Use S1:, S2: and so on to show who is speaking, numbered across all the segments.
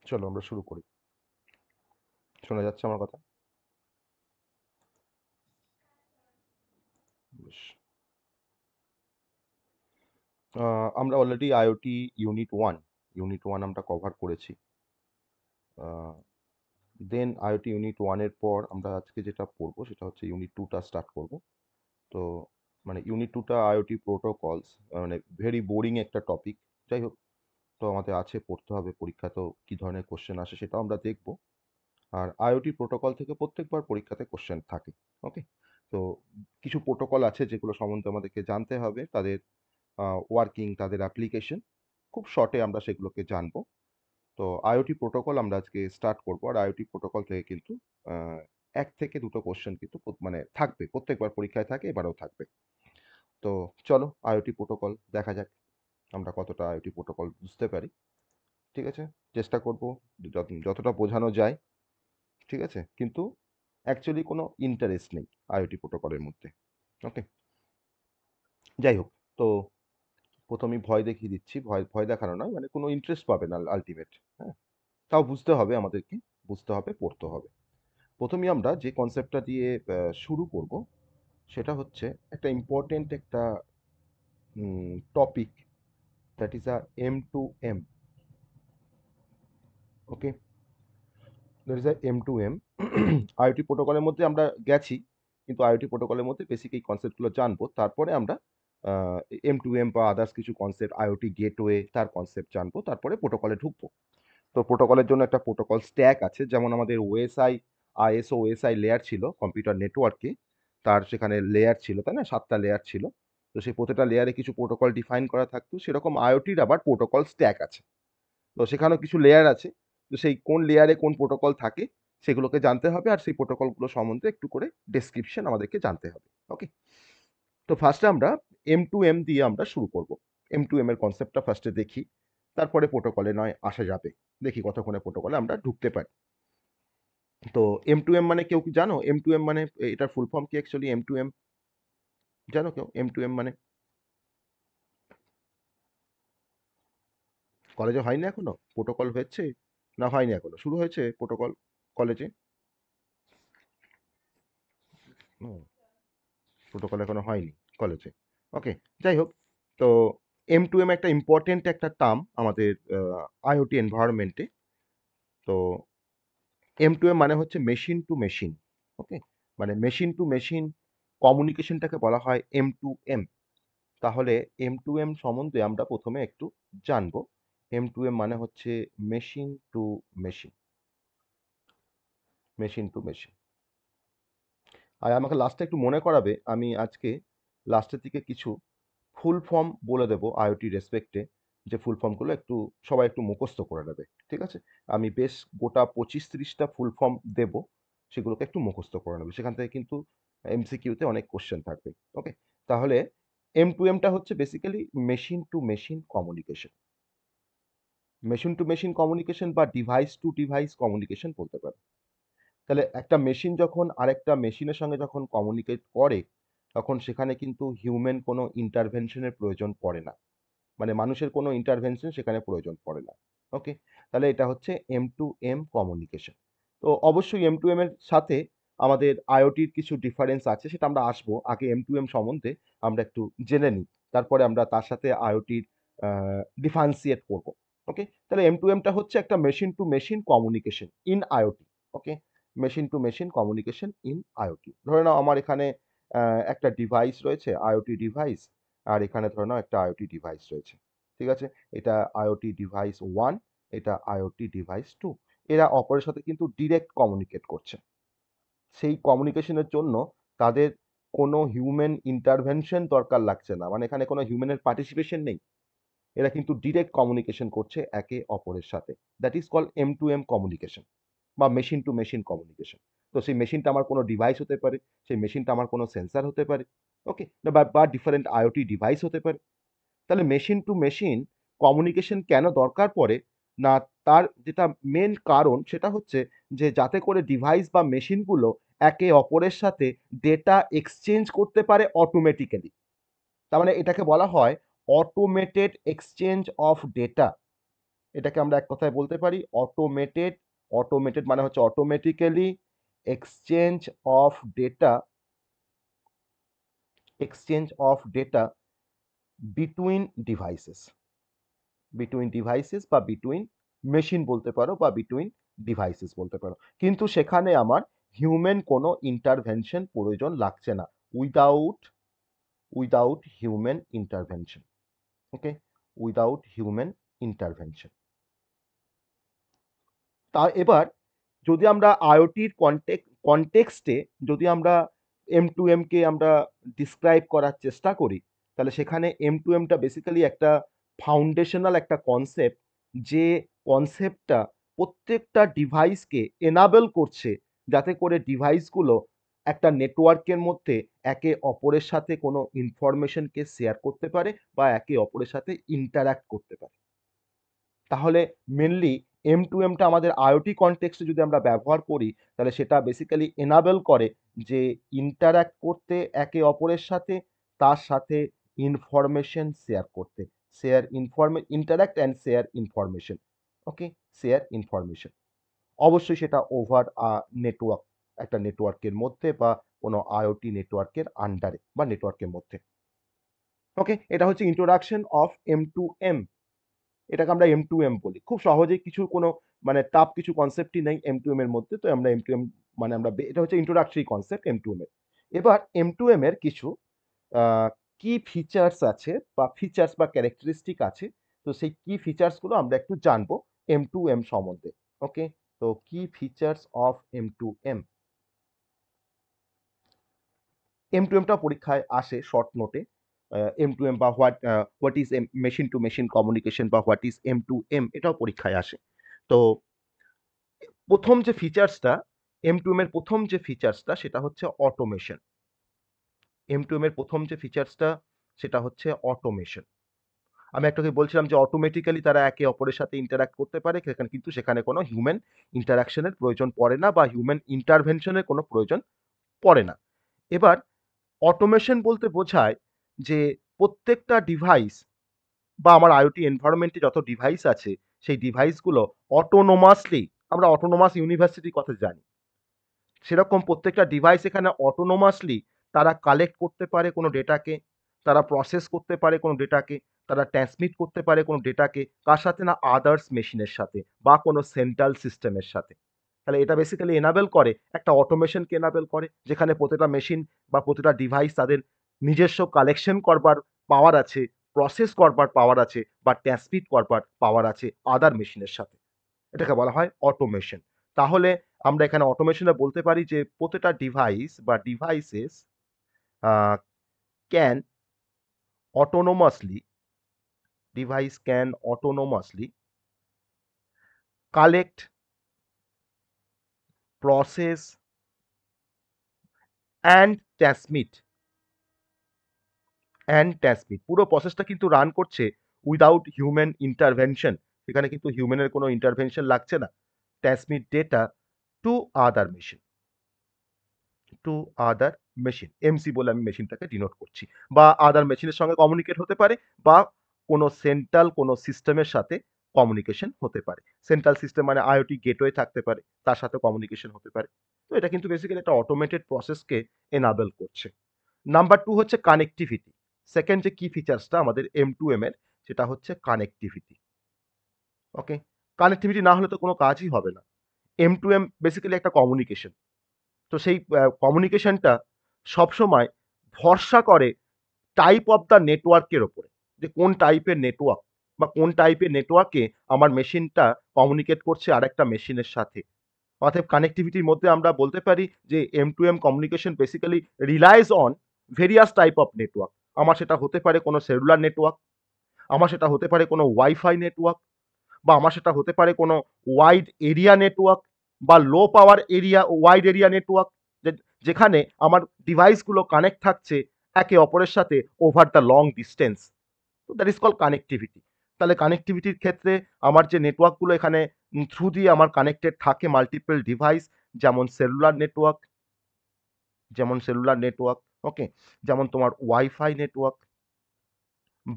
S1: চলো আমরা শুরু করি। শোনা যাচ্ছে আমার কথা? বেশ। আমরা অলরেডি আইওটি ইউনিট ওয়ান আমরা কভার করেছি। দেন আইওটি ইউনিট ওয়ানের পর আমরা আজকে যেটা পড়বো সেটা হচ্ছে ইউনিট টুটা স্টার্ট করব। তো মানে ইউনিট টুটা আইওটি প্রোটোকলস, মানে ভেরি বোরিং একটা টপিক। যাই হোক, তো আমাদের আছে, পড়তে হবে, পরীক্ষাতেও কী ধরনের কোশ্চেন আসে সেটাও আমরা দেখব। আর আইওটি প্রোটোকল থেকে প্রত্যেকবার পরীক্ষাতে কোশ্চেন থাকে। ওকে, তো কিছু প্রোটোকল আছে যেগুলো সম্বন্ধে আমাদেরকে জানতে হবে, তাদের ওয়ার্কিং, তাদের অ্যাপ্লিকেশন। খুব শর্টে আমরা সেগুলোকে জানবো। তো আইওটি প্রোটোকল আমরা আজকে স্টার্ট করবো। আর আইওটি প্রোটোকল থেকে কিন্তু এক থেকে দুটো কোশ্চেন কিন্তু মানে থাকবে, প্রত্যেকবার পরীক্ষায় থাকে, এবারেও থাকবে। তো চলো আইওটি প্রোটোকল দেখা যাক আমরা কতটা আইওটি প্রোটোকল বুঝতে পারি। ঠিক আছে, চেষ্টা করব যতটা বোঝানো যায়। ঠিক আছে, কিন্তু অ্যাকচুয়ালি কোনো ইন্টারেস্ট নেই আইওটি প্রোটোকলের মধ্যে। ওকে, যাই হোক, তো প্রথমেই ভয় দেখিয়ে দিচ্ছি। ভয় ভয় দেখানো নয়, মানে কোনো ইন্টারেস্ট পাবে না আলটিমেট। হ্যাঁ, তাও বুঝতে হবে আমাদেরকে, বুঝতে হবে, পড়তে হবে। প্রথমেই আমরা যে কনসেপ্টটা দিয়ে শুরু করব সেটা হচ্ছে একটা ইম্পর্টেন্ট একটা topic, that is M2M। Okay, that is M2M। IoT প্রোটোকলের মধ্যে আমরা গেছি, কিন্তু আইওটি প্রোটোকলের মধ্যে বেসিক এই কনসেপ্টগুলো জানবো, তারপরে আমরা M2M বা আদার্স কিছু কনসেপ্ট, আইওটি গেটওয়ে, তার কনসেপ্ট জানবো, তারপরে প্রোটোকলে ঢুকবো। তো প্রোটোকলের জন্য একটা প্রোটোকল স্ট্যাক আছে, যেমন আমাদের ওএসআই, আইএসও ওএসআই লেয়ার ছিল কম্পিউটার নেটওয়ার্কে, তার সেখানে লেয়ার ছিল, তাই না, 7টা লেয়ার ছিল। তো সেই প্রতিটা লেয়ারে কিছু প্রোটোকল ডিফাইন করা থাকতো, সেরকম আইওটির আবার প্রোটোকল স্ট্যাক আছে। তো সেখানেও কিছু লেয়ার আছে। তো সেই কোন লেয়ারে কোন প্রোটোকল থাকে সেগুলোকে জানতে হবে, আর সেই প্রোটোকলগুলো সম্বন্ধে একটু করে ডেসক্রিপশন আমাদেরকে জানতে হবে। ওকে, তো ফার্স্টে আমরা M2M দিয়ে আমরা শুরু করব। M2M এর কনসেপ্টটা ফার্স্টে দেখি, তারপরে প্রোটোকলে নয় আসা যাবে। দেখি কতক্ষণে প্রোটোকলে আমরা ঢুকতে পারি। তো M2M মানে কেউ কি জানো? M2M মানে এটার ফুল ফর্ম কি অ্যাকচুয়ালি? M2M জানো কেউ? M2M মানে কলেজে হয়নি এখনো? প্রোটোকল হয়েছে না হয়নি এখনো? শুরু হয়েছে প্রোটোকল কলেজে? প্রোটোকল এখনো হয়নি কলেজে। ওকে, যাই হোক, তো M2M একটা ইম্পর্টেন্ট একটা টার্ম আমাদের আইওটি এনভায়রনমেন্টে। তো M2M মানে হচ্ছে মেশিন টু মেশিন। ওকে, মানে মেশিন টু মেশিন কমিউনিকেশনটাকে বলা হয় M2M। তাহলে M2M সম্বন্ধে আমরা প্রথমে একটু জানবো। M2M মানে হচ্ছে machine to machine, machine to machine. আর আমাকে লাস্টে একটু মনে করাবে, আমি আজকে লাস্টের দিকে কিছু ফুল ফর্ম বলে দেবো আইওটি রেসপেক্টে, যে ফুল ফর্মগুলো একটু সবাই একটু মুখস্থ করে নেবে। ঠিক আছে, আমি বেশ গোটা 25-30টা ফুল ফর্ম দেব, সেগুলোকে একটু মুখস্থ করে নেবে। সেখান থেকে কিন্তু এমসিকিউতে অনেক কোশ্চেন থাকবে। ওকে, তাহলে M2Mটা হচ্ছে basically machine to machine communication. Machine to machine communication বা ডিভাইস টু ডিভাইস কমিউনিকেশন বলতে পারে। তাহলে একটা মেশিন যখন আরেকটা মেশিনের সঙ্গে যখন কমিউনিকেট করে, তখন সেখানে কিন্তু হিউম্যান কোনো ইন্টারভেনশনের প্রয়োজন পড়ে না, মানে মানুষের কোনো ইন্টারভেনশন সেখানে প্রয়োজন পড়ে না। ওকে, তাহলে এটা হচ্ছে M2M কমিউনিকেশন। তো অবশ্যই M2M এর সাথে আমাদের আইওটির কিছু ডিফারেন্স আছে, সেটা আমরা আসবো। আগে M2M সম্বন্ধে আমরা একটু জেনে নিই, তারপরে আমরা তার সাথে আইওটির ডিফারেন্সিয়েট করব। ওকে, তাহলে M2Mটা হচ্ছে একটা machine to machine communication in IoT. Okay, machine to machine communication in IoT. ধরে নাও আমার এখানে একটা ডিভাইস রয়েছে, আইওটি ডিভাইস, আর এখানে ধরে নাও একটা আইওটি ডিভাইস রয়েছে। ঠিক আছে, এটা আইওটি ডিভাইস 1, এটা আইওটি ডিভাইস 2। এরা অপরের সাথে কিন্তু ডিরেক্ট কমিউনিকেট করছে। সেই কমিউনিকেশনের জন্য তাদের কোনো হিউম্যান ইন্টারভেনশন দরকার লাগছে না, মানে এখানে কোনো হিউম্যানের পার্টিসিপেশন নেই। এরা কিন্তু ডিরেক্ট কমিউনিকেশন করছে একে অপরের সাথে। That is called M2M communication বা মেশিন টু মেশিন কমিউনিকেশন। তো সেই মেশিনটা আমার কোনো ডিভাইস হতে পারে, সেই মেশিনটা আমার কোনো সেন্সার হতে পারে। ওকে, বা ডিফারেন্ট আইওটি ডিভাইস হতে পারে। তাহলে মেশিন টু মেশিন কমিউনিকেশন কেন দরকার পড়ে? না, তার যেটা মেন কারণ সেটা হচ্ছে যে যাতে করে ডিভাইস বা মেশিনগুলো একে অপরের সাথে ডেটা এক্সচেঞ্জ করতে পারে অটোমেটিক্যালি। তার মানে এটাকে বলা হয় অটোমেটেড এক্সচেঞ্জ অফ ডেটা। এটাকে আমরা এক কথায় বলতে পারি অটোমেটেড। অটোমেটেড মানে হচ্ছে automatically exchange of data, exchange of data between devices, between devices বা বিটুইন মেশিন বলতে পারো বা বিটুইন ডিভাইসেস বলতে পারো। কিন্তু সেখানে আমার হিউম্যান কোনো ইন্টারভেনশন প্রয়োজন লাগছে না, উইদাউট উইদাউট হিউম্যান ইন্টারভেনশন। ওকে, উইদাউট হিউম্যান ইন্টারভেনশন। তা এবার যদি আমরা আইওটির কনটেক্সটে যদি আমরা M2M কে আমরা ডিসক্রাইব করার চেষ্টা করি, তাহলে সেখানে M2M টা বেসিক্যালি একটা ফাউন্ডেশনাল একটা কনসেপ্ট, যে কনসেপ্টটা প্রত্যেকটা ডিভাইসকে এনাবেল করছে যাতে করে ডিভাইসগুলো একটা নেটওয়ার্কের মধ্যে একে অপরের সাথে কোনো ইনফরমেশনকে শেয়ার করতে পারে বা একে অপরের সাথে ইন্টারাক্ট করতে পারে। তাহলে মেনলি M2M টা আমাদের আইওটি কনটেক্সটে যদি আমরা ব্যবহার করি, তাহলে সেটা বেসিক্যালি এনাবেল করে যে ইন্টারাক্ট করতে একে অপরের সাথে, তার সাথে ইনফরমেশন শেয়ার করতে, interact and share information. Okay, share information অবশ্যই সেটা ওভার নেটওয়ার্ক, একটা নেটওয়ার্কের মধ্যে বা কোনো আইওটি নেটওয়ার্কের আন্ডারে বা নেটওয়ার্কের মধ্যে। ওকে, এটা হচ্ছে ইন্ট্রোডাকশন অফ M2M। এটাকে আমরা M2M বলি। খুব সহজেই কিছু কোনো মানে টাফ কিছু কনসেপ্টই নেই M2M এর মধ্যে। তো আমরা M2M মানে আমরা এটা হচ্ছে ইন্ট্রোডাক্টরি কনসেপ্ট M2M এর। এবার M2M এর কিছু আ কি ফিচার্স আছে বা ফিচার্স বা ক্যারেক্টারিস্টিক আছে। তো সেই কি ফিচার্স গুলো আমরা একটু জানবো M2M সম্বন্ধে। ওকে? তো কি ফিচার্স অফ M2M? M2M টা পরীক্ষায় আসে শর্ট নোটে। M2M বা what is machine to machine communication বা হোয়াট ইস M2M এটাও পরীক্ষায় আসে। তো প্রথম যে ফিচার্সটা M2M এর প্রথম যে ফিচার্সটা সেটা হচ্ছে অটোমেশন। M2M এর প্রথম যে ফিচার্সটা সেটা হচ্ছে অটোমেশন। আমি একটু আগে বলছিলাম যে অটোমেটিক্যালি তারা একে অপরের সাথে ইন্টারেক্ট করতে পারে, কিন্তু সেখানে কোনো হিউম্যান ইন্টারেকশন এর প্রয়োজন পড়ে না বা হিউম্যান ইন্টারভেনশন এর কোনো প্রয়োজন পড়ে না। এবার অটোমেশন বলতে বোঝায় যে প্রত্যেকটা ডিভাইস বা আমার আইওটি এনভায়রনমেন্টে যত ডিভাইস আছে, সেই ডিভাইসগুলো অটোনোমাসলি, আমরা অটোনোমাস ইউনিভার্সিটির কথা জানি। সেরকম প্রত্যেকটা ডিভাইস এখানে অটোনোমাসলি তারা কালেক্ট করতে পারে কোনো ডেটাকে, তারা প্রসেস করতে পারে কোনো ডেটাকে, তারা ট্রান্সমিট করতে পারে কোনো ডেটাকে, কার সাথে না আদার্স মেশিনের সাথে বা কোনো সেন্ট্রাল সিস্টেমের সাথে। তাহলে এটা বেসিক্যালি এনাবেল করে, একটা অটোমেশনকে এনাবেল করে, যেখানে প্রতিটা মেশিন বা প্রতিটা ডিভাইস তাদের নিজস্ব কালেকশন করবার পাওয়ার আছে, প্রসেস করবার পাওয়ার আছে বা ট্রান্সমিট করবার পাওয়ার আছে আদার মেশিনের সাথে। এটাকে বলা হয় অটোমেশন। তাহলে আমরা এখানে অটোমেশনে বলতে পারি যে প্রতিটা ডিভাইস বা devices a can autonomously device can autonomously collect, process and transmit পুরো প্রসেসটা কিন্তু রান করছে উইথআউট হিউম্যান ইন্টারভেনশন। সেখানে কিন্তু হিউম্যানের কোনো ইন্টারভেনশন লাগছে না। Transmit data to other machine, to other machine. MC বলে আমি মেশিনটাকে ডিনোট করছি। বা আদার মেশিনের সঙ্গে কমিউনিকেট হতে পারে বা কোনো সেন্ট্রাল কোনো সিস্টেমের সাথে কমিউনিকেশন হতে পারে। সেন্ট্রাল সিস্টেম মানে আইওটি গেটওয়ে থাকতে পারে, তার সাথে কমিউনিকেশন হতে পারে। তো এটা কিন্তু বেসিক্যালি একটা অটোমেটেড প্রসেসকে এনাবেল করছে। নাম্বার 2 হচ্ছে কানেক্টিভিটি। সেকেন্ড যে কি ফিচার্সটা আমাদের M2M এর সেটা হচ্ছে কানেক্টিভিটি। ওকে? কানেক্টিভিটি না হলে তো কোনো কাজই হবে না। M2M বেসিক্যালি একটা কমিউনিকেশন। তো সেই কমিউনিকেশনটা সবসময় ভরসা করে টাইপ অফ দ্য নেটওয়ার্কের ওপরে। যে কোন টাইপের নেটওয়ার্ক বা কোন টাইপের নেটওয়ার্কে আমার মেশিনটা কমিউনিকেট করছে আরেকটা মেশিনের সাথে। অতএব কানেক্টিভিটির মধ্যে আমরা বলতে পারি যে M2M communication basically realise on various type of network. আমার সেটা হতে পারে কোনো সেলুলার নেটওয়ার্ক, আমার সেটা হতে পারে কোনো ওয়াইফাই নেটওয়ার্ক, বা আমার সেটা হতে পারে কোনো ওয়াইড এরিয়া নেটওয়ার্ক বা লো পাওয়ার এরিয়া ওয়াইড এরিয়া নেটওয়ার্ক, যেখানে আমার ডিভাইসগুলো কানেক্ট থাকছে একে অপরের সাথে ওভার দ্য লং ডিস্টেন্স। তো দ্যাট ইজ কল্ড কানেক্টিভিটি। তাহলে কানেক্টিভিটির ক্ষেত্রে আমার যে নেটওয়ার্কগুলো এখানে থ্রু দিয়ে আমার কানেক্টেড থাকে মাল্টিপল ডিভাইস, যেমন সেলুলার নেটওয়ার্ক, ওকে, যেমন তোমার ওয়াইফাই নেটওয়ার্ক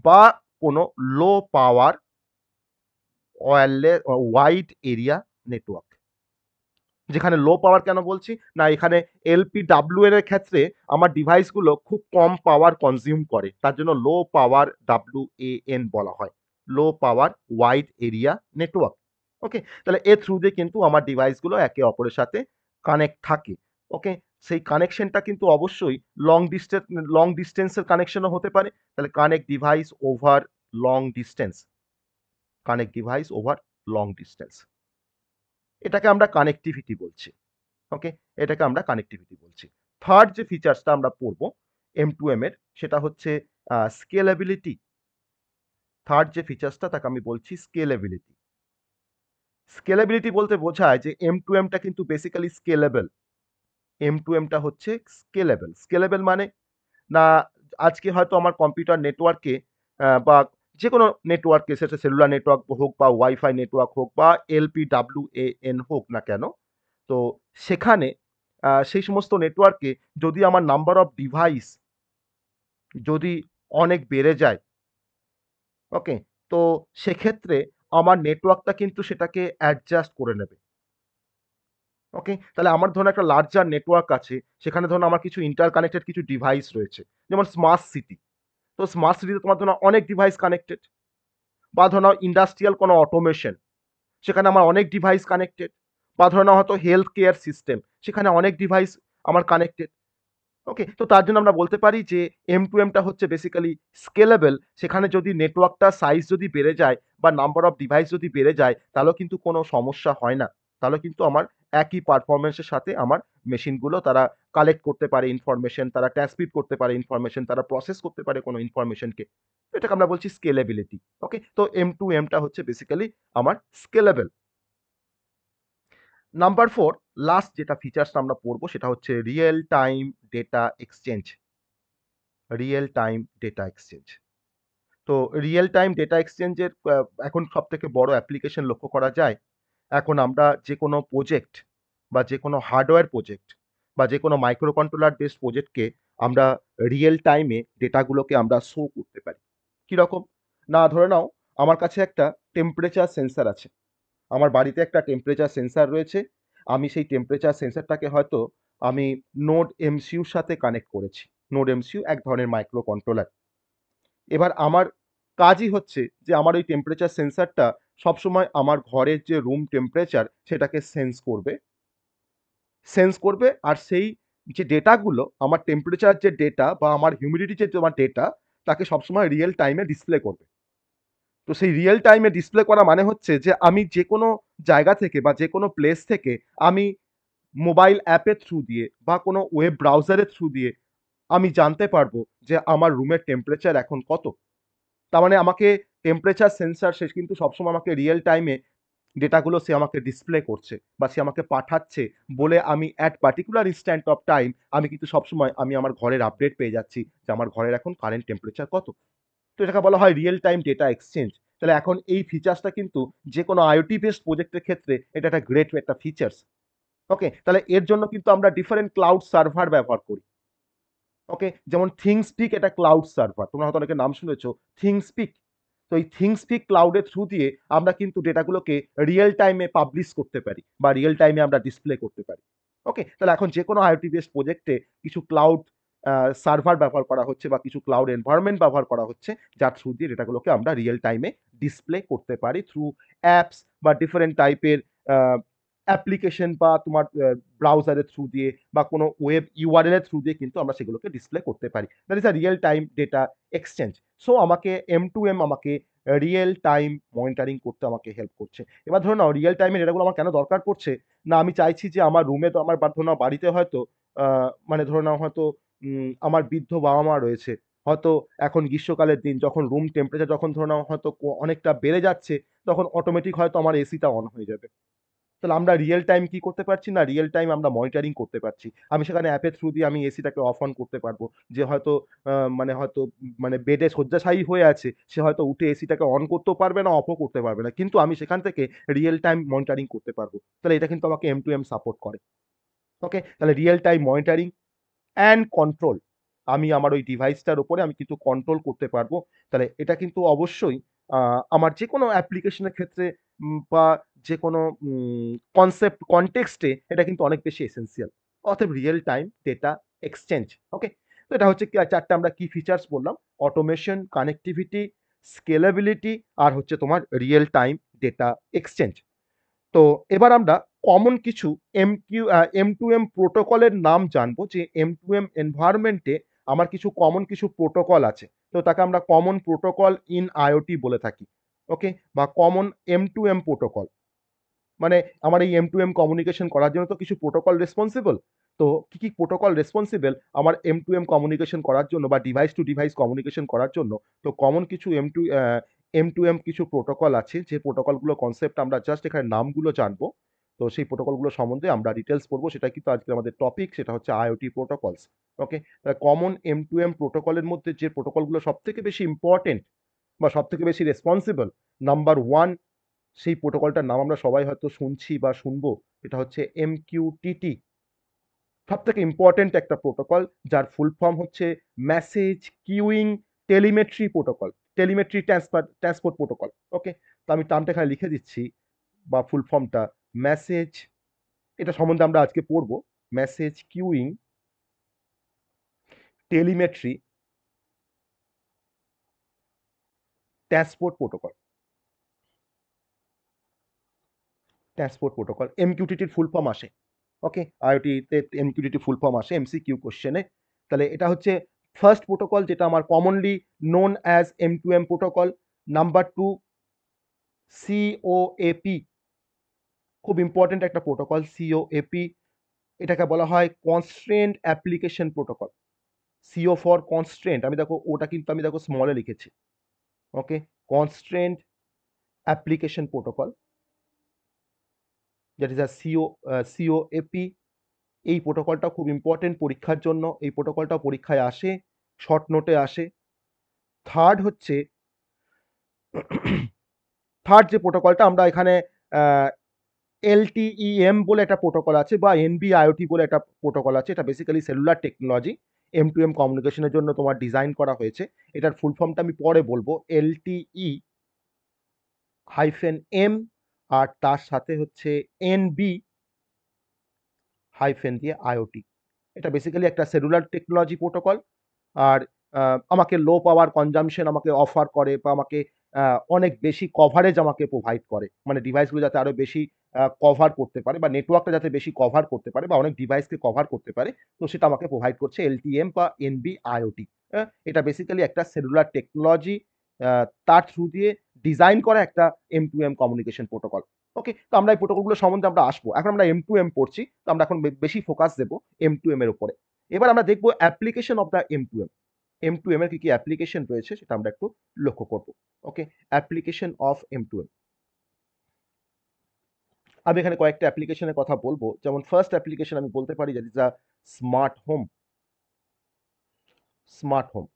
S1: বা কোনো লো পাওয়ার ওয়াইড এরিয়া নেটওয়ার্ক। যেখানে লো পাওয়ার কেন বলছি? না এখানে LPWAN এর ক্ষেত্রে আমার ডিভাইসগুলো খুব কম পাওয়ার কনজিউম করে। তার জন্য লো পাওয়ার WAN বলা হয়। লো পাওয়ার ওয়াইড এরিয়া নেটওয়ার্ক। ওকে? তাহলে এর থ্রু দিয়ে কিন্তু আমার ডিভাইসগুলো একে অপরের সাথে কানেক্ট থাকে। ওকে? সেই কানেকশনটা কিন্তু অবশ্যই লং ডিসট্যান্সের কানেকশনও হতে পারে। তাহলে connect device over long distance. এটাকে আমরা কানেক্টিভিটি বলছি। ওকে? এটাকে আমরা কানেক্টিভিটি বলছি। থার্ড যে ফিচার্সটা আমরা পড়বো M2M এর সেটা হচ্ছে স্কেলেবিলিটি। থার্ড যে ফিচার্সটা তাকে আমি বলছি স্কেলেবিলিটি। স্কেলেবিলিটি বলতে বোঝায় যে M2M টা কিন্তু বেসিক্যালি স্কেলেবল। M2M টা হচ্ছে স্কেলেবল। স্কেলেবল মানে না আজকে হয়তো আমার কম্পিউটার নেটওয়ার্কে বা যেকোনো নেটওয়ার্কে সেটা সেলুলার নেটওয়ার্ক হোক বা ওয়াইফাই নেটওয়ার্ক হোক বা LPWAN হোক না কেন, তো সেখানে সেই সমস্ত নেটওয়ার্কে যদি আমার নাম্বার অফ ডিভাইস যদি অনেক বেড়ে যায়, ওকে? তো সেক্ষেত্রে আমার নেটওয়ার্কটা কিন্তু সেটাকে অ্যাডজাস্ট করে নেবে। ওকে? তাহলে আমার ধরুন একটা লার্জার নেটওয়ার্ক আছে, সেখানে ধরুন আমার কিছু ইন্টারকানেক্টেড কিছু ডিভাইস রয়েছে। যেমন স্মার্ট সিটি। তো স্মার্ট সিটিতে তোমার ধরুন অনেক ডিভাইস কানেক্টেড বা ধরে নাও ইন্ডাস্ট্রিয়াল কোনো অটোমেশন, সেখানে আমার অনেক ডিভাইস কানেক্টেড বা ধরে নাও হয়তো হেলথ কেয়ার সিস্টেম, সেখানে অনেক ডিভাইস আমার কানেক্টেড। ওকে? তো তার জন্য আমরা বলতে পারি যে M2M টা হচ্ছে বেসিক্যালি স্কেলেবল। সেখানে যদি নেটওয়ার্কটা সাইজ যদি বেড়ে যায় বা নাম্বার অফ ডিভাইস যদি বেড়ে যায়, তাহলেও কিন্তু কোনো সমস্যা হয় না। তাহলে কিন্তু আমার একই পারফরম্যান্স এর সাথে আমার মেশিনগুলো তারা কালেক্ট করতে পারে ইনফরমেশন, তারা ট্রান্সমিট করতে পারে ইনফরমেশন, তারা প্রসেস করতে পারে কোনো ইনফরমেশনকে। এটাকে আমরা বলছি স্কেলেবিলিটি। ওকে? তো M2M টা হচ্ছে বেসিক্যালি আমার স্কেলেবল। নাম্বার 4 লাস্ট যেটা ফিচারস আমরা পড়বো সেটা হচ্ছে real time data exchange. Real time data exchange. তো রিয়েল টাইম ডেটা এক্সচেঞ্জের এখন সবথেকে বড় অ্যাপ্লিকেশন লক্ষ্য করা যায়। এখন আমরা যেকোনো প্রজেক্ট বা যেকোনো হার্ডওয়্যার প্রজেক্ট বা যেকোনো মাইক্রো কন্ট্রোলার বেসড প্রজেক্টকে আমরা রিয়েল টাইমে ডেটাগুলোকে আমরা শো করতে পারি। কিরকম? না ধরে নাও আমার কাছে একটা টেম্পারেচার সেন্সর আছে। আমার বাড়িতে একটা টেম্পারেচার সেন্সর রয়েছে। আমি সেই টেম্পারেচার সেন্সরটাকে হয়তো আমি নোড এমসিইউর সাথে কানেক্ট করেছি। নোড এমসিইউ এক ধরনের মাইক্রো কন্ট্রোলার। এবার আমার কাজই হচ্ছে যে আমার ওই টেম্পারেচার সেন্সরটা সবসময় আমার ঘরের যে রুম টেম্পারেচার সেটাকে সেন্স করবে আর সেই যে ডেটাগুলো আমার টেম্পারেচার যে ডেটা বা আমার হিউমিডিটি যে তোমার ডেটা তাকে সবসময় রিয়েল টাইমে ডিসপ্লে করবে। তো সেই রিয়েল টাইমে ডিসপ্লে করা মানে হচ্ছে যে আমি যেকোনো জায়গা থেকে বা যেকোনো প্লেস থেকে আমি মোবাইল অ্যাপের থ্রু দিয়ে বা কোনো ওয়েব ব্রাউজারের থ্রু দিয়ে আমি জানতে পারবো যে আমার রুমের টেম্পারেচার এখন কত। তার মানে আমাকে টেম্পারেচার সেন্সর সে কিন্তু সবসময় আমাকে রিয়েল টাইমে ডেটাগুলো সে আমাকে ডিসপ্লে করছে বা সে আমাকে পাঠাচ্ছে বলে আমি at particular instant of time আমি কিন্তু সবসময় আমি আমার ঘরের আপডেট পেয়ে যাচ্ছি যে আমার ঘরের এখন কারেন্ট টেম্পারেচার কত। তো এটাকে বলা হয় রিয়েল টাইম ডেটা এক্সচেঞ্জ। তাহলে এখন এই ফিচার্সটা কিন্তু যেকোনো IoT বেসড প্রজেক্টের ক্ষেত্রে এটা একটা গ্রেট একটা ফিচার্স। ওকে? তাহলে এর জন্য কিন্তু আমরা ডিফারেন্ট ক্লাউড সার্ভার ব্যবহার করি। ওকে? যেমন ThingSpeak এটা ক্লাউড সার্ভার। তোমরা হয়তো অনেকে নাম শুনেছ ThingSpeak। তো এই ThingSpeak ক্লাউডের থ্রু দিয়ে আমরা কিন্তু ডেটাগুলোকে রিয়েল টাইমে পাবলিশ করতে পারি বা রিয়েল টাইমে আমরা ডিসপ্লে করতে পারি। ওকে? তাহলে এখন যেকোনো IoT বেসড প্রজেক্টে কিছু ক্লাউড আ সার্ভার ব্যবহার করা হচ্ছে বা কিছু ক্লাউড এনভায়রনমেন্ট ব্যবহার করা হচ্ছে, যার থ্রু দিয়ে ডেটাগুলোকে আমরা রিয়েল টাইমে ডিসপ্লে করতে পারি থ্রু অ্যাপস বা ডিফারেন্ট টাইপের আ অ্যাপ্লিকেশন বা তোমার ব্রাউজারের থ্রু দিয়ে বা কোনো ওয়েব URL এর থ্রু দিয়ে কিন্তু আমরা সেগুলোকে ডিসপ্লে করতে পারি। That is a real time data exchange. So আমাকে M2M আমাকে রিয়েল টাইম মনিটরিং করতে আমাকে হেল্প করছে। এবার ধরে নাও রিয়েল টাইম এ ডেটাগুলো আমার কেন দরকার পড়ছে? না আমি চাইছি যে আমার রুমে তো আমার বা ধরে নাও বাড়িতে হয়তো আ মানে ধরে নাও হয়তো আমার বৃদ্ধ বাবা-মা রয়েছে। হয়তো এখন গ্রীষ্মকালের দিন যখন রুম টেম্পারেচার যখন ধরে নাও হয়তো অনেকটা বেড়ে যাচ্ছে, তখন অটোমেটিক হয়তো আমার এসিটা অন হয়ে যাবে। তাহলে আমরা রিয়েল টাইম কি করতে পারছি না, রিয়েল টাইম আমরা মনিটরিং করতে পারছি। আমি সেখানে অ্যাপের থ্রু দিয়ে আমি এসিটাকে অফ অন করতে পারবো। যে হয়তো মানে বেডে শয্যাশায়ী হয়ে আছে, সে হয়তো উঠে এসিটাকে অন করতেও পারবে না, অফও করতে পারবে না। কিন্তু আমি সেখান থেকে রিয়েল টাইম মনিটরিং করতে পারবো। তাহলে এটা কিন্তু আমাকে M2M সাপোর্ট করে। ওকে? তাহলে real time monitoring and control. আমি আমার ওই ডিভাইসটার উপরে আমি কিন্তু কন্ট্রোল করতে পারবো। তাহলে এটা কিন্তু অবশ্যই আমার যেকোনো অ্যাপ্লিকেশনের ক্ষেত্রে বা যে কোনো কনসেপ্ট কনটেক্সটে এটা কিন্তু অনেক বেশি এসেনশিয়াল। অতএব রিয়েল টাইম ডেটা এক্সচেঞ্জ। ওকে? তো এটা হচ্ছে কি ৪ টা আমরা কি ফিচার্স বললাম? অটোমেশন, কানেক্টিভিটি, স্কেলেবিলিটি আর হচ্ছে তোমার রিয়েল টাইম ডেটা এক্সচেঞ্জ। তো এবার আমরা কমন কিছু M2M প্রোটোকলের নাম জানবো যে M2M এনভায়রনমেন্টে আমার কিছু প্রোটোকল আছে। তো তাকে আমরা কমন প্রোটোকল ইন IoT বলে থাকি। ওকে? বা কমন M2M প্রোটোকল। মানে আমার এই M2M কমিউনিকেশন করার জন্য তো কিছু প্রোটোকল রেসপন্সিবল। তো কি প্রোটোকল রেসপন্সিবল আমার M2M কমিউনিকেশন করার জন্য বা ডিভাইস টু ডিভাইস কমিউনিকেশন করার জন্য? তো কমন কিছু M2M কিছু প্রোটোকল আছে যে প্রোটোকলগুলো কনসেপ্ট আমরা জাস্ট এখানে নামগুলো জানবো। তো সেই প্রোটোকলগুলো সম্বন্ধে আমরা ডিটেইলস পড়বো। সেটা কিন্তু আজকে আমাদের টপিক, সেটা হচ্ছে IoT প্রোটোকলস। ওকে? কমন M2M প্রোটোকলের মধ্যে যে প্রোটোকলগুলো সবথেকে বেশি ইম্পোর্টেন্ট বা সবথেকে বেশি রেসপন্সিবল, নাম্বার 1 সেই প্রোটোকলটার নাম আমরা সবাই হয়তো শুনছি বা শুনবো। এটা হচ্ছে MQTT। সবথেকে ইম্পোর্টেন্ট একটা প্রোটোকল যার ফুল ফর্ম হচ্ছে message queuing telemetry protocol. Telemetry transport protocol. Okay? তো আমি টার্মটা এখানে লিখে দিচ্ছি বা ফুল ফর্মটা মেসেজ, এটা সম্বন্ধে আমরা আজকে পড়বো। Message queuing telemetry transport protocol. Transport protocol. MQTT র ফুল ফর্ম আসে। ওকে? IoT তে MQTT ফুল ফর্ম আসে MCQ কোয়েশ্চেনে। তাহলে এটা হচ্ছে ফার্স্ট প্রোটোকল যেটা আমার commonly known as M2M protocol. Number 2 COAP, খুব ইম্পোর্টেন্ট একটা প্রোটোকল COAP। এটাকে বলা হয় constraint application protocol. CO for constraint, আমি দেখো ওটা কিন্তু আমি দেখো স্মলে লিখেছি। Okay? Constraint application protocol, that is COAP। এই প্রোটোকলটা খুব ইম্পর্টেন্ট পরীক্ষার জন্য। এই প্রোটোকলটাও পরীক্ষায় আসে, শর্ট নোটে আসে। থার্ড হচ্ছে থার্ড যে প্রোটোকলটা আমরা এখানে LTEM বলে একটা প্রোটোকল আছে বা NB-IoT বলে একটা প্রোটোকল আছে। এটা বেসিক্যালি সেলুলার টেকনোলজি। M2M কমিউনিকেশনের জন্য তোমার ডিজাইন করা হয়েছে। এটার ফুল ফর্মটা আমি পরে বলবো। LTE-M আর তার সাথে হচ্ছে NB হাইফেন দিয়ে IoT। এটা বেসিক্যালি একটা সেলুলার টেকনোলজি প্রোটোকল। আর আমাকে লো পাওয়ার কনজাম্পশন আমাকে অফার করে বা আমাকে অনেক বেশি কভারেজ আমাকে প্রোভাইড করে। মানে ডিভাইসগুলো যাতে আরো বেশি কভার করতে পারে বা নেটওয়ার্কটা যাতে বেশি কভার করতে পারে বা অনেক ডিভাইসকে কভার করতে পারে। তো সেটা আমাকে প্রোভাইড করছে LTM বা NB-IoT। এটা বেসিক্যালি একটা সেলুলার টেকনোলজি, আ তার থ্রু দিয়ে ডিজাইন করা একটা M2M কমিউনিকেশন প্রোটোকল। ওকে? তো আমরা এই প্রোটোকলগুলো সম্বন্ধে আমরা আসবো। এখন আমরা M2M পড়ছি। তো আমরা এখন বেশি ফোকাস দেব M2M এর উপরে। এবার আমরা দেখব application of the M2M। M2M এর কি অ্যাপ্লিকেশন রয়েছে সেটা আমরা একটু লক্ষ্য করব। ওকে? Application of M2M। আমি এখানে কয়েকটা অ্যাপ্লিকেশনের কথা বলব। যেমন ফার্স্ট অ্যাপ্লিকেশন আমি বলতে পারি that is a smart home. Smart home.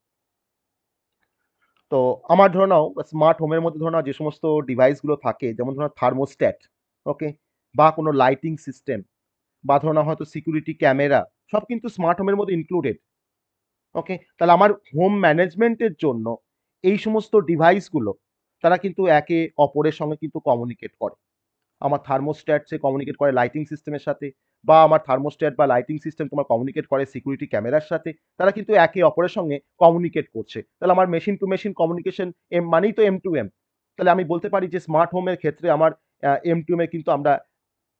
S1: তো আমার ধরে নাও স্মার্ট হোমের মধ্যে ধরে নাও যে সমস্ত ডিভাইসগুলো থাকে যেমন ধরো থার্মোস্ট্যাট, ওকে? বা কোনো লাইটিং সিস্টেম বা ধরে নাও হয়তো সিকিউরিটি ক্যামেরা, সব কিন্তু স্মার্ট হোমের মধ্যে ইনক্লুডেড। ওকে? তাহলে আমার হোম ম্যানেজমেন্টের জন্য এই সমস্ত ডিভাইসগুলো তারা কিন্তু একে অপরের সঙ্গে কিন্তু কমিউনিকেট করে। আমার থার্মোস্ট্যাট সে কমিউনিকেট করে লাইটিং সিস্টেমের সাথে বা আমার থার্মোস্ট্যাট বা লাইটিং সিস্টেম তোমার কমিউনিকেট করে সিকিউরিটি ক্যামেরার সাথে। তারা কিন্তু একে অপরের সঙ্গে কমিউনিকেট করছে। তাহলে আমার মেশিন টু মেশিন কমিউনিকেশন মানেই তো M2M। তাহলে আমি বলতে পারি যে স্মার্ট হোমের ক্ষেত্রে আমার M2M এ কিন্তু আমরা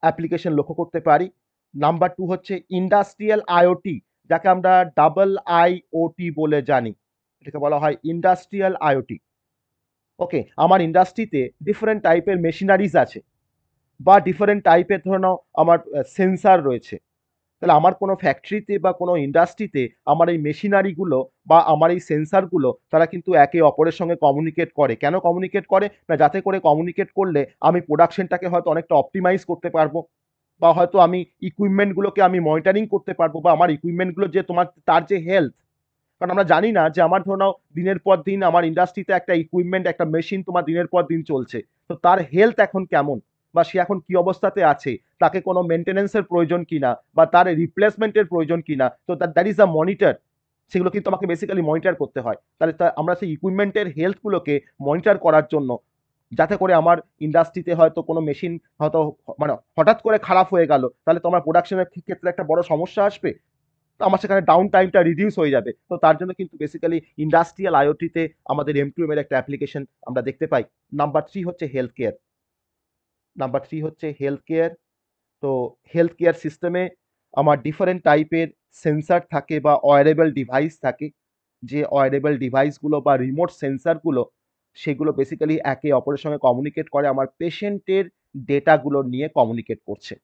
S1: অ্যাপ্লিকেশন লক্ষ্য করতে পারি। নাম্বার 2 হচ্ছে ইন্ডাস্ট্রিয়াল IoT, যাকে আমরা ডাবল IoT বলে জানি। এটাকে বলা হয় ইন্ডাস্ট্রিয়াল IoT। ওকে? আমার ইন্ডাস্ট্রিতে ডিফারেন্ট টাইপের মেশিনারিজ আছে বা ডিফারেন্ট টাইপের ধরে নাও আমার সেন্সার রয়েছে। তাহলে আমার কোনো ফ্যাক্টরিতে বা কোনো ইন্ডাস্ট্রিতে আমার এই মেশিনারিগুলো বা আমার এই সেন্সারগুলো তারা কিন্তু একে অপরের সঙ্গে কমিউনিকেট করে। কেন কমিউনিকেট করে? না যাতে করে কমিউনিকেট করলে আমি প্রোডাকশনটাকে হয়তো অনেকটা অপটিমাইজ করতে পারবো বা হয়তো আমি ইকুইপমেন্টগুলোকে আমি মনিটরিং করতে পারবো বা আমার ইকুইপমেন্টগুলো যে তোমার তার যে হেলথ, কারণ আমরা জানি না যে আমার ধরে নাও দিনের পর দিন আমার ইন্ডাস্ট্রিতে একটা ইকুইপমেন্ট একটা মেশিন তোমার দিনের পর দিন চলছে। তো তার হেলথ এখন কেমন বা সে এখন কি অবস্থাতে আছে, তাকে কোনো মেনটেন্যান্সের প্রয়োজন কিনা বা তার রিপ্লেসমেন্টের প্রয়োজন কিনা, তো দ্যাট ইজ আ মনিটর। সেগুলো কিন্তু আমাকে বেসিক্যালি মনিটর করতে হয়। তাহলে আমরা সেই ইকুইপমেন্টের হেলথগুলোকে মনিটর করার জন্য যাতে করে আমার ইন্ডাস্ট্রিতে হয়তো কোনো মেশিন হয়তো মানে হঠাৎ করে খারাপ হয়ে গেল, তাহলে তো আমার প্রোডাকশনের ক্ষেত্রে একটা বড় সমস্যা আসবে। তো আমার সেখানে ডাউন টাইমটা রিডিউস হয়ে যাবে। তো তার জন্য কিন্তু বেসিক্যালি ইন্ডাস্ট্রিয়াল আইওটিতে আমাদের M2M এর একটা অ্যাপ্লিকেশন আমরা দেখতে পাই। নাম্বার 3 হচ্ছে হেলথ কেয়ার। নাম্বার 3 হচ্ছে হেলথ কেয়ার। তো হেলথ কেয়ার সিস্টেমে আমার ডিফারেন্ট টাইপের সেন্সার থাকে বা ওয়ারেবল ডিভাইস থাকে, যে ওয়ারেবল ডিভাইসগুলো বা রিমোট সেন্সারগুলো সেগুলো বেসিক্যালি একে অপরের সঙ্গে কমিউনিকেট করে আমার পেশেন্টের ডেটাগুলো নিয়ে কমিউনিকেট করছে।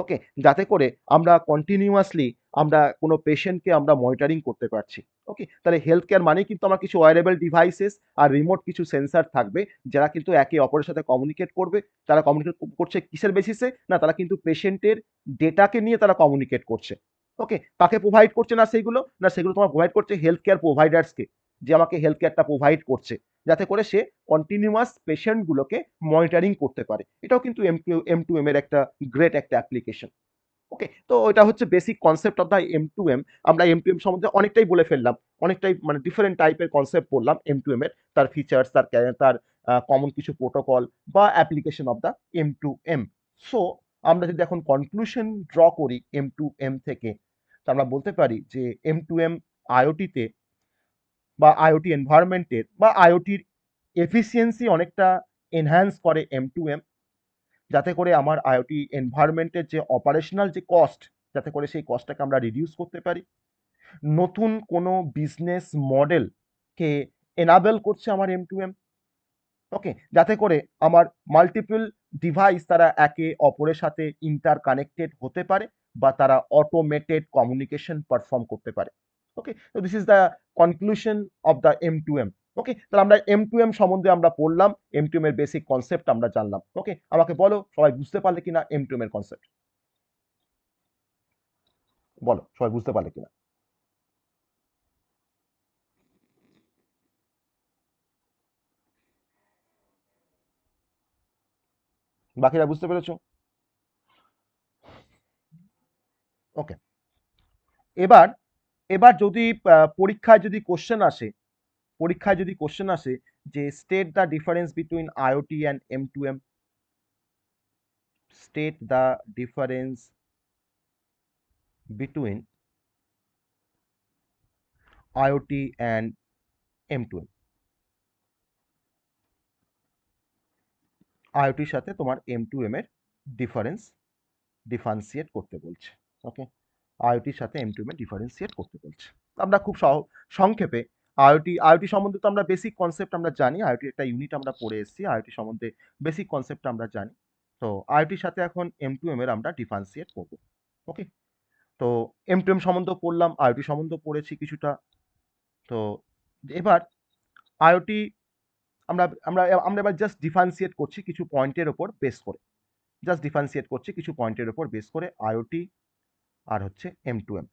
S1: ওকে, যাতে করে আমরা কন্টিনিউয়াসলি আমরা কোনো পেশেন্টকে আমরা মনিটরিং করতে পারছি। ওকে, তাহলে হেলথ কেয়ার মানেই কিন্তু আমার কিছু ওয়ারেবল ডিভাইসেস আর রিমোট কিছু সেন্সার থাকবে, যারা কিন্তু একে অপরের সাথে কমিউনিকেট করবে। তারা কমিউনিকেট করছে কিসের বেসিসে? না, তারা কিন্তু পেশেন্টের ডেটাকে নিয়ে তারা কমিউনিকেট করছে। ওকে, কাকে প্রোভাইড করছে না সেগুলো? না, সেগুলো তোমার প্রোভাইড করছে হেলথ কেয়ার প্রোভাইডার্সকে, যে আমাকে হেলথ কেয়ারটা প্রোভাইড করছে, যাতে করে সে কন্টিনিউয়াস পেশেন্টগুলোকে মনিটরিং করতে পারে। এটাও কিন্তু M2M এর একটা গ্রেট একটা অ্যাপ্লিকেশন। ওকে, তো এটা হচ্ছে basic concept of the M2M। আমরা M2M সম্বন্ধে অনেকটাই বলে ফেললাম, অনেকটাই মানে ডিফারেন্ট টাইপের কনসেপ্ট বললাম M2M এর, তার ফিচার্স, তার কমন কিছু প্রোটোকল বা application of the M2M। So আমরা যদি এখন কনক্লুশন ড্র করি M2M থেকে, তো আমরা বলতে পারি যে M2M আইওটিতে বা আইওটি এনভায়রনমেন্টের বা আইওটির এফিসিয়েন্সি অনেকটা এনহ্যান্স করে M2M, যাতে করে আমার আইওটি এনভায়রনমেন্টের যে অপারেশনাল যে কস্ট, যাতে করে সেই কস্টটাকে আমরা রিডিউস করতে পারি। নতুন কোনো বিজনেস মডেলকে এনাবেল করছে আমার M2M। ওকে, যাতে করে আমার মাল্টিপল ডিভাইস তারা একে অপরের সাথে ইন্টার কানেক্টেড হতে পারে বা তারা অটোমেটেড কমিউনিকেশন পারফর্ম করতে পারে। ওকে, তো this is the conclusion of the M2M। ওকে, তাহলে আমরা M2M সম্বন্ধে আমরা পড়লাম, M2M এর বেসিক কনসেপ্ট আমরা জানলাম। ওকে, আমাকে বলো সবাই বুঝতে পারলে কিনা M2M এর কনসেপ্ট? বলো সবাই বুঝতে পারলে কিনা? বাকিরা বুঝতে পেরেছো? ওকে, এবার এবার যদি পরীক্ষায় যদি কোশ্চেন আসে, পরীক্ষায় যদি কোশ্চেন আসে যে state the difference between IoT and M2M, state the difference between IoT and M2M। আইওটির সাথে তোমার M2M এর ডিফারেন্স ডিফারেন্সিয়েট করতে বলছে। ওকে, আইওটির সাথে M2M এর ডিফারেন্সিয়েট করতে বলছে। আমরা খুব সংক্ষেপে আইওটি সম্বন্ধে তো আমরা বেসিক কনসেপ্ট আমরা জানি, আইওটির একটা ইউনিট আমরা পড়ে এসেছি, আইওটি সম্বন্ধে বেসিক কনসেপ্ট আমরা জানি। তো আইওটির সাথে এখন M2M এর আমরা ডিফারেন্সিয়েট করব। ওকে, তো M2M সম্বন্ধে পড়লাম, আইওটি সম্বন্ধে পড়েছি কিছুটা। তো এবার আইওটি আমরা আমরা আমরা এবার জাস্ট ডিফারেন্সিয়েট করছি কিছু পয়েন্টের ওপর বেস করে, জাস্ট ডিফারেন্সিয়েট করছি কিছু পয়েন্টের ওপর বেস করে আইওটি আর হচ্ছে M2M।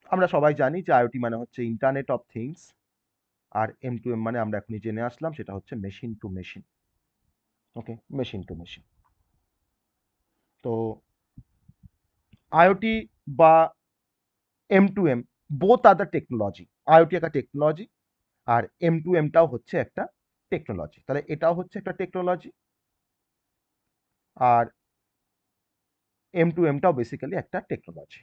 S1: আমরা সবাই জানি যে আইওটি মানে হচ্ছে internet of things, R M2M মানে আমরা এখনই জেনে আসলাম সেটা হচ্ছে machine to machine. Okay, machine to machine. তো আইওটি বা M2M both are the technology. IoT একটা টেকনোলজি আর M2M-টাও হচ্ছে একটা টেকনোলজি। তাহলে এটাও হচ্ছে একটা টেকনোলজি আর M2M-টাও বেসিক্যালি একটা টেকনোলজি।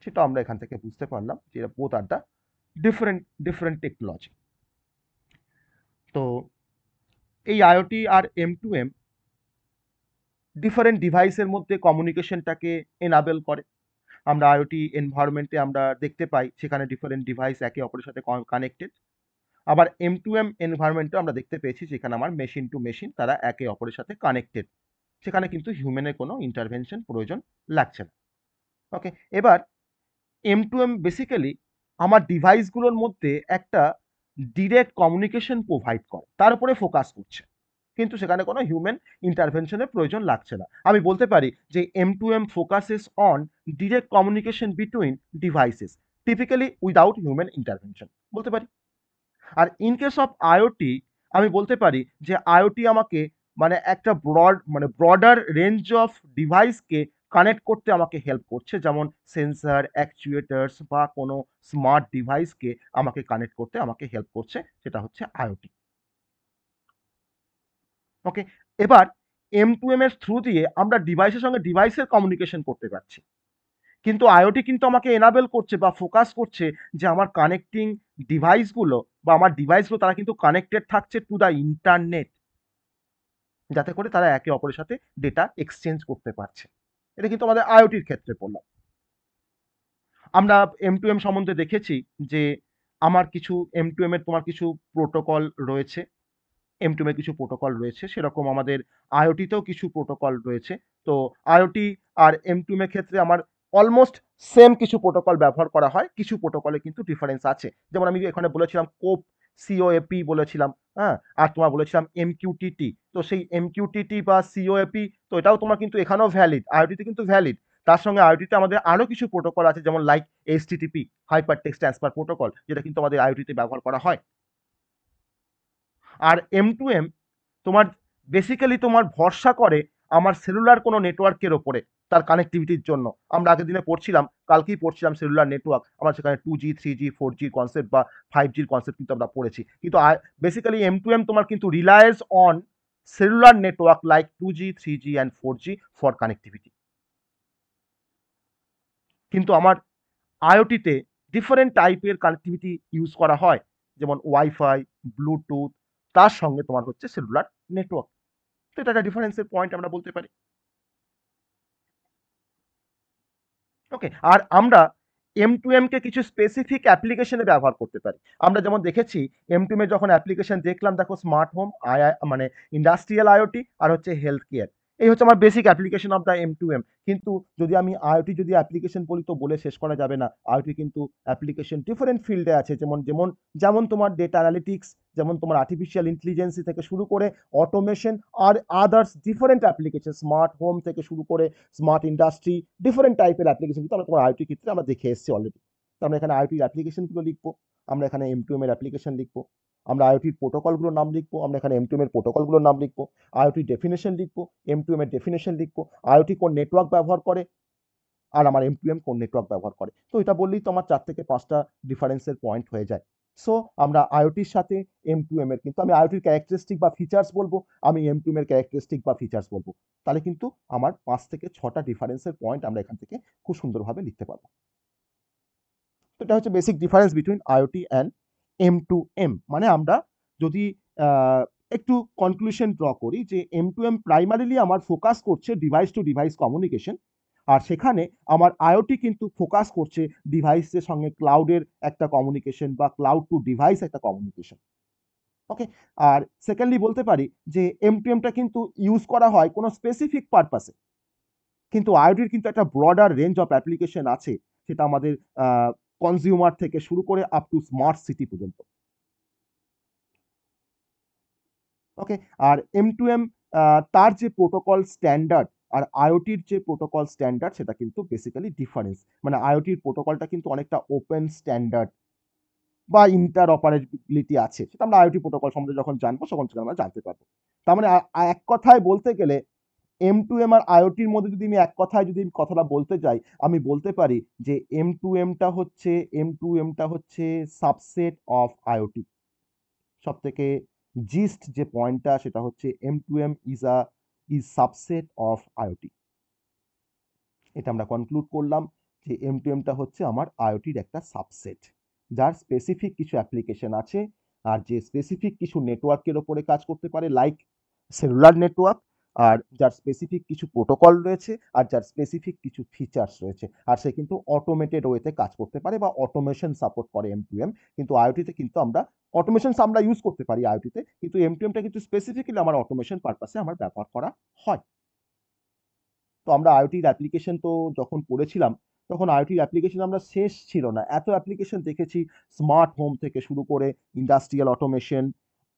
S1: সেটা আমরা এখান থেকে বুঝতে পারলাম যে both R the different different technology. তো এই আইওটি আর M2M ডিফারেন্ট ডিভাইসের মধ্যে কমিউনিকেশনটাকে এনাবেল করে। আমরা আইওটি এনভায়রনমেন্টে আমরা দেখতে পাই সেখানে ডিফারেন্ট ডিভাইস একে অপরের সাথে কানেক্টেড। আবার M2M এনভায়রনমেন্টেও আমরা দেখতে পেয়েছি যেখানে আমার মেশিন টু মেশিন তারা একে অপরের সাথে কানেক্টেড। সেখানে কিন্তু হিউম্যানের কোনো ইন্টারভেনশন প্রয়োজন লাগছে না। ওকে, এবার M2M বেসিক্যালি আমার ডিভাইসগুলোর মধ্যে একটা ডিরেক্ট কমিউনিকেশন প্রোভাইড করে, তার উপরে ফোকাস করছে, কিন্তু সেখানে কোনো হিউম্যান ইন্টারভেনশনের প্রয়োজন লাগছে না। আমি বলতে পারি যে M2M focuses on direct communication between devices, typically without human intervention বলতে পারি। আর ইন কেস অফ আইওটি আমি বলতে পারি যে আইওটি আমাকে মানে একটা ব্রডার রেঞ্জ অফ ডিভাইসকে কানেক্ট করতে আমাকে হেল্প করছে, যেমন সেন্সর, অ্যাকচুয়েটার্স বা কোনো স্মার্ট ডিভাইসকে আমাকে কানেক্ট করতে আমাকে হেল্প করছে, সেটা হচ্ছে আইওটি। ওকে, এবার M2M এর থ্রু দিয়ে আমরা ডিভাইসের সঙ্গে ডিভাইসের কমিউনিকেশন করতে পারছি, কিন্তু আইওটি কিন্তু আমাকে এনাবেল করছে বা ফোকাস করছে যে আমার কানেক্টিং ডিভাইসগুলো বা আমার ডিভাইসগুলো তারা কিন্তু কানেক্টেড থাকছে টু দ্য ইন্টারনেট, যাতে করে তারা একে অপরের সাথে ডেটা এক্সচেঞ্জ করতে পারছে। এটা কিন্তু আমাদের আইওটির ক্ষেত্রে পড়লাম। আমরা M2M সম্বন্ধে দেখেছি যে আমার কিছু M2M এর তোমার কিছু প্রোটোকল রয়েছে, M2M এর কিছু প্রোটোকল রয়েছে, সেরকম আমাদের আইওটিতেও কিছু প্রোটোকল রয়েছে। তো আইওটি আর M2M এর ক্ষেত্রে আমার অলমোস্ট সেম কিছু প্রোটোকল ব্যবহার করা হয়, কিছু প্রোটোকলে কিন্তু ডিফারেন্স আছে। যেমন আমি এখানে বলেছিলাম কোপ, COAP বলেছিলাম, হ্যাঁ? আর তোমার বলেছিলাম MQTT। তো সেই MQTT বা COAP, তো এটাও তোমার কিন্তু এখানেও ভ্যালিড, আইওটিতে কিন্তু ভ্যালিড। তার সঙ্গে আইওটিতে আমাদের আরো কিছু প্রোটোকল আছে, যেমন like HTTP, hyper text transfer protocol, যেটা কিন্তু আমাদের আইওটিতে ব্যবহার করা হয়। আর M2M তোমার বেসিক্যালি তোমার ভরসা করে আমার সেলুলার কোনো নেটওয়ার্কের ওপরে তার কানেক্টিভিটির জন্য। আমরা আগের দিনে পড়ছিলাম, কালকেই পড়ছিলাম সেলুলার নেটওয়ার্ক। আমরা সেখানে 2G, 3G, 4G কনসেপ্ট বা 5G কনসেপ্ট কিন্তু আমরা পড়েছি। কিন্তু বেসিক্যালি M2M তোমার কিন্তু relies on cellular network like 2G, 3G and 4G for connectivity. কিন্তু আমার আইওটিতে ডিফারেন্ট টাইপের কানেক্টিভিটি ইউজ করা হয়, যেমন ওয়াইফাই, ব্লুটুথ, তার সঙ্গে তোমার হচ্ছে সেলুলার নেটওয়ার্ক। তো এটা একটা ডিফারেন্সের পয়েন্ট আমরা বলতে পারি। ওকে, আর আমরা M2M কে কিছু স্পেসিফিক অ্যাপ্লিকেশনে ব্যবহার করতে পারি। আমরা যেমন দেখেছি M2M এর যখন অ্যাপ্লিকেশন দেখলাম, দেখো স্মার্ট হোম, মানে ইন্ডাস্ট্রিয়াল আইওটি আর হচ্ছে হেলথ কেয়ার। এই হচ্ছে আমার basic application of the M2M। কিন্তু যদি আমি আইওটি যদি অ্যাপ্লিকেশন বলি তো বলে শেষ করা যাবে না। আইওটি কিন্তু অ্যাপ্লিকেশন ডিফারেন্ট ফিল্ডে আছে, যেমন যেমন যেমন তোমার ডেটা অ্যানালিটিক্স, যেমন তোমার আর্টিফিশিয়াল ইন্টেলিজেন্সি থেকে শুরু করে অটোমেশন আর others different application, smart home থেকে শুরু করে স্মার্ট ইন্ডাস্ট্রি, ডিফারেন্ট টাইপের অ্যাপ্লিকেশন কিন্তু আমরা তোমার আইওটি ক্ষেত্রে আমরা দেখে এসেছি অলরেডি। তো আমরা এখানে আইওটির অ্যাপ্লিকেশনগুলো লিখবো, আমরা এখানে M2M এর অ্যাপ্লিকেশন লিখবো, আমরা আইওটির প্রোটোকলগুলোর নাম লিখবো, আমরা এখানে M2M এর প্রোটোকলগুলোর নাম লিখবো, আইওটির ডেফিনেশন লিখবো, M2M এর ডেফিনেশন লিখবো, আইওটি কোন নেটওয়ার্ক ব্যবহার করে আর আমার M2M কোন নেটওয়ার্ক ব্যবহার করে। তো এটা বললেই তো আমার 4 থেকে 5টা ডিফারেন্সের পয়েন্ট হয়ে যায়। সো আমরা আইওটির সাথে M2M এর, কিন্তু আমি আইওটির ক্যারেক্টারিস্টিক বা ফিচার্স বলবো, আমি M2M এর ক্যারেক্টারিস্টিক বা ফিচার্স বলবো। তাহলে কিন্তু আমার 5 থেকে 6টা ডিফারেন্সের পয়েন্ট আমরা এখান থেকে খুব সুন্দরভাবে লিখতে পারবো। তো এটা হচ্ছে basic difference between IoT and M2M। মানে আমরা যদি একটু কনক্লুশন ড্র করি যে M2M প্রাইমারিলি আমার ফোকাস করছে ডিভাইস টু ডিভাইস কমিউনিকেশন, আর সেখানে আমার আইওটি কিন্তু ফোকাস করছে ডিভাইসের সঙ্গে ক্লাউডের একটা কমিউনিকেশন বা ক্লাউড টু ডিভাইস একটা কমিউনিকেশন। ওকে, আর সেকেন্ডলি বলতে পারি যে M2Mটা কিন্তু ইউজ করা হয় কোনো স্পেসিফিক পারপাসে, কিন্তু আইওটির কিন্তু একটা ব্রডার রেঞ্জ অফ অ্যাপ্লিকেশন আছে, সেটা আমাদের কনজিউমার থেকে শুরু করে আপ টু স্মার্ট সিটি পর্যন্ত। ওকে, আর M2M তার যে প্রোটোকল স্ট্যান্ডার্ড আর আইওটির যে প্রোটোকল স্ট্যান্ডার্ড সেটা কিন্তু বেসিক্যালি ডিফারেন্স। মানে আইওটির প্রোটোকলটা কিন্তু অনেকটা ওপেন স্ট্যান্ডার্ড বা ইন্টার অপারেবিলিটি আছে, সেটা আমরা আইওটি প্রোটোকল সম্বন্ধে যখন জানবো তখন সেটা আমরা জানতে পারবো। তার মানে এক কথায় বলতে গেলে M2M আর আইওটির মধ্যে যদি আমি এক কথায় যদি কথাটা বলতে যাই, আমি বলতে পারি যে M2Mটা হচ্ছে সাবসেট অফ আইওটি। সব থেকে জিস্ট যে পয়েন্টটা সেটা হচ্ছে M2M is subset of IoT. এটা আমরা কনক্লুড করলাম যে M2Mটা হচ্ছে আমার আইওটির একটা সাবসেট, যার স্পেসিফিক কিছু অ্যাপ্লিকেশন আছে আর যে স্পেসিফিক কিছু নেটওয়ার্কের ওপরে কাজ করতে পারে লাইক সেলুলার নেটওয়ার্ক, আর যার স্পেসিফিক কিছু প্রোটোকল রয়েছে আর যার স্পেসিফিক কিছু ফিচার্স রয়েছে, আর সে কিন্তু অটোমেটেড ওয়েতে কাজ করতে পারে বা অটোমেশন সাপোর্ট করে M2M। কিন্তু আইওটিতে কিন্তু আমরা অটোমেশন আমরা ইউজ করতে পারি আইওটিতে, কিন্তু M2Mটা কিন্তু স্পেসিফিক্যালি আমার অটোমেশন পারপাসে আমার ব্যবহার করা হয়। তো আমরা আইওটির অ্যাপ্লিকেশন তো যখন পড়েছিলাম, তখন আইওটির অ্যাপ্লিকেশন আমরা শেষ ছিল না, এত অ্যাপ্লিকেশন দেখেছি, স্মার্ট হোম থেকে শুরু করে industrial automation,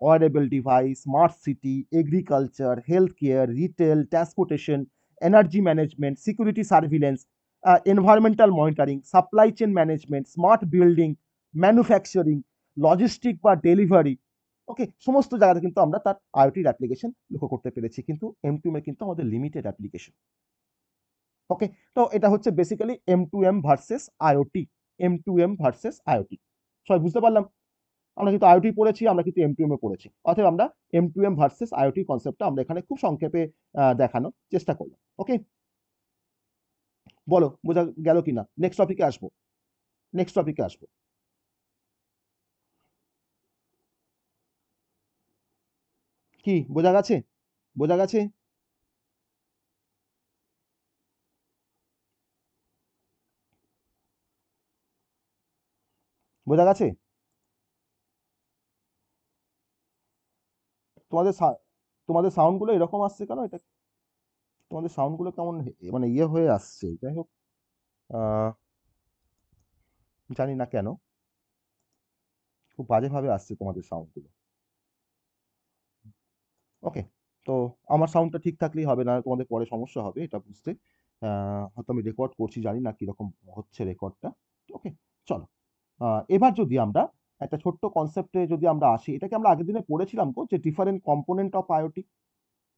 S1: wearable device, smart city, agriculture, health care, retail, transportation, energy management, security surveillance, environmental monitoring, supply chain management, smart building, manufacturing, logistic বা ডেলিভারি। ওকে, সমস্ত জায়গাতে কিন্তু আমরা তার আইওটির অ্যাপ্লিকেশন লক্ষ্য করতে পেরেছি, কিন্তু M2M কিন্তু আমাদের লিমিটেড অ্যাপ্লিকেশন। ওকে, তো এটা হচ্ছে basically M2M versus IoT, M2M versus IoT. সবাই বুঝতে পারলাম? আমরা কিন্তু আইওটি পড়েছি, আমরা কিন্তু M2M এ পড়েছি, অতএব আমরা M2M ভার্সেস আইওটি কনসেপ্টটা আমরা এখানে খুব সংক্ষেপে দেখানোর চেষ্টা করলাম। ওকে, বলো বোঝা গেল কিনা? নেক্সট টপিকে আসবো, নেক্সট টপিকে আসবো। কি বোঝা গেছে? বোঝা গেছে? বোঝা গেছে? তোমাদের তোমাদের সাউন্ডগুলো এরকম আসছে কেন? এটা তোমাদের সাউন্ডগুলো কেমন মানে ইয়ে হয়ে আসছে, যাই হোক আহ, জানি না কেন খুব বাজেভাবে আসছে তোমাদের সাউন্ডগুলো। ওকে, তো আমার সাউন্ডটা ঠিক থাকলেই হবে, না তোমাদের পরে সমস্যা হবে এটা বুঝতে। হয়তো আমি রেকর্ড করছি, জানি না কিরকম হচ্ছে রেকর্ডটা। ওকে, চলো এবার যদি আমরা একটা ছোট্ট কনসেপ্টে যদি আমরা আসি, এটাকে আমরা আগের দিনে পড়েছিলাম গো, যে ডিফারেন্ট কম্পোনেন্ট অফ আইওটি,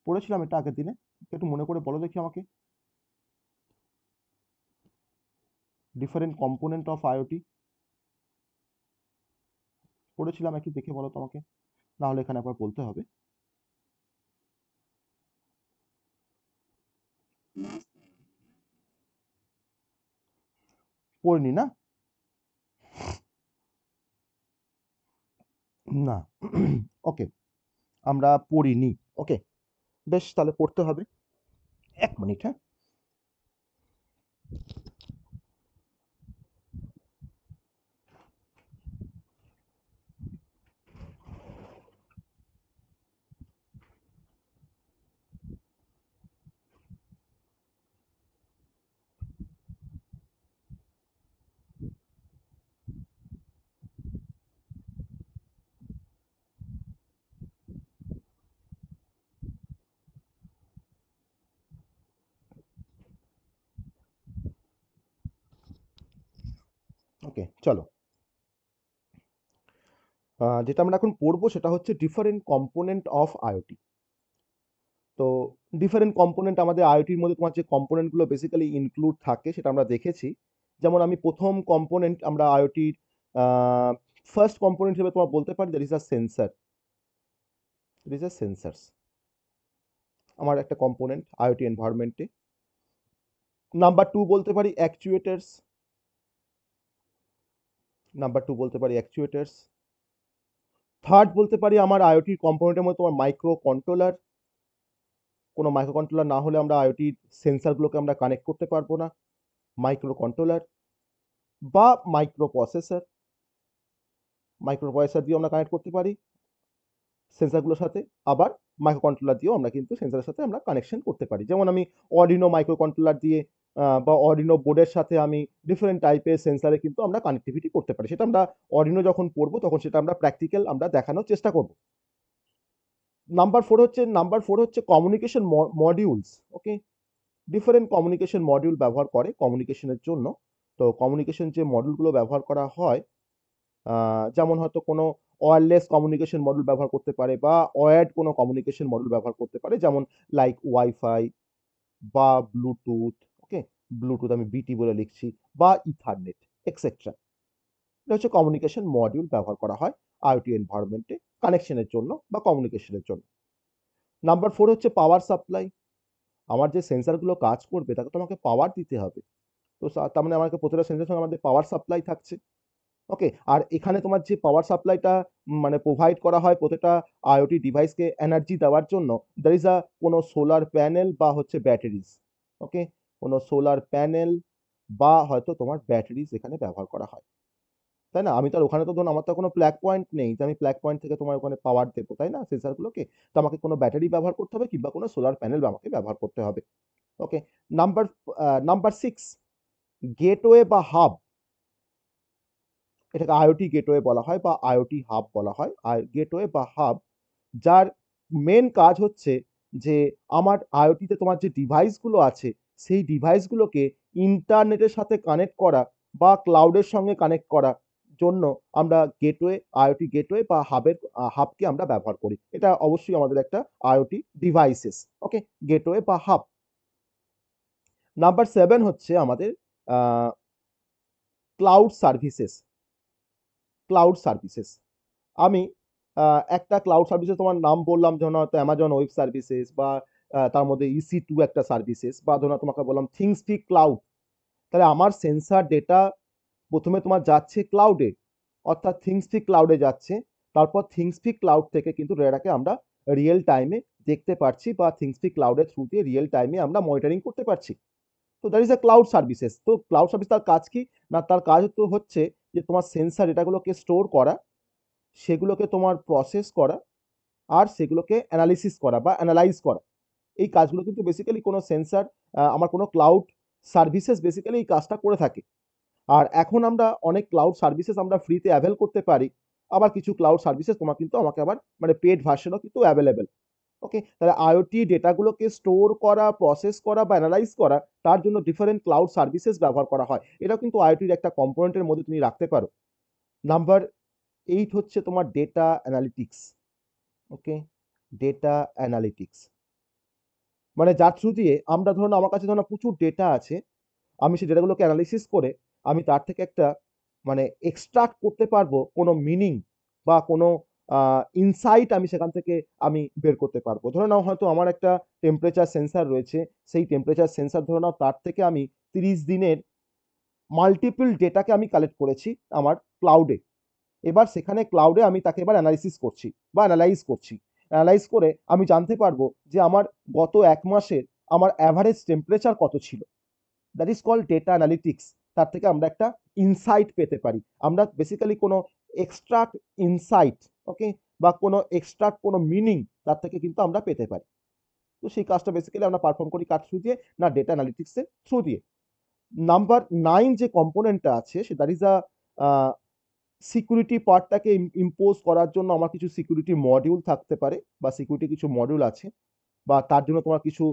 S1: পড়েছিলাম এটা আগের দিনে, একটু মনে করে বলো দেখি আমাকে। ডিফারেন্ট কম্পোনেন্ট অফ আইওটি পড়েছিলাম, একটু দেখে বলো তো আমাকে, না হলে এখানে আবার বলতে হবে। পড়িনি না? না ওকে, আমরা পড়িনি। ওকে, বেশ, তাহলে পড়তে হবে। এক মিনিট, হ্যাঁ। ওকে, চলো যেটা আমরা এখন পড়বো সেটা হচ্ছে ডিফারেন্ট কম্পোনেন্ট অফ আইওটি। তো ডিফারেন্ট কম্পোনেন্ট আমাদের আইওটির মধ্যে তোমার যে কম্পোনেন্টগুলো বেসিক্যালি ইনক্লুড থাকে সেটা আমরা দেখেছি। যেমন আমি প্রথম কম্পোনেন্ট আমরা আইওটির ফার্স্ট কম্পোনেন্ট হিসেবে তোমার বলতে পারি that is a sensor, that is a sensors, আমার একটা কম্পোনেন্ট আইওটি এনভায়রনমেন্টে। নাম্বার টু বলতে পারি অ্যাকচুয়েটার্স, নাম্বার টু বলতে পারি অ্যাকচুয়েটার্স। থার্ড বলতে পারি আমার আইওটি কম্পোনেন্টের মধ্যে তোমার মাইক্রো কন্ট্রোলার, কোনো মাইক্রো কন্ট্রোলার না হলে আমরা আইওটির সেন্সারগুলোকে আমরা কানেক্ট করতে পারবো না, মাইক্রো কন্ট্রোলার বা মাইক্রো প্রসেসর, মাইক্রো প্রসেসর দিয়েও আমরা কানেক্ট করতে পারি সেন্সারগুলোর সাথে, আবার মাইক্রো কন্ট্রোলার দিয়েও আমরা কিন্তু সেন্সারের সাথে আমরা কানেকশন করতে পারি। যেমন আমি অর্ডিনো মাইক্রো কন্ট্রোলার দিয়ে বা অর্ডিনো বোর্ডের সাথে আমি ডিফারেন্ট টাইপের সেন্সারে কিন্তু আমরা কানেক্টিভিটি করতে পারি। সেটা আমরা অর্ডিনো যখন পড়বো তখন সেটা আমরা প্র্যাকটিক্যাল আমরা দেখানোর চেষ্টা করব। নাম্বার ফোর হচ্ছে কমিউনিকেশন মডিউলস। ওকে, ডিফারেন্ট কমিউনিকেশন মডিউল ব্যবহার করে কমিউনিকেশনের জন্য। তো কমিউনিকেশন যে মডিউলগুলো ব্যবহার করা হয়, যেমন হয়তো কোনো ওয়্যারলেস কমিউনিকেশন মডিউল ব্যবহার করতে পারে বা ওয়্যার্ড কোনো কমিউনিকেশন মডিউল ব্যবহার করতে পারে, যেমন লাইক ওয়াইফাই বা ব্লুটুথ। ওকে, ব্লুটুথ আমি বিটি বলে লিখছি, বা ইথারনেট এক্সেট্রা। এটা হচ্ছে কমিউনিকেশন মডিউল ব্যবহার করা হয় আইওটি এনভায়রনমেন্টে কানেকশনের জন্য বা কমিউনিকেশনের জন্য। নাম্বার ফোর হচ্ছে পাওয়ার সাপ্লাই। আমার যে সেন্সারগুলো কাজ করবে তাকে তো আমাকে পাওয়ার দিতে হবে। তো তার মানে আমাকে প্রতিটা সেন্সারের সঙ্গে আমাদের পাওয়ার সাপ্লাই থাকছে। ওকে, আর এখানে তোমার যে পাওয়ার সাপ্লাইটা মানে প্রোভাইড করা হয় প্রতিটা আইওটি ডিভাইসকে এনার্জি দেওয়ার জন্য, দ্যার ইজ কোনো সোলার প্যানেল বা হচ্ছে ব্যাটারিজ। ওকে, কোনো সোলার প্যানেল বা হয়তো তোমার ব্যাটারিজ এখানে ব্যবহার করা হয়, তাই না? আমি তো আর ওখানে তো ধরুন আমার তো কোনো প্লাগ পয়েন্ট নেই যে আমি প্লাগ পয়েন্ট থেকে তোমার ওখানে পাওয়ার দেবো, তাই না, সেন্সারগুলোকে। তো আমাকে কোনো ব্যাটারি ব্যবহার করতে হবে কিংবা কোনো সোলার প্যানেল আমাকে ব্যবহার করতে হবে। ওকে, নাম্বার নাম্বার সিক্স, গেটওয়ে বা হাব। এটাকে আইওটি গেটওয়ে বলা হয় বা আইওটি হাব বলা হয়। আর গেটওয়ে বা হাব, যার মেন কাজ হচ্ছে যে আমার আইওটিতে তোমার যে ডিভাইসগুলো আছে সেই ডিভাইসগুলোকে ইন্টারনেটের সাথে কানেক্ট করা বা ক্লাউডের সঙ্গে কানেক্ট করার জন্য আমরা গেটওয়ে, আইওটি গেটওয়ে বা হাবকে আমরা ব্যবহার করি। এটা অবশ্যই আমাদের একটা আইওটি ডিভাইসেস। ওকে, গেটওয়ে বা হাব। নাম্বার 7 হচ্ছে আমাদের ক্লাউড সার্ভিসেস। ক্লাউড সার্ভিসেস আমি একটা ক্লাউড সার্ভিসেস তোমার নাম বললাম, ধরুন হয়তো অ্যামাজন ওয়েব সার্ভিসেস, বা তার মধ্যে EC2 একটা সার্ভিসেস, বা ধরুন তোমাকে বললাম থিংসপিক ক্লাউড। তাহলে আমার সেন্সার ডেটা প্রথমে তোমার যাচ্ছে ক্লাউডে, অর্থাৎ থিংসপিক ক্লাউডে যাচ্ছে। তারপর থিংসপিক ক্লাউড থেকে কিন্তু ডেটাকে আমরা রিয়েল টাইমে দেখতে পারছি, বা থিংসপিক ক্লাউডের থ্রু দিয়ে রিয়েল টাইমে আমরা মনিটরিং করতে পারছি। তো that is a cloud services. তো ক্লাউড সার্ভিস তার কাজ কি? না, তার কাজ তো হচ্ছে যে তোমার সেন্সার ডেটাগুলোকে স্টোর করা, সেগুলোকে তোমার প্রসেস করা, আর সেগুলোকে অ্যানালিসিস করা বা অ্যানালাইজ করা। এই কাজগুলো কিন্তু বেসিক্যালি কোনো সেন্সার, আমার কোনো ক্লাউড সার্ভিসেস বেসিক্যালি এই কাজটা করে থাকে। আর এখন আমরা অনেক ক্লাউড সার্ভিসেস আমরা ফ্রিতে অ্যাভেল করতে পারি। আবার কিছু ক্লাউড সার্ভিসেস তোমার কিন্তু আমাকে আবার মানে পেড ভার্সনও কিন্তু অ্যাভেলেবেল। ওকে, তাহলে আইওটি ডেটাগুলোকে স্টোর করা, প্রসেস করা বা অ্যানালাইজ করা, তার জন্য ডিফারেন্ট ক্লাউড সার্ভিসেস ব্যবহার করা হয়। এটাও কিন্তু আইওটির একটা কম্পোনেন্টের মধ্যে তুমি রাখতে পারো। নাম্বার 8 হচ্ছে তোমার ডেটা অ্যানালিটিক্স। ওকে, ডেটা অ্যানালিটিক্স মানে যার থ্রু দিয়ে আমরা, ধরুন আমার কাছে ধরুন প্রচুর ডেটা আছে, আমি সেই ডেটাগুলোকে অ্যানালিসিস করে আমি তার থেকে একটা মানে এক্সট্রাক্ট করতে পারবো কোনো মিনিং বা কোনো ইনসাইট আমি সেখান থেকে আমি বের করতে পারবো। ধরে নাও হয়তো আমার একটা টেম্পারেচার সেন্সার রয়েছে, সেই টেম্পারেচার সেন্সার ধরে নাও তার থেকে আমি 30 দিনের মাল্টিপল ডেটাকে আমি কালেক্ট করেছি আমার ক্লাউডে। এবার সেখানে ক্লাউডে আমি তাকে এবার অ্যানালিসিস করছি বা অ্যানালাইজ করছি। অ্যানালাইজ করে আমি জানতে পারবো যে আমার গত 1 মাসের আমার অ্যাভারেজ টেম্পারেচার কত ছিল। That is called data analytics. তার থেকে আমরা একটা ইনসাইট পেতে পারি। আমরা বেসিক্যালি কোনো এক্সট্রাক্ট ইনসাইট, ওকে, বা কোনো এক্সট্রাক্ট কোনো মিনিং তার থেকে কিন্তু আমরা পেতে পারি। তো সেই কাজটা বেসিক্যালি আমরা পারফর্ম করি কার থ্রু দিয়ে? না, ডেটা অ্যানালিটিক্সের থ্রু দিয়ে। নাম্বার 9 যে কম্পোনেন্টটা আছে সে দ্যাট ইজ সিকিউরিটি পার্টটাকে ইম্পোজ করার জন্য আমার কিছু সিকিউরিটি মডিউল থাকতে পারে, বা সিকিউরিটি কিছু মডিউল আছে, বা তার জন্য তোমার কিছু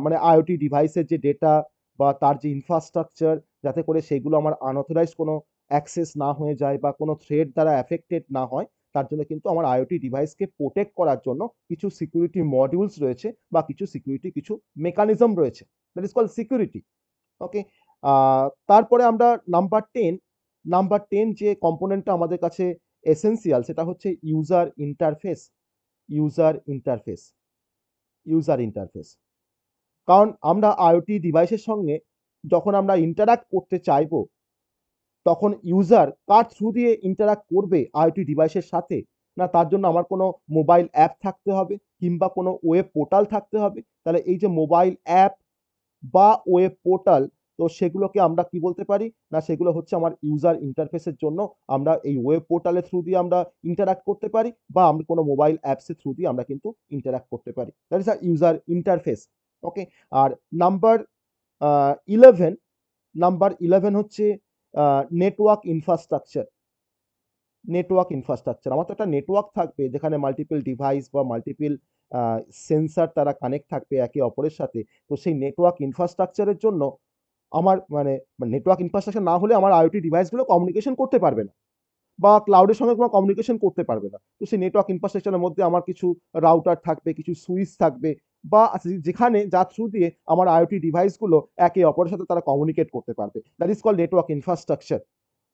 S1: মানে আইওটি ডিভাইসের যে ডেটা বা তার যে ইনফ্রাস্ট্রাকচার, যাতে করে সেগুলো আমার আনঅথরাইজড কোনো অ্যাক্সেস না হয়ে যায় বা কোনো থ্রেড দ্বারা অ্যাফেক্টেড না হয়, তার জন্য কিন্তু আমার আইওটি ডিভাইসকে প্রোটেক্ট করার জন্য কিছু সিকিউরিটি মডিউলস রয়েছে বা কিছু সিকিউরিটি কিছু মেকানিজম রয়েছে। That is called security. Okay, তারপরে আমরা নাম্বার 10 যে কম্পোনেন্টটা আমাদের কাছে এসেনশিয়াল সেটা হচ্ছে user interface. User interface user interface কারণ আমরা আইওটি ডিভাইসের সঙ্গে যখন আমরা ইন্টারাক্ট করতে চাইবো, তখন ইউজার কার থ্রু দিয়ে ইন্টারাক্ট করবে আইওটি ডিভাইসের সাথে? না, তার জন্য আমার কোনো মোবাইল অ্যাপ থাকতে হবে কিংবা কোনো ওয়েব পোর্টাল থাকতে হবে। তাহলে এই যে মোবাইল অ্যাপ বা ওয়েব পোর্টাল, তো সেগুলোকে আমরা কি বলতে পারি? না, সেগুলো হচ্ছে আমার ইউজার ইন্টারফেসের জন্য আমরা এই ওয়েব পোর্টালের থ্রু দিয়ে আমরা ইন্টারাক্ট করতে পারি, বা আমরা কোনো মোবাইল অ্যাপসের থ্রু দিয়ে আমরা কিন্তু ইন্টারাক্ট করতে পারি। That is a user interface. Okay, আর নাম্বার 11 নাম্বার 11 হচ্ছে নেটওয়ার্ক ইনফ্রাস্ট্রাকচার। নেটওয়ার্ক ইনফ্রাস্ট্রাকচার আমার তো একটা নেটওয়ার্ক থাকবে যেখানে মাল্টিপল ডিভাইস বা মাল্টিপল সেন্সার তারা কানেক্ট থাকবে একে অপরের সাথে। তো সেই নেটওয়ার্ক ইনফ্রাস্ট্রাকচারের জন্য আমার মানে নেটওয়ার্ক ইনফ্রাস্ট্রাকচার না হলে আমার আইওটি ডিভাইসগুলো কমিউনিকেশন করতে পারবে না, বা ক্লাউডের সঙ্গে তোমার কমিউনিকেশন করতে পারবে না। তো সেই নেটওয়ার্ক ইনফ্রাস্ট্রাকচারের মধ্যে আমার কিছু রাউটার থাকবে, কিছু সুইচ থাকবে, বা যেখানে যার থ্রু দিয়ে আমার আইওটি ডিভাইসগুলো একে অপরের সাথে তারা কমিউনিকেট করতে পারবে। That is called network infrastructure.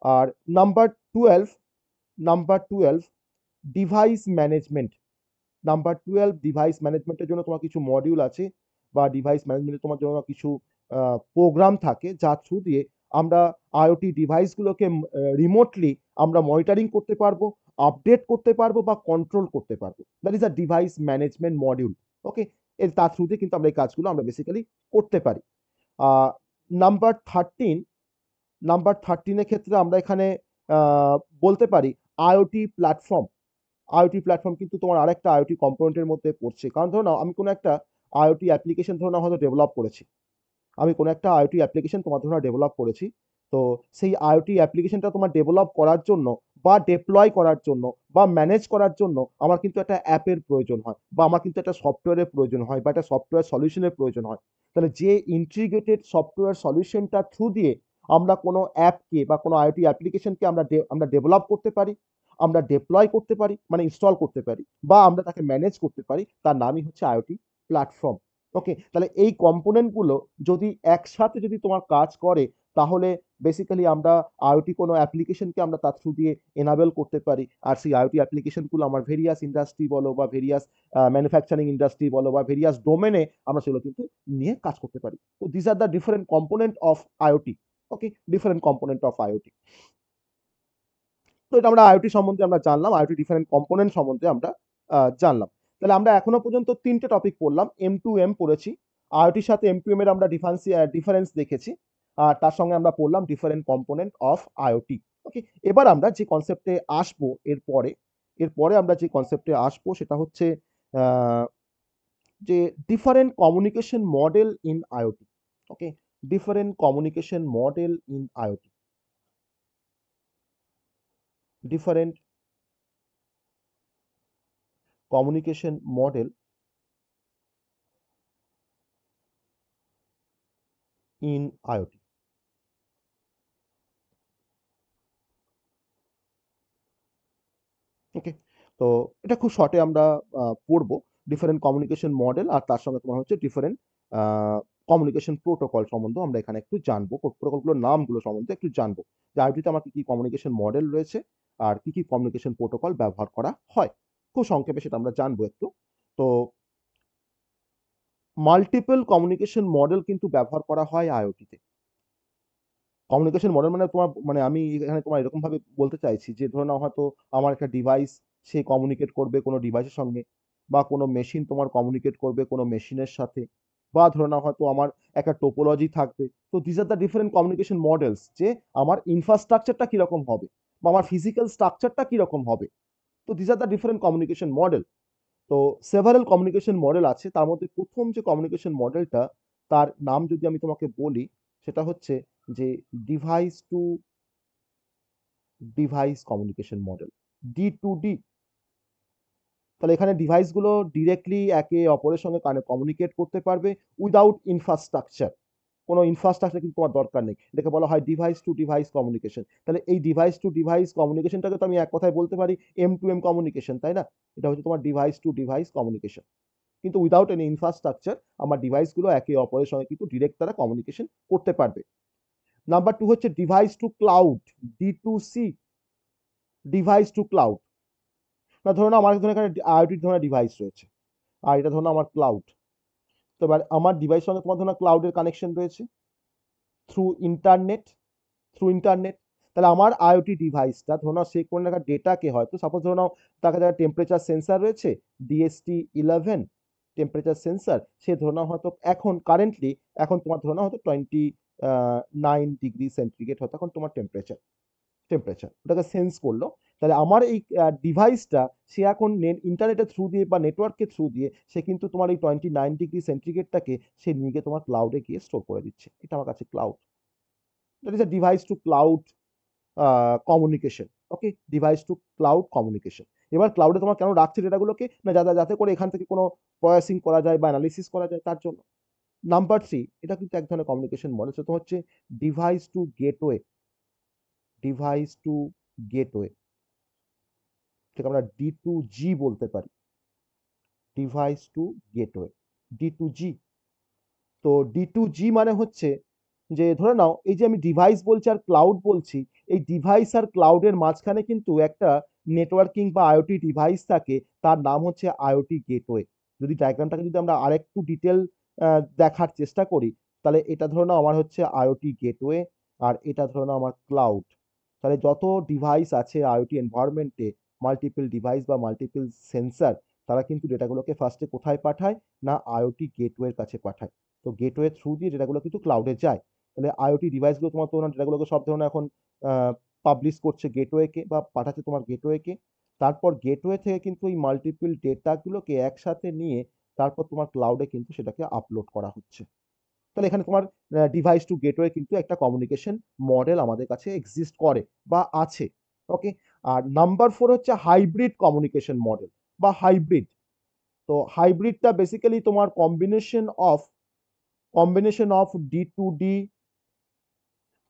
S1: আর number 12 number 12 device management. Number 12 device ম্যানেজমেন্টের জন্য তোমার কিছু মডিউল আছে, বা ডিভাইস ম্যানেজমেন্টের তোমার জন্য কিছু প্রোগ্রাম থাকে যার থ্রু দিয়ে আমরা আইওটি ডিভাইসগুলোকে রিমোটলি আমরা মনিটরিং করতে পারবো, আপডেট করতে পারবো বা কন্ট্রোল করতে পারবো। That is a device management module. Okay, এর তার থ্রুতে কিন্তু আমরা এই কাজগুলো আমরা বেসিক্যালি করতে পারি। নাম্বার 13 নাম্বার 13 এর ক্ষেত্রে আমরা এখানে বলতে পারি আইওটি প্ল্যাটফর্ম। আইওটি প্ল্যাটফর্ম কিন্তু তোমার আরেকটা আইওটি কম্পোনেন্টের মধ্যে পড়ছে। কারণ ধরো নাও আমি কোনো একটা আইওটি অ্যাপ্লিকেশন ধরো নাও হয়তো ডেভেলপ করেছি। আমি কোনো একটা আইওটি অ্যাপ্লিকেশন তোমার ধরো ডেভেলপ করেছি। তো সেই আইওটি অ্যাপ্লিকেশনটা তোমার ডেভেলপ করার জন্য বা ডেপ্লয় করার জন্য বা ম্যানেজ করার জন্য আমার কিন্তু একটা অ্যাপের প্রয়োজন হয়, বা আমার কিন্তু একটা সফটওয়্যারের প্রয়োজন হয়, বা একটা সফটওয়্যার সলিউশনের প্রয়োজন হয়। তাহলে যে ইন্টিগ্রেটেড সফটওয়্যার সলিউশনটার থ্রু দিয়ে আমরা কোনো অ্যাপকে বা কোনো আইওটি অ্যাপ্লিকেশনকে আমরা ডেভেলপ করতে পারি, আমরা ডেপ্লয় করতে পারি মানে ইনস্টল করতে পারি, বা আমরা তাকে ম্যানেজ করতে পারি, তার নামই হচ্ছে আইওটি প্ল্যাটফর্ম। ওকে, তাহলে এই কম্পোনেন্টগুলো যদি একসাথে যদি তোমার কাজ করে, তাহলে বেসিক্যালি আমরা আইওটি কোনো অ্যাপ্লিকেশনকে আমরা তার থ্রু দিয়ে এনাবেল করতে পারি। আর সেই আইওটি অ্যাপ্লিকেশনগুলো আমার ভেরিয়াস ইন্ডাস্ট্রি বলো বা ভেরিয়াস ম্যানুফ্যাকচারিং ইন্ডাস্ট্রি বলো বা ভেরিয়াস ডোমেনে আমরা সেগুলো কিন্তু নিয়ে কাজ করতে পারি। তো this are the different component of IoT. Okay, different component of IoT. তো এটা আমরা আইওটি সম্বন্ধে আমরা জানলাম, আইওটি ডিফারেন্ট কম্পোনেন্ট সম্বন্ধে আমরা জানলাম। তাহলে আমরা এখনো পর্যন্ত ৩টে টপিক পড়লাম, M2M পড়েছি। আইওটির সাথে M2M এর আমরা ডিফারেন্স দেখেছি। আর তার সঙ্গে আমরা পড়লাম ডিফারেন্ট কম্পোনেন্ট অফ আইওটি। ওকে, এবার আমরা যে কনসেপ্টে আসবো এরপরে আমরা যে কনসেপ্টে আসবো সেটা হচ্ছে আহ, যে different communication model in IoT. Okay, different communication model in IoT, different communication model in IoT. Okay, তো এটা খুব শর্টে আমরা পড়বো ডিফারেন্ট কমিউনিকেশন মডেল, আর তার সঙ্গে তোমার হচ্ছে ডিফারেন্ট কমিউনিকেশন প্রোটোকল সম্বন্ধে আমরা এখানে একটু জানবো, প্রোটোকলগুলোর নামগুলো সম্বন্ধে একটু জানবো যে আইওটিতে আমার কি কি কমিউনিকেশন মডেল রয়েছে আর কি কি কমিউনিকেশন প্রোটোকল ব্যবহার করা হয়। খুব সংক্ষেপে সেটা আমরা জানবো একটু। তো মাল্টিপল কমিউনিকেশন মডেল কিন্তু ব্যবহার করা হয় আইওটিতে। কমিউনিকেশন মডেল মানে তোমার মানে আমি এখানে তোমার এরকম ভাবে বলতে চাইছি যে ধরে নাও হয়তো আমার একটা ডিভাইস, সে কমিউনিকেট করবে কোনো ডিভাইসের সঙ্গে, বা কোনো মেশিন তোমার কমিউনিকেট করবে কোনো মেশিনের সাথে, বা ধরে নাও হয়তো আমার একটা টোপোলজি থাকবে। তো this are the different communication models, যে আমার ইনফ্রাস্ট্রাকচারটা কিরকম হবে বা আমার ফিজিক্যাল স্ট্রাকচারটা কিরকম হবে। তো this are the different communication model. তো সেভারাল কমিউনিকেশন মডেল আছে, তার মধ্যে প্রথম যে কমিউনিকেশন মডেলটা, তার নাম যদি আমি তোমাকে বলি, সেটা হচ্ছে যে device to device communication model, D2D। তাহলে এখানে ডিভাইসগুলো ডিরেক্টলি একে অপরের সঙ্গে কমিউনিকেট করতে পারবে উইদাউট ইনফ্রাস্ট্রাকচার। কোনো ইনফ্রাস্ট্রাকচার কিন্তু তোমার দরকার নেই, এটাকে বলা হয় ডিভাইস টু ডিভাইস কমিউনিকেশন। তাহলে এই ডিভাইস টু ডিভাইস কমিউনিকেশনটাকে তো আমি এক কথায় বলতে পারি M2M কমিউনিকেশন, তাই না? এটা হচ্ছে তোমার ডিভাইস টু ডিভাইস কমিউনিকেশন, কিন্তু উইদাউট এনি ইনফ্রাস্ট্রাকচার আমার ডিভাইসগুলো একে অপরের সঙ্গে কিন্তু ডিরেক্ট তারা কমিউনিকেশন করতে পারবে। নাম্বার 2 হচ্ছে device to cloud, D2C, device to cloud. না ধরুন আমার এখানে আইওটির ধরনের ডিভাইস রয়েছে, আর এটা ধরুন আমার ক্লাউড। তো এবার আমার ডিভাইস সঙ্গে তোমার ধরুন ক্লাউডের কানেকশন রয়েছে থ্রু ইন্টারনেট, তাহলে আমার আইওটি ডিভাইসটা ধরুন সে কোনো একটা ডেটাকে, হয়তো সাপোজ ধরুন তার কাছে টেম্পারেচার সেন্সার রয়েছে, DST11 টেম্পারেচার সেন্সার, সে ধরুন হয়তো এখন কারেন্টলি এখন তোমার ধরুন হয়তো 29 ডিগ্রি সেন্টিগ্রেড হয়তো এখন তোমার টেম্পারেচার ওটাকে সেন্স করলো। তাহলে আমার এই ডিভাইসটা সে এখন ইন্টারনেটের থ্রু দিয়ে বা নেটওয়ার্কের থ্রু দিয়ে সে কিন্তু তোমার এই 29 ডিগ্রি সেন্টিগ্রেডটাকে সে নিয়ে গিয়ে তোমার ক্লাউডে গিয়ে স্টোর করে দিচ্ছে। এটা আমার কাছে cloud, that is a device to cloud communication. Okay, device to cloud communication. এবার ক্লাউডে তোমার কেন রাখছে ডেটাগুলোকে, না যাতে যাতে করে এখান থেকে কোনো প্রসেসিং করা যায় বা অ্যানালিসিস করা যায় তার জন্য। নাম্বার 3, এটা কিন্তু এক ধরনের কমিউনিকেশন মডেল, সেটা হচ্ছে device to gateway, device to gateway, থেকে আমরা D2G বলতে পারি, ডিভাইস টু গেটওয়ে, D2G। তো D2G মানে হচ্ছে যে ধরে নাও এই যে আমি ডিভাইস বলছি আর ক্লাউড বলছি, এই ডিভাইস আর ক্লাউডের মাঝখানে কিন্তু একটা নেটওয়ার্কিং বা আইওটি ডিভাইস থাকে, তার নাম হচ্ছে আইওটি গেটওয়ে। যদি ডায়াগ্রামটাকে যদি আমরা আরেকটু ডিটেল দেখার চেষ্টা করি, তাহলে এটা ধরে নাও আমার হচ্ছে আইওটি গেটওয়ে, আর এটা ধরে নাও আমার ক্লাউড। তাহলে যত ডিভাইস আছে আইওটি এনভায়রনমেন্টে, মাল্টিপল ডিভাইস বা মাল্টিপল সেন্সার, তারা কিন্তু ডেটাগুলোকে ফার্স্টে কোথায় পাঠায়, না আইওটি গেটওয়ের কাছে পাঠায়। তো গেটওয়ে থ্রু দিয়ে ডেটাগুলো কিন্তু ক্লাউডে যায়। তাহলে আইওটি ডিভাইসগুলো তোমার তো ডেটাগুলোকে সব ধরনের এখন পাবলিশ করছে গেটওয়েকে বা পাঠাচ্ছে তোমার গেটওয়েকে। তারপর গেটওয়ে থেকে কিন্তু এই মাল্টিপল ডেটাগুলোকে একসাথে নিয়ে তারপর তোমার ক্লাউডে কিন্তু সেটাকে আপলোড করা হচ্ছে। তাহলে এখানে তোমার ডিভাইস টু গেটওয়ে কিন্তু একটা কমিউনিকেশন মডেল আমাদের কাছে এক্সিস্ট করে বা আছে। ওকে, আর নাম্বার 4 হচ্ছে হাইব্রিড কমিউনিকেশন মডেল বা হাইব্রিড। তো হাইব্রিডটা বেসিক্যালি তোমার combination of D2D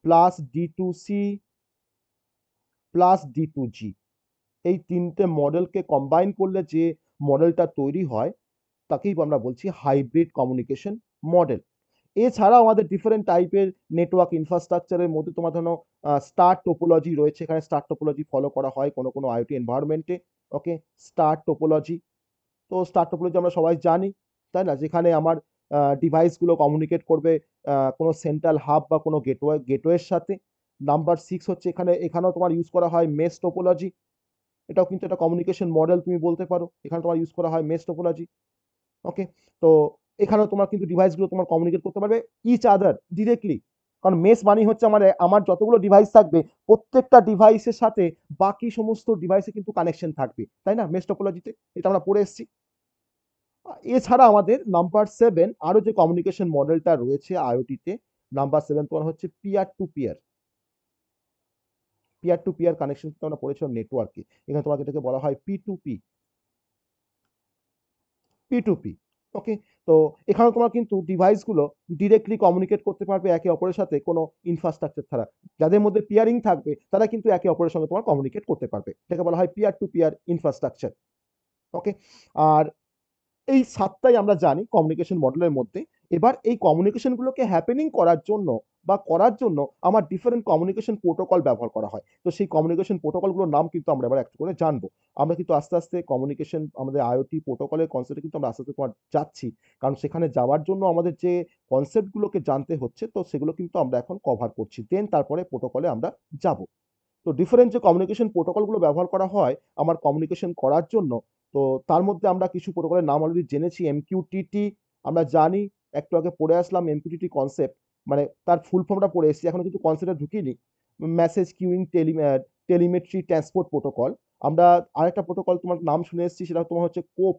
S1: plus D2C plus D2G, এই তিনটে মডেলকে কম্বাইন করলে যে মডেলটা তৈরি হয়, তাকেই আমরা বলছি হাইব্রিড কমিউনিকেশন মডেল। এছাড়াও আমাদের ডিফারেন্ট টাইপের নেটওয়ার্ক ইনফ্রাস্ট্রাকচারের মধ্যে তোমার ধরো স্টার টোপোলজি রয়েছে, এখানে স্টার টোপোলজি ফলো করা হয় কোনো কোনো আইওটি এনভায়রনমেন্টে। ওকে, স্টার টোপোলজি, তো স্টার টোপোলজি আমরা সবাই জানি, তাই না, যেখানে আমার ডিভাইসগুলো কমিউনিকেট করবে কোনো সেন্ট্রাল হাব বা কোনো গেটওয়ের সাথে। নাম্বার 6 হচ্ছে এখানেও তোমার ইউজ করা হয় মেশ টোপোলজি, এটাও কিন্তু একটা কমিউনিকেশন মডেল তুমি বলতে পারো, এখানে তোমার ইউজ করা হয় মেশ টোপোলজি। ওকে, তো এখানেও তোমার কিন্তু ডিভাইসগুলো তোমার কমিউনিকেট করতে পারবে ইচ আদার ডিরেক্টলি, কারণ মেশ মানি হচ্ছে আমার যতগুলো ডিভাইস থাকবে প্রত্যেকটা ডিভাইসের সাথে বাকি সমস্ত ডিভাইসে কিন্তু কানেকশন থাকবে, তাই না, মেশ টোপোলজিতে, এটা আমরা পড়ে এসেছি। এছাড়া আমাদের নাম্বার 7 আরো যে কমিউনিকেশন মডেলটা রয়েছে আইওটিতে, নাম্বার 7 তোমার হচ্ছে peer to peer. Peer to peer connection কিন্তু আমরা পড়েছিলাম নেটওয়ার্কে, এখানে তোমাকে এটাকে বলা হয় P to P, P. Okay, তো এখানে তোমার কিন্তু ডিভাইসগুলো ডিরেক্টলি কমিউনিকেট করতে পারবে একে অপরের সাথে কোনো ইনফ্রাস্ট্রাকচার ছাড়া। যাদের মধ্যে পিয়ারিং থাকবে তারা কিন্তু একে অপরের সঙ্গে তোমার কমিউনিকেট করতে পারবে, এটাকে বলা হয় পিয়ার টু পিয়ার ইনফ্রাস্ট্রাকচার। ওকে, আর এই 7টাই আমরা জানি কমিউনিকেশন মডেলের মধ্যে। এবার এই কমিউনিকেশনগুলোকে হ্যাপেনিং করার জন্য আমার ডিফারেন্ট কমিউনিকেশন প্রোটোকল ব্যবহার করা হয়। তো সেই কমিউনিকেশন প্রোটোকলগুলোর নাম কিন্তু আমরা এবার একটু করে জানবো। আমরা কিন্তু আস্তে আস্তে কমিউনিকেশন আমাদের আইওটি প্রোটোকলের কনসেপ্টে কিন্তু আমরা আস্তে আস্তে তোমার যাচ্ছি, কারণ সেখানে যাওয়ার জন্য আমাদের যে কনসেপ্টগুলোকে জানতে হচ্ছে, তো সেগুলো কিন্তু আমরা এখন কভার করছি, দেন তারপরে প্রোটোকলে আমরা যাব। তো ডিফারেন্ট যে কমিউনিকেশন প্রোটোকলগুলো ব্যবহার করা হয় আমার কমিউনিকেশন করার জন্য, তো তার মধ্যে আমরা কিছু প্রোটোকলের নাম অলরেডি জেনেছি। এমকিউটিটি আমরা জানি, একটু আগে পড়ে আসলাম এমকিউটিটি কনসেপ্ট, মানে তার ফুল ফর্মটা পড়ে এসেছি, এখনো কিন্তু কনসেপ্টে ঢুকিনি। Message queuing telemetry transport protocol. আমরা আরেকটা প্রোটোকল তোমার নাম শুনে এসেছি, সেটা তোমার হচ্ছে কোপ,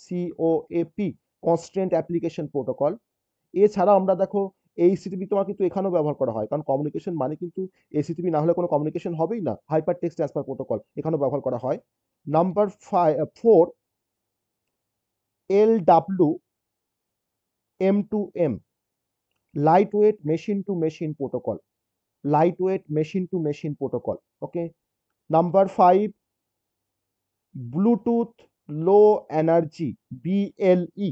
S1: COAP, কনস্ট্রেন্ট অ্যাপ্লিকেশন প্রোটোকল। এছাড়াও আমরা দেখো এইচটিটিপি তোমার কিন্তু এখানেও ব্যবহার করা হয়, কারণ কমিউনিকেশন মানে কিন্তু এইচটিটিপি না হলে কোনো কমিউনিকেশন হবেই না। হাইপার টেক্সট ট্রান্সফার প্রোটোকল এখানেও ব্যবহার করা হয়। Number 4 LWM2M, light weight machine to machine protocol, light weight machine to machine protocol. Okay, number 5 Bluetooth low energy, BLE।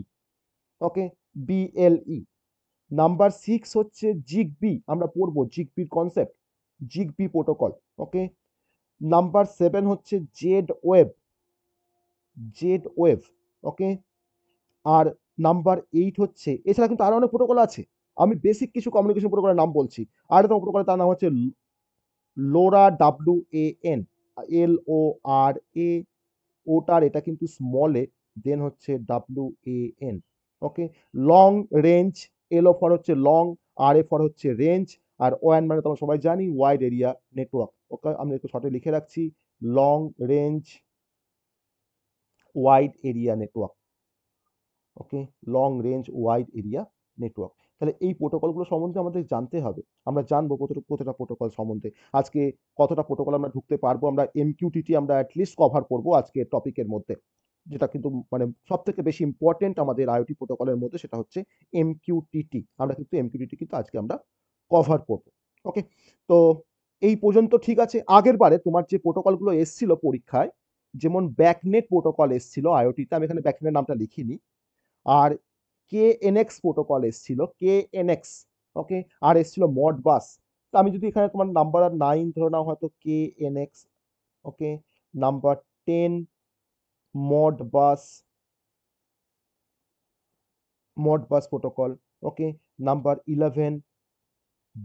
S1: Okay, BLE। Number 6 হচ্ছে জিগবি, আমরা পড়বো জিগবির concept, Zigbee protocol. Okay, number 7 হচ্ছে Z wave. Okay, আর number 8 হচ্ছে, এছাড়া কিন্তু আরো অনেক প্রোটোকল আছে, আমি বেসিক কিছু কমিউনিকেশন প্রোটোকলের নাম বলছি। আর একটা প্রোটোকল, তার নাম হচ্ছে লোরা, LORA, ওটার এটা কিন্তু স্মলে, দেন হচ্ছে WAN। Okay, long range, LO for হচ্ছে লং, RA ফর হচ্ছে রেঞ্জ, আর ওয়ান মানে তোমরা সবাই জানি ওয়াইড এরিয়া নেটওয়ার্ক। ওকে, আমি একটু শর্টে লিখে রাখছি, long range wide area network. Okay, long range wide area network. তাহলে এই প্রোটোকলগুলো সম্বন্ধে আমাদের জানতে হবে, আমরা জানবো কতটা প্রোটোকল সম্বন্ধে। আজকে কতটা প্রোটোকল আমরা ঢুকতে পারবো, আমরা এমকিউটিটি আমরা অ্যাটলিস্ট কভার করবো আজকের টপিকের মধ্যে, যেটা কিন্তু মানে সব থেকে বেশি ইম্পর্টেন্ট আমাদের আইওটি প্রোটোকলের মধ্যে, সেটা হচ্ছে এমকিউটিটি। আমরা কিন্তু এমকিউটিটি কিন্তু আজকে আমরা কভার করবো। ওকে, তো এই পর্যন্ত ঠিক আছে। আগের বারে তোমার যে প্রোটোকলগুলো এসছিল পরীক্ষায়, যেমন ব্যাকনেট প্রোটোকল এসছিল আইওটিতে, আমি এখানে ব্যাকনেট নামটা লিখিনি, আর KNX প্রোটোকল এসছিল, KNX। ওকে, আর এসছিল মডবাস। তো আমি যদি এখানে তোমার নাম্বার 9 ধরে নাও হয়তো KNX। ওকে, number 10 মডবাস, মডবাস protocol. Okay, number 11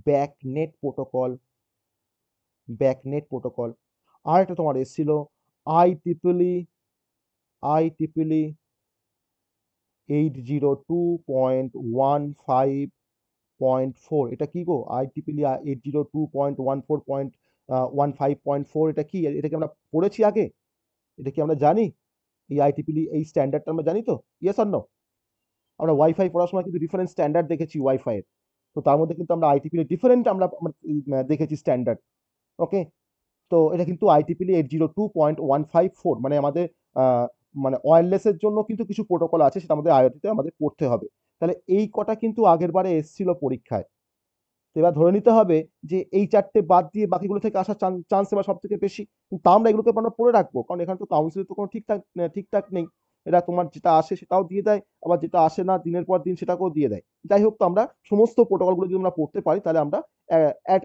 S1: ব্যাকনেট protocol, ব্যাকনেট protocol. আর একটা তোমার এসছিল IEEE, IEEE 802.15.4, এটা কি গো, IEEE 802.14.15.4, এটা কি, এটা কি আমরা পড়েছি আগে, এটা কি আমরা জানি, এই IEEE এই স্ট্যান্ডার্ডটা আমরা জানি তো, ইয়েস অর নো? আমরা ওয়াইফাই পড়ার সময় কিন্তু ডিফারেন্ট স্ট্যান্ডার্ড দেখেছি ওয়াইফাই এর, তো তার মধ্যে কিন্তু আমরা IEEE ডিফারেন্ট আমরা দেখেছি স্ট্যান্ডার্ড। ওকে, তো এটা কিন্তু IEEE 802.154, মানে আমাদের আহ, মানে ওয়্যারলেসের জন্য কিন্তু কিছু প্রোটোকল আছে, সেটা আমাদের আইওটিতে আমাদের পড়তে হবে। তাহলে এই কটা কিন্তু আগের বারে এসছিল পরীক্ষায়। তো এবার ধরে নিতে হবে যে এই 4টে বাদ দিয়ে বাকিগুলো থেকে আসার চান্স এবার সব থেকে বেশি, তা আমরা এগুলোকে আমরা পড়ে রাখবো, কারণ এখানে তো কাউন্সিলের তো কোনো ঠিকঠাক ঠিকঠাক নেই। এরা তোমার যেটা আসে সেটাও দিয়ে দেয়, আবার যেটা আসে না দিনের পর দিন সেটাকেও দিয়ে দেয়। যাই হোক, তো আমরা সমস্ত প্রোটোকলগুলো যদি আমরা পড়তে পারি তাহলে আমরা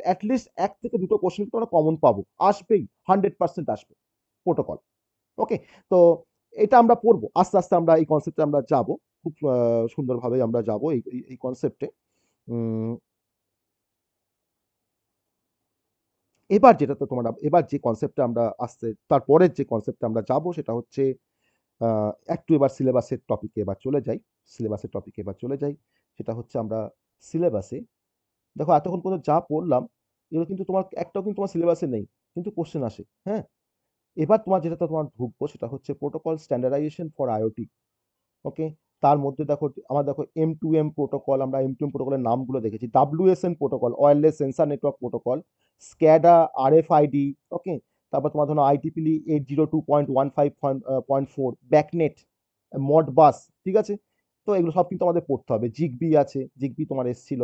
S1: অ্যাটলিস্ট 1 থেকে 2টো কোশ্চেন কিন্তু আমরা কমন পাবো। আসবেই, 100% আসবে প্রোটোকল। ওকে? তো এটা আমরা পড়বো। আস্তে, আস্তে আমরা এই কনসেপ্টে আমরা যাবো। খুব সুন্দরভাবে আমরা যাবো এই কনসেপ্টে। উম এবার যেটাতে তোমরা এবার যে কনসেপ্টটা আমরা তারপরের যে কনসেপ্টে আমরা যাবো সেটা হচ্ছে আ একটু এবার সিলেবাসের টপিকে এবার চলে যাই। সিলেবাসের টপিকে এবার চলে যাই। সেটা হচ্ছে আমরা সিলেবাসে দেখো এতক্ষণ পর্যন্ত যা পড়লাম এগুলো কিন্তু তোমার একটাও কিন্তু তোমার সিলেবাসে নেই। কিন্তু কোয়েশ্চেন আসে। হ্যাঁ? এবার যেটাতে তোমার ঢুকবো সেটা হচ্ছে প্রোটোকল স্ট্যান্ডার্ডাইজেশন ফর IoT। ওকে? তার মধ্যে দেখো M2M প্রোটোকল, আমরা M2M প্রোটোকলের নামগুলো দেখেছি। WSN protocol, wireless sensor network protocol, SCADA, RFID, ওকে? তারপর তোমার ধরো IEEE 802.15.4, ব্যাকনেট, মডবাস, ঠিক আছে? তো এগুলো সব কিন্তু আমাদের পড়তে হবে। ZigBee আছে, ZigBee তোমার এসছিল।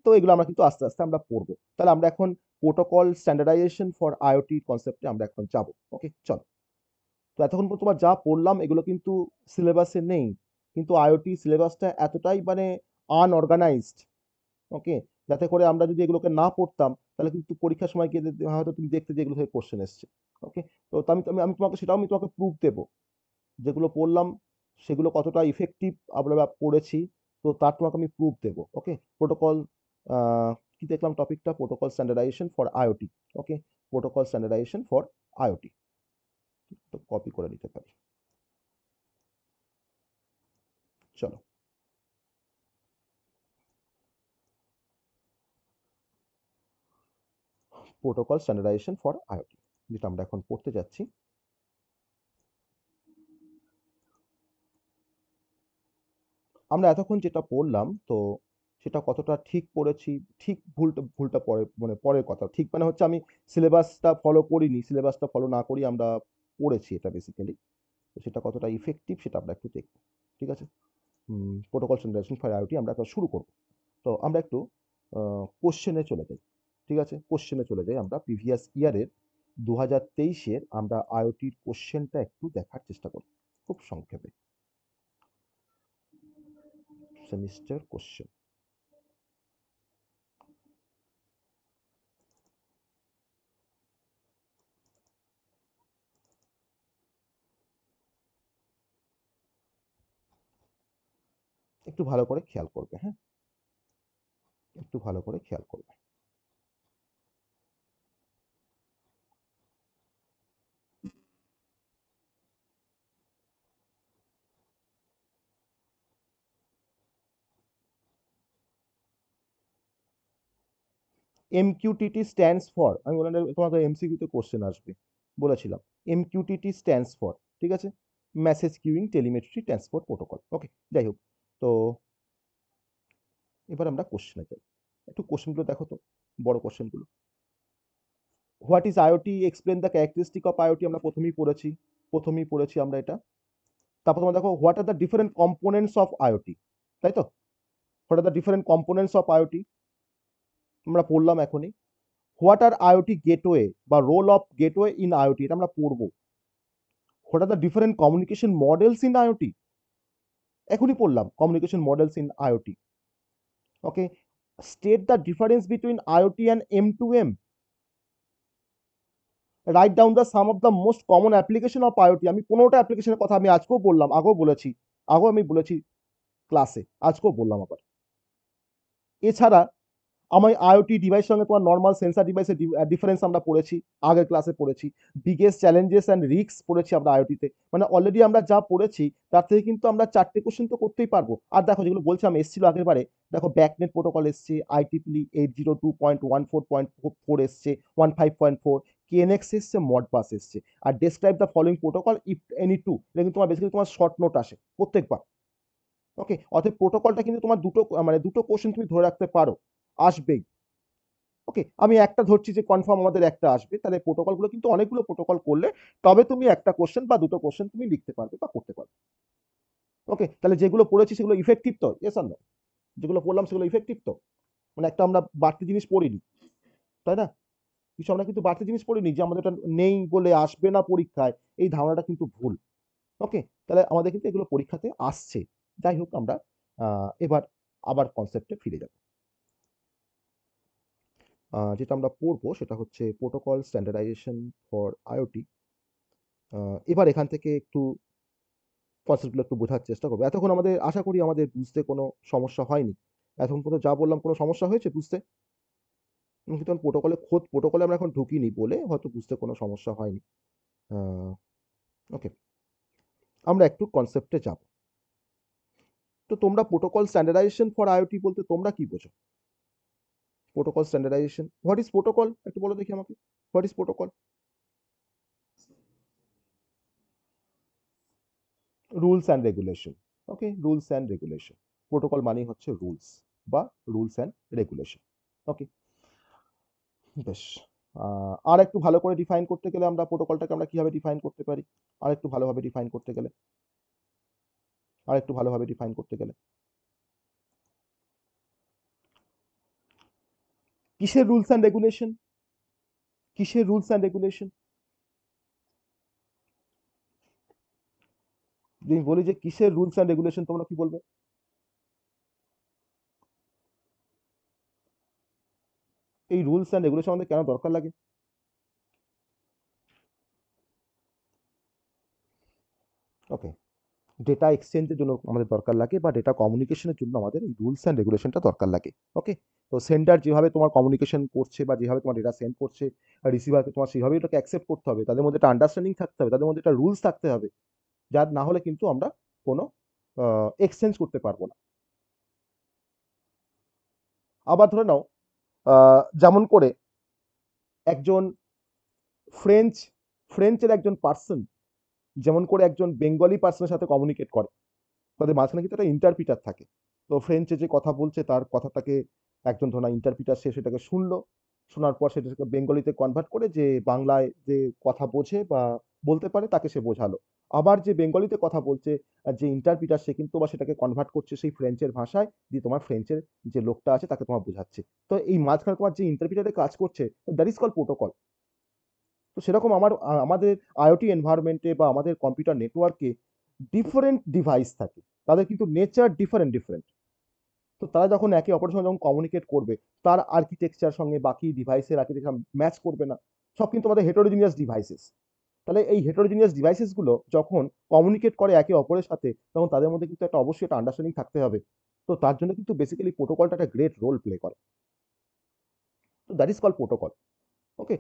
S1: তো এগুলো আমরা কিন্তু আস্তে, আস্তে আমরা পড়বো। তাহলে আমরা এখন প্রোটোকল স্ট্যান্ডার্ডাইজেশন ফর IoT কনসেপ্টে আমরা এখন যাবো। ওকে? চলো। তো এতক্ষণ পর্যন্ত তোমার যা পড়লাম এগুলো কিন্তু সিলেবাসে নেই। কিন্তু আইওটি সিলেবাসটা এতটাই মানে আনঅর্গানাইজড, ওকে? যাতে করে আমরা যদি এগুলোকে না পড়তাম তাহলে কিন্তু পরীক্ষার সময় গিয়ে হয়তো তুমি দেখতে যে এগুলো থেকে কোশ্চেন এসছে। ওকে? তো আমি আমি আমি তোমাকে সেটাও আমি তোমাকে প্রুফ দেবো। যেগুলো পড়লাম সেগুলো কতটা ইফেক্টিভ আমরা পড়েছি, তো তার তোমাকে আমি প্রুফ দেবো। ওকে? প্রোটোকল কি দেখলাম টপিকটা? Protocol standardization for IoT. Okay? Protocol standardization for IoT. তো কপি করে নিতে পারি। চলো। প্রোটোকল স্ট্যান্ডার্ডাইজেশন ফর আইওটি যেটা আমরা এখন পড়তে যাচ্ছি। আমরা এতক্ষণ যেটা পড়লাম তো সেটা কতটা ঠিক পড়েছি, ঠিক ভুলটা পরে মানে পরের কথা। ঠিক মানে হচ্ছে আমি সিলেবাসটা ফলো করিনি, সিলেবাসটা ফলো না করেই আমরা পড়েছি এটা বেসিক্যালি। তো সেটা কতটা ইফেক্টিভ সেটা আমরা একটু দেখব। ঠিক আছে? প্রোটোকল স্ট্যান্ডার্ডাইজেশন ফর আইওটি আমরা এখন শুরু করব। তো আমরা একটু কোশ্চেনে চলে যাই। ঠিক আছে? কোশ্চেনে চলে যাই আমরা প্রিভিয়াস ইয়ারের 2023 এর আমরা আইওটির কোশ্চেনটা একটু দেখার চেষ্টা করি। খুব সংক্ষেপে। Semester question. একটু ভালো করে খেয়াল করবে, হ্যাঁ? একটু ভালো করে খেয়াল করবে। MQTT স্ট্যান্ডস ফর, আমি বললাম তোমার তো এমসিকিউতে কোশ্চেন আসবে বলেছিলাম। MQTT স্ট্যান্ডস ফর, ঠিক আছে? Message queuing telemetry transport protocol. Okay? যাই হোক, তো এবার আমরা কোশ্চেনে যাই। একটু কোশ্চেনগুলো দেখো তো, বড় কোশ্চেনগুলো। What is IoT, explain the characteristic of IoT, আমরা প্রথমেই পড়েছি আমরা এটা। তারপর তোমরা দেখো what are the different components of IoT, তাই তো? What are the different components of IoT আমরা পড়লাম এখনই। হোয়াট আর আইওটি গেটওয়ে বা role of gateway in IoT, এটা আমরা পড়বো। What are the different communication models in IoT, এখনই পড়লাম communication models in IoT. Okay? State the difference between IoT and M2M, write down the some of the most common application of IoT. আমি 15টা অ্যাপ্লিকেশনের কথা আমি আজকেও বললাম, আগেও আমি বলেছি ক্লাসে, আজকেও বললাম আবার। এছাড়া আমি আইওটি ডিভাইসের সঙ্গে তোমার নর্মাল সেন্সার ডিভাইসের ডিফারেন্স আমরা পড়েছি, আগের ক্লাসে পড়েছি। বিগেস্ট চ্যালেঞ্জেস অ্যান্ড রিস্ক পড়েছি আমরা আইওটিতে। মানে অলরেডি আমরা যা পড়েছি তার থেকে কিন্তু আমরা 4টে কোশ্চেন তো করতেই পারবো। আর দেখো যেগুলো বলছিলাম এসছিল আগের বারে, দেখো ব্যাকনেট প্রোটোকল এসছে, IEEE 802.14.4 এসছে, 15.4, কেএনএক্স এসছে, মডবাস এসছে। আর describe the following protocol if any two, এটা কিন্তু তোমার বেসিক্যালি তোমার শর্ট নোট আসে প্রত্যেকবার। ওকে? অতএব প্রোটোকলটা কিন্তু তোমার দুটো কোশ্চেন তুমি ধরে রাখতে পারো, আসবেই। ওকে? আমি একটা ধরছি যে কনফার্ম আমাদের একটা আসবে, তাহলে প্রোটোকলগুলো কিন্তু অনেকগুলো প্রোটোকল করলে তবে তুমি একটা কোশ্চেন বা দুটো কোশ্চেন তুমি লিখতে পারবে বা করতে পারবে। ওকে? তাহলে যেগুলো পড়েছি সেগুলো ইফেক্টিভ তো? Yes or no? যেগুলো পড়লাম সেগুলো ইফেক্টিভ তো? মানে একটা আমরা বাড়তি জিনিস পড়িনি, তাই না? কিছু আমরা কিন্তু বাড়তি জিনিস পড়িনি যে আমাদের এটা নেই বলে আসবে না পরীক্ষায়, এই ধারণাটা কিন্তু ভুল। ওকে, তাহলে আমাদের কিন্তু এগুলো পরীক্ষাতে আসছে। যাই হোক, আমরা এবার আবার কনসেপ্টে ফিরে যাব। যেটা আমরা পড়বো সেটা হচ্ছে প্রোটোকল স্ট্যান্ডার্ডাইজেশন ফর আইওটি। এবার এখান থেকে একটু কনসেপ্টগুলো একটু বোঝার চেষ্টা করবো। এতক্ষণ আমাদের আশা করি আমাদের বুঝতে কোনো সমস্যা হয়নি। এতক্ষণ পর্যন্ত যা বললাম কোনো সমস্যা হয়েছে বুঝতে? কিন্তু খোদ প্রোটোকলে আমরা এখন ঢুকিনি বলে হয়তো বুঝতে কোনো সমস্যা হয়নি। ওকে, আমরা একটু কনসেপ্টে যাব। তো তোমরা প্রোটোকল স্ট্যান্ডার্ডাইজেশন ফর আইওটি বলতে তোমরা কি বোঝো? Protocol standardisation, what is protocol একটু বলো দেখি আমাকে। What is protocol? Rules and regulation. Okay, rules and regulation. Protocol মানেই হচ্ছে রুলস বা রুলস অ্যান্ড রেগুলেশন। ওকে, বেশ। আর একটু ভালো করে ডিফাইন করতে গেলে আমরা প্রোটোকলটাকে আমরা কিভাবে ডিফাইন করতে পারি? আর একটু ভালোভাবে ডিফাইন করতে গেলে, আর একটু ভালোভাবে ডিফাইন করতে গেলে কিসের রুলস অ্যান্ড রেগুলেশন? কিসের রুলস অ্যান্ড রেগুলেশন? যদি বলি যে কিসের রুলস অ্যান্ড রেগুলেশন, তোমরা কি বলবে? এই রুলস অ্যান্ড রেগুলেশন আমাদের কেন দরকার লাগে? ওকে, ডেটা এক্সচেঞ্জের জন্য আমাদের দরকার লাগে বা ডেটা কমিউনিকেশনের জন্য আমাদের এই রুলস অ্যান্ড রেগুলেশনটা দরকার লাগে। ওকে, তো সেন্ডার যেভাবে তোমার কমিউনিকেশন করছে বা যেভাবে তোমার ডেটা সেন্ড করছে, রিসিভারকে তোমার সেইভাবেই ওটাকে অ্যাকসেপ্ট করতে হবে। তাদের মধ্যে একটা আন্ডারস্ট্যান্ডিং থাকতে হবে, তাদের মধ্যে একটা রুলস থাকতে হবে, যার না হলে কিন্তু আমরা কোনো এক্সচেঞ্জ করতে পারবো না। আবার ধরে নাও, যেমন করে একজন ফ্রেঞ্চ ফ্রেঞ্চের একজন পার্সন যেমন করে একজন বেঙ্গলি পার্সনের সাথে কমিউনিকেট করে, তাদের মাঝখানে কিন্তু একটা ইন্টারপ্রিটার থাকে। তো ফ্রেঞ্চে যে কথা বলছে তার কথাটাকে একজন ধরুন ইন্টারপ্রিটার, সে সেটাকে শুনলো, শোনার পর সেটাকে বেঙ্গলিতে কনভার্ট করে যে বাংলায় যে কথা বোঝে বা বলতে পারে তাকে সে বোঝালো। আবার যে বেঙ্গলিতে কথা বলছে, যে ইন্টারপ্রিটার, সে কিন্তু আবার সেটাকে কনভার্ট করছে সেই ফ্রেঞ্চের ভাষায়, দিয়ে তোমার ফ্রেঞ্চের যে লোকটা আছে তাকে তোমার বোঝাচ্ছে। তো এই মাঝখানে তোমার যে ইন্টারপ্রিটারে কাজ করছে, দ্যাট ইজ কল প্রোটোকল। তো সেরকম আমাদের আইওটি এনভায়রনমেন্টে বা আমাদের কম্পিউটার নেটওয়ার্কে ডিফারেন্ট ডিভাইস থাকে, তাদের কিন্তু নেচার ডিফারেন্ট ডিফারেন্ট। তো তারা যখন একে অপরের সঙ্গে যখন কমিউনিকেট করবে, তার আর্কিটেকচার সঙ্গে বাকি ডিভাইসের আর্কিটেকচার ম্যাচ করবে না। সব কিন্তু আমাদের হেটেরোজিনিয়াস ডিভাইসেস। তাহলে এই হেটেরোজিনিয়াস ডিভাইসেসগুলো যখন কমিউনিকেট করে একে অপরের সাথে, তখন তাদের মধ্যে কিন্তু একটা অবশ্যই একটা আন্ডারস্ট্যান্ডিং থাকতে হবে। তো তার জন্য কিন্তু বেসিক্যালি প্রোটোকলটা একটা গ্রেট রোল প্লে করে। তো দ্যাট ইজ কল প্রোটোকল। ওকে,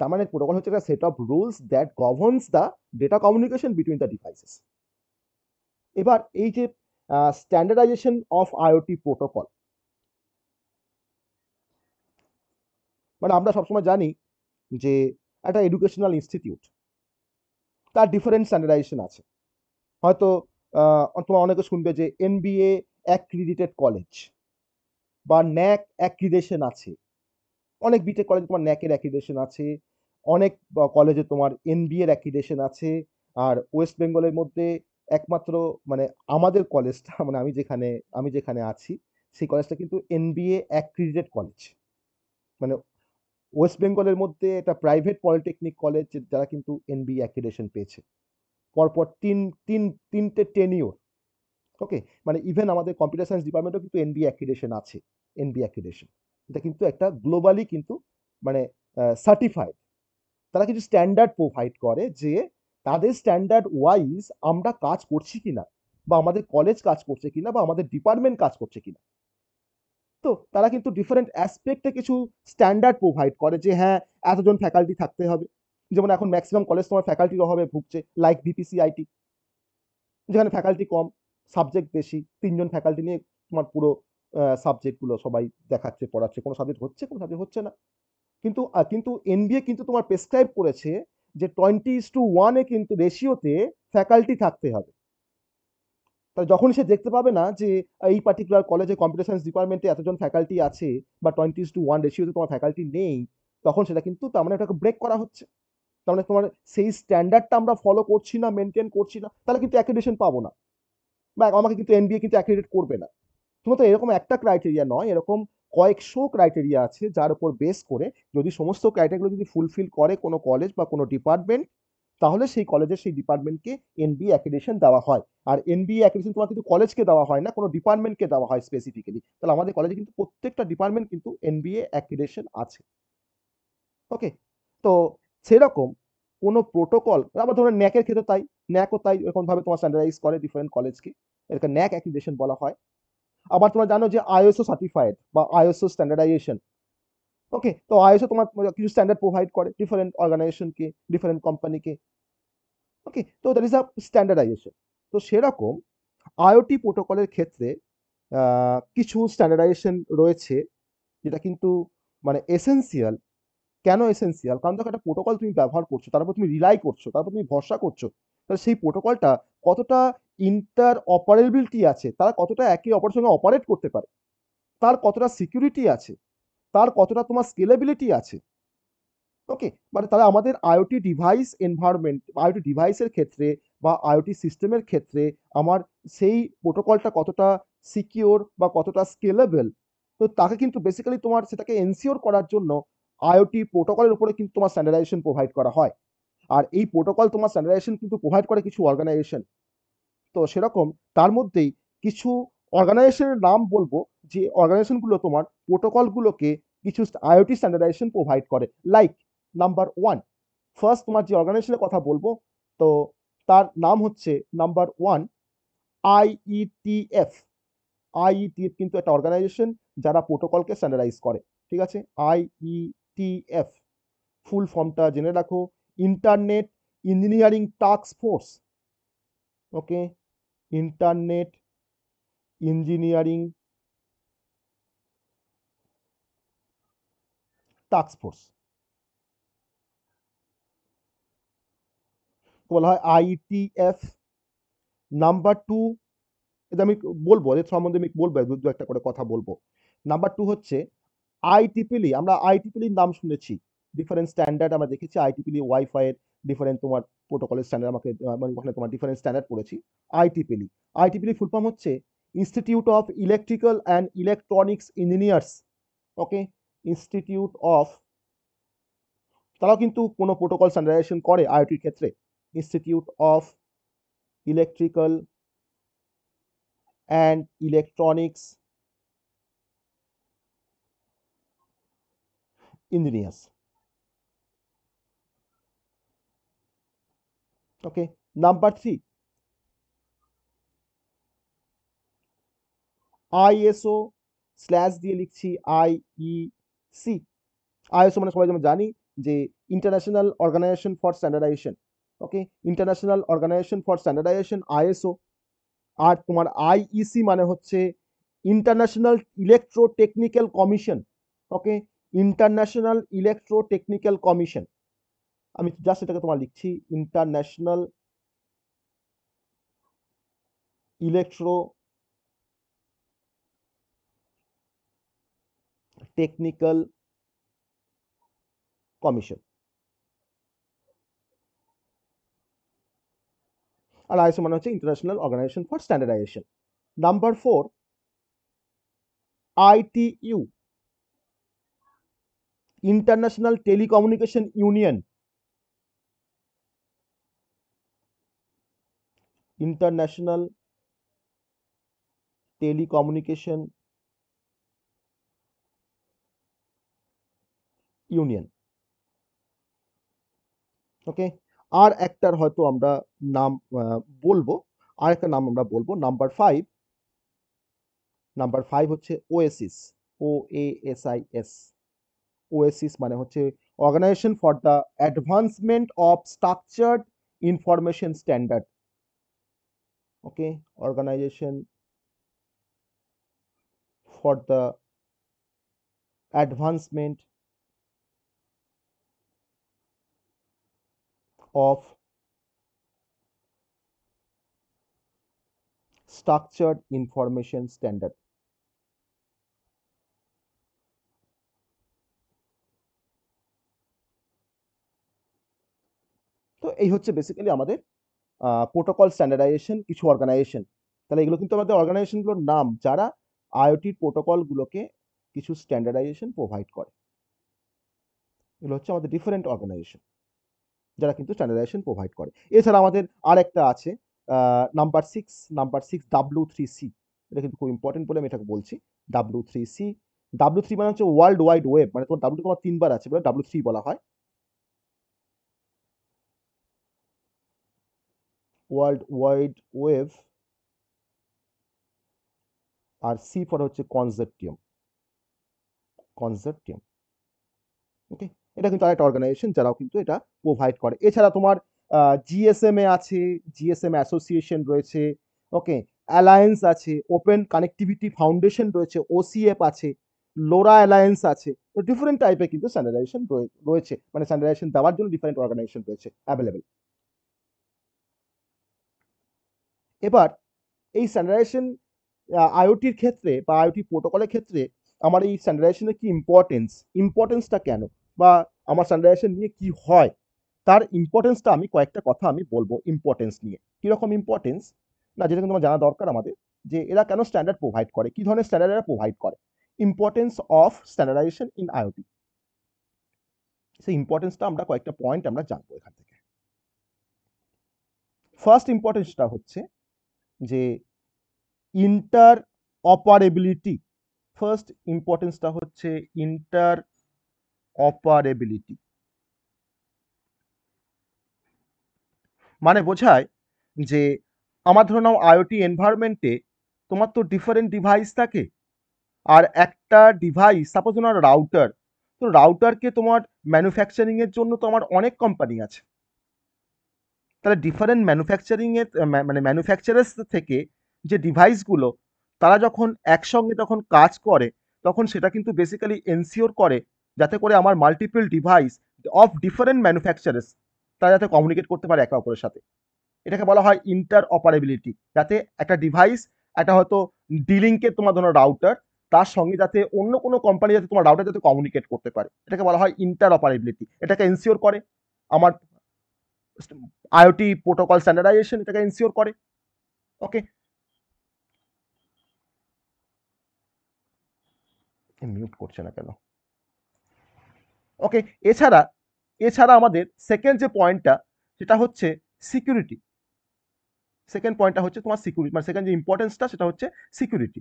S1: তার মানে প্রোটোকল হচ্ছে একটা set of rules that governs the data communication between the devices. এবার এই যে স্ট্যান্ডার্ডাইজেশন অফ আইওটি প্রোটোকল, মানে আমরা সবসময় জানি যে একটা এডুকেশনাল ইনস্টিটিউট, তার ডিফারেন্ট স্ট্যান্ডার্ডাইজেশন আছে। হয়তো তোমরা অনেকে শুনবে যে এনবিএ অ্যাক্রিডিটেড কলেজ বা ন্যাক অ্যাক্রিডেশন আছে। অনেক বিটেক কলেজে তোমার ন্যাকের অ্যাক্রিডেশন আছে, অনেক কলেজে তোমার এনবিএ এর অ্যাক্রিডেশন আছে। আর ওয়েস্ট বেঙ্গলের মধ্যে একমাত্র, মানে আমাদের কলেজটা, মানে আমি যেখানে আছি, সেই কলেজটা কিন্তু এনবিএ অ্যাক্রিডিটেড কলেজ। মানে ওয়েস্ট বেঙ্গলের মধ্যে একটা প্রাইভেট পলিটেকনিক কলেজ যারা কিন্তু এনবিএ অ্যাক্রিডেশন পেয়েছে পরপর তিন তিন তিনটে টেনিওর। ওকে, মানে ইভেন আমাদের কম্পিউটার সায়েন্স ডিপার্টমেন্টও কিন্তু এনবিএ অ্যাক্রিডেশন আছে। এনবিএ অ্যাক্রিডেশন এটা কিন্তু একটা গ্লোবালি কিন্তু মানে সার্টিফাইড। তারা কিছু স্ট্যান্ডার্ড প্রোভাইড করে যে তাদের স্ট্যান্ডার্ড ওয়াইজ আমরা কাজ করছি কিনা, বা আমাদের কলেজ কাজ করছে কিনা, বা আমাদের ডিপার্টমেন্ট কাজ করছে কিনা। তো তারা কিন্তু ডিফারেন্ট অ্যাসপেক্টে কিছু স্ট্যান্ডার্ড প্রোভাইড করে যে হ্যাঁ, এতজন ফ্যাকাল্টি থাকতে হবে। যেমন এখন ম্যাক্সিমাম কলেজ তোমার ফ্যাকাল্টির অভাবে ভুগছে, লাইক বিপিসি আইটি, যেখানে ফ্যাকাল্টি কম, সাবজেক্ট বেশি, ৩ জন ফ্যাকাল্টি নিয়ে তোমার পুরো সাবজেক্টগুলো সবাই দেখাচ্ছে, পড়াচ্ছে, কোনো সাবজেক্ট হচ্ছে, কোনো সাবজেক্ট হচ্ছে না। কিন্তু এনবিএ কিন্তু তোমার প্রেসক্রাইব করেছে যে 20:1 কিন্তু রেশিওতে ফ্যাকাল্টি থাকতে হবে। তাহলে যখন সে দেখতে পাবে না যে এই পার্টিকুলার কলেজে কম্পিউটার সায়েন্স ডিপার্টমেন্টে এতজন ফ্যাকাল্টি আছে বা 20:1 রেশিওতে তোমার ফ্যাকাল্টি নেই, তখন সেটা কিন্তু তার মানে এটাকে ব্রেক করা হচ্ছে। তার মানে তোমার সেই স্ট্যান্ডার্ডটা আমরা ফলো করছি না, মেনটেন করছি না, তাহলে কিন্তু অ্যাক্রিডিটেশন পাবো না, বা আমাকে কিন্তু এনবিএ কিন্তু অ্যাক্রিডিট করবে না। শুধুমাত্র এরকম একটা ক্রাইটেরিয়া নয়, এরকম কয়েকশো ক্রাইটেরিয়া আছে যার উপর বেস করে যদি সমস্ত ক্রাইটেরিয়াগুলো যদি ফুলফিল করে কোনো কলেজ বা কোনো ডিপার্টমেন্ট, তাহলে সেই কলেজের সেই ডিপার্টমেন্টকে এনবিএ অ্যাক্রিডিটেশন দেওয়া হয়। আর এনবিএ অ্যাক্রিডিটেশন তোমার কিন্তু কলেজকে দেওয়া হয় না, কোনো ডিপার্টমেন্টকে দেওয়া হয় স্পেসিফিক্যালি। তাহলে আমাদের কলেজে কিন্তু প্রত্যেকটা ডিপার্টমেন্ট কিন্তু এনবিএ অ্যাক্রিডিটেশন আছে। ওকে, তো সেরকম কোনো প্রোটোকল, আবার ধরুন ন্যাকের ক্ষেত্রে তাই, ন্যাকও তাই এরকমভাবে তোমার স্ট্যান্ডার্ডাইজ করে ডিফারেন্ট কলেজকে, এটাকে ন্যাক অ্যাক্রিডিটেশন বলা হয়। আবার তোমরা জানো যে আইএসও সার্টিফাইড বা আইএসও স্ট্যান্ডার্ডাইজেশন। ওকে, তো আইএসও তোমার কিছু স্ট্যান্ডার্ড প্রোভাইড করে ডিফারেন্ট অর্গানাইজেশনকে, ডিফারেন্ট কোম্পানিকে। ওকে, তো দ্যাট ইজ আ স্ট্যান্ডার্ডাইজেশন। তো সেরকম আইওটি প্রোটোকলের ক্ষেত্রে কিছু স্ট্যান্ডার্ডাইজেশন রয়েছে, যেটা কিন্তু মানে এসেন্সিয়াল। কেন এসেন্সিয়াল? কারণ দেখো একটা প্রোটোকল তুমি ব্যবহার করছো, তার উপর তুমি রিলাই করছো, তার উপর তুমি ভরসা করছো, তাহলে সেই প্রোটোকলটা কতটা ইন্টার অপারেবিলিটি আছে, তারা কতটা একে অপরের সঙ্গে অপারেট করতে পারে, তার কতটা সিকিউরিটি আছে, তার কতটা তোমার স্কেলেবিলিটি আছে। ওকে, মানে তাহলে আমাদের আইওটি ডিভাইস এনভায়রনমেন্ট, আইওটি ডিভাইসের ক্ষেত্রে বা আইওটি সিস্টেমের ক্ষেত্রে আমার সেই প্রোটোকলটা কতটা সিকিউর বা কতটা স্কেলেবল, তো তাকে কিন্তু বেসিক্যালি তোমার সেটাকে এনসিওর করার জন্য আইওটি প্রোটোকলের উপরে কিন্তু তোমার স্ট্যান্ডার্ডাইজেশন প্রোভাইড করা হয়। আর এই প্রোটোকল তোমার স্ট্যান্ডার্ডাইজেশন কিন্তু প্রোভাইড করে কিছু অর্গানাইজেশন। তো সেরকম তার মধ্যেই কিছু অর্গানাইজেশনের নাম বলবো, যে অর্গানাইজেশনগুলো তোমার প্রোটোকলগুলোকে কিছু আইওটি স্ট্যান্ডার্ডাইজেশন প্রোভাইড করে। লাইক নাম্বার ওয়ান, ফার্স্ট তোমার যে অর্গানাইজেশনের কথা বলবো, তো তার নাম হচ্ছে নাম্বার ওয়ান আইইটিএফ। আইইটিএফ কিন্তু একটা অর্গানাইজেশন যারা প্রোটোকলকে স্ট্যান্ডার্ডাইজ করে। ঠিক আছে, আইইটিএফ ফুল ফর্মটা জেনে রাখো, ইন্টারনেট ইঞ্জিনিয়ারিং টাস্ক ফোর্স। ওকে, ইন্টারনেট ইঞ্জিনিয়ারিং টাস্ক ফোর্স বলা হয় আইটিএফ। নাম্বার টু, এটা আমি বলবো, এর সম্বন্ধে আমি বলবো, দু একটা করে কথা বলবো। নাম্বার টু হচ্ছে আইটিপিলি। আমরা আইটিপিলির নাম শুনেছি, ডিফারেন্ট স্ট্যান্ডার্ড আমরা দেখেছি, আইটিপিলি ওয়াইফাই এর ডিফারেন্ট তোমার প্রোটোকলের স্ট্যান্ডার্ড, আমাকে মানে ওখানে তোমার ডিফারেন্ট স্ট্যান্ডার্ড পড়েছি। আইটিপিলি, আইটিপিলি ফুল ফর্ম হচ্ছে institute of electrical and electronics engineers. Okay, institute of, তারাও কিন্তু কোনো প্রোটোকল স্ট্যান্ডার্ডাইজেশন করে আইওটির ক্ষেত্রে। Institute of electrical and electronics engineers. Okay, number three ISO slash দিয়ে লিখছি আইইসি। আইএসও মানে সবাই যেমন জানি যে international organisation for standardisation. Okay, international organisation for standardisation ISO. আর তোমার আইইসি মানে হচ্ছে international electro technical commission. Okay, international electro technical commission. আমি জাস্ট এটাকে তোমার লিখছি ইন্টারন্যাশনাল ইলেকট্রো টেকনিক্যাল কমিশন। আর আইএসও মানে হচ্ছে International organisation for Standardization. Number four ITU, International Telecommunication Union. International Telecommunication Union. Okay, আর একটার হয়তো আমরা নাম বলবো, আর একটা নাম আমরা বলবো, নাম্বার ফাইভ। নাম্বার ফাইভ হচ্ছে OASIS, O A S I S. OASIS মানে হচ্ছে organization for the advancement of structured information standard. Okay, organization for the advancement of structured information standard. তো এই হচ্ছে বেসিক্যালি আমাদের প্রোটোকল স্ট্যান্ডার্ডাইজেশন কিছু organisation. তাহলে এগুলো কিন্তু আমাদের অর্গানাইজেশনগুলোর নাম, যারা আইওটি প্রোটোকলগুলোকে কিছু স্ট্যান্ডার্ডাইজেশন প্রোভাইড করে। এগুলো হচ্ছে আমাদের ডিফারেন্ট অর্গানাইজেশন। যারা কিন্তু স্ট্যান্ডার্ডাইজেশন প্রোভাইড করে। এছাড়া আমাদের আরেকটা আছে নাম্বার 6 W3C, এটা কিন্তু খুব ইম্পর্টেন্ট বলে আমি এটাকে বলছি। W3C, W3 মানে হচ্ছে ওয়ার্ল্ড ওয়াইড ওয়েব, মানে তোমার W তোমার 3 বার আছে বলে W3 বলা হয়। ওয়ার্ল্ড ওয়াইড ওয়েব, আর সি ফর হচ্ছে কনসর্টিয়াম। ওকে, এটা কিন্তু আরেকটা অর্গানাইজেশন যারাও কিন্তু এটা প্রোভাইড করে। এছাড়া তোমার জিএসএমএ আছে, জিএসএম অ্যাসোসিয়েশন রয়েছে, ওকে, অ্যালায়েন্স আছে, ওপেন কানেক্টিভিটি ফাউন্ডেশন রয়েছে, ওসিএফ আছে, লোরা অ্যালায়েন্স আছে। তো ডিফারেন্ট টাইপের কিন্তু স্ট্যান্ডার্ডাইজেশন রয়েছে, মানে স্ট্যান্ডার্ডাইজেশন দেওয়ার জন্য ডিফারেন্ট অর্গানাইজেশন রয়েছে অ্যাভেলেবেল। এবার এই স্ট্যান্ডার্ডাইজেশন আইওটির ক্ষেত্রে বা আইওটি প্রোটোকলের ক্ষেত্রে আমার এই স্ট্যান্ডার্ডাইজেশনের কি ইম্পর্টেন্সটা কেন, বা আমার স্ট্যান্ডার্ডাইজেশন নিয়ে কি হয়, তার ইম্পর্টেন্সটা আমি কয়েকটা কথা আমি বলবো ইম্পর্টেন্স নিয়ে। কীরকম ইম্পর্টেন্স না, যেটা কিন্তু আমার জানা দরকার আমাদের, যে এরা কেন স্ট্যান্ডার্ড প্রোভাইড করে, কী ধরনের স্ট্যান্ডার্ড এরা প্রোভাইড করে। Importance of standardisation in IoT, সেই ইম্পর্টেন্সটা আমরা কয়েকটা পয়েন্ট আমরা জানবো এখান থেকে। ফার্স্ট ইম্পর্টেন্সটা হচ্ছে যে ইন্টার অপারেবিলিটি। ফার্স্ট ইম্পর্টেন্সটা হচ্ছে ইন্টার অপারেবিলিটি, মানে বোঝায় যে আমার ধরে নাও আইওটি এনভায়রনমেন্টে তোমার তো ডিফারেন্ট ডিভাইস থাকে, আর একটা ডিভাইস সাপোজ তোমার রাউটার, তো রাউটারকে তোমার ম্যানুফ্যাকচারিংয়ের জন্য তো আমার অনেক কোম্পানি আছে, তাহলে ডিফারেন্ট ম্যানুফ্যাকচারিংয়ের মানে ম্যানুফ্যাকচারার্স থেকে যে ডিভাইসগুলো তারা যখন একসঙ্গে তখন কাজ করে, তখন সেটা কিন্তু বেসিক্যালি এনসিওর করে যাতে করে আমার multiple device of different manufacturers তারা যাতে কমিউনিকেট করতে পারে একে অপরের সাথে। এটাকে বলা হয় ইন্টার অপারেবিলিটি, যাতে একটা ডিভাইস, একটা হয়তো ডিলিংকের তোমার ধরো রাউটার, তার সঙ্গে যাতে অন্য কোনো কোম্পানি যাতে তোমার রাউটার যাতে কমিউনিকেট করতে পারে, এটাকে বলা হয় ইন্টার অপারেবিলিটি। এটাকে এনসিওর করে আমার আইওটি প্রোটোকল স্ট্যান্ডার্ডাইজেশন, এটাকে এনসিওর করে। ওকে, মিউট করছে না কেন? ওকে, এছাড়া এছাড়া আমাদের সেকেন্ড যে পয়েন্টটা সেটা হচ্ছে সিকিউরিটি। সেকেন্ড পয়েন্টটা হচ্ছে তোমার সিকিউরিটি, মানে সেকেন্ড যে ইম্পর্টেন্সটা সেটা হচ্ছে সিকিউরিটি।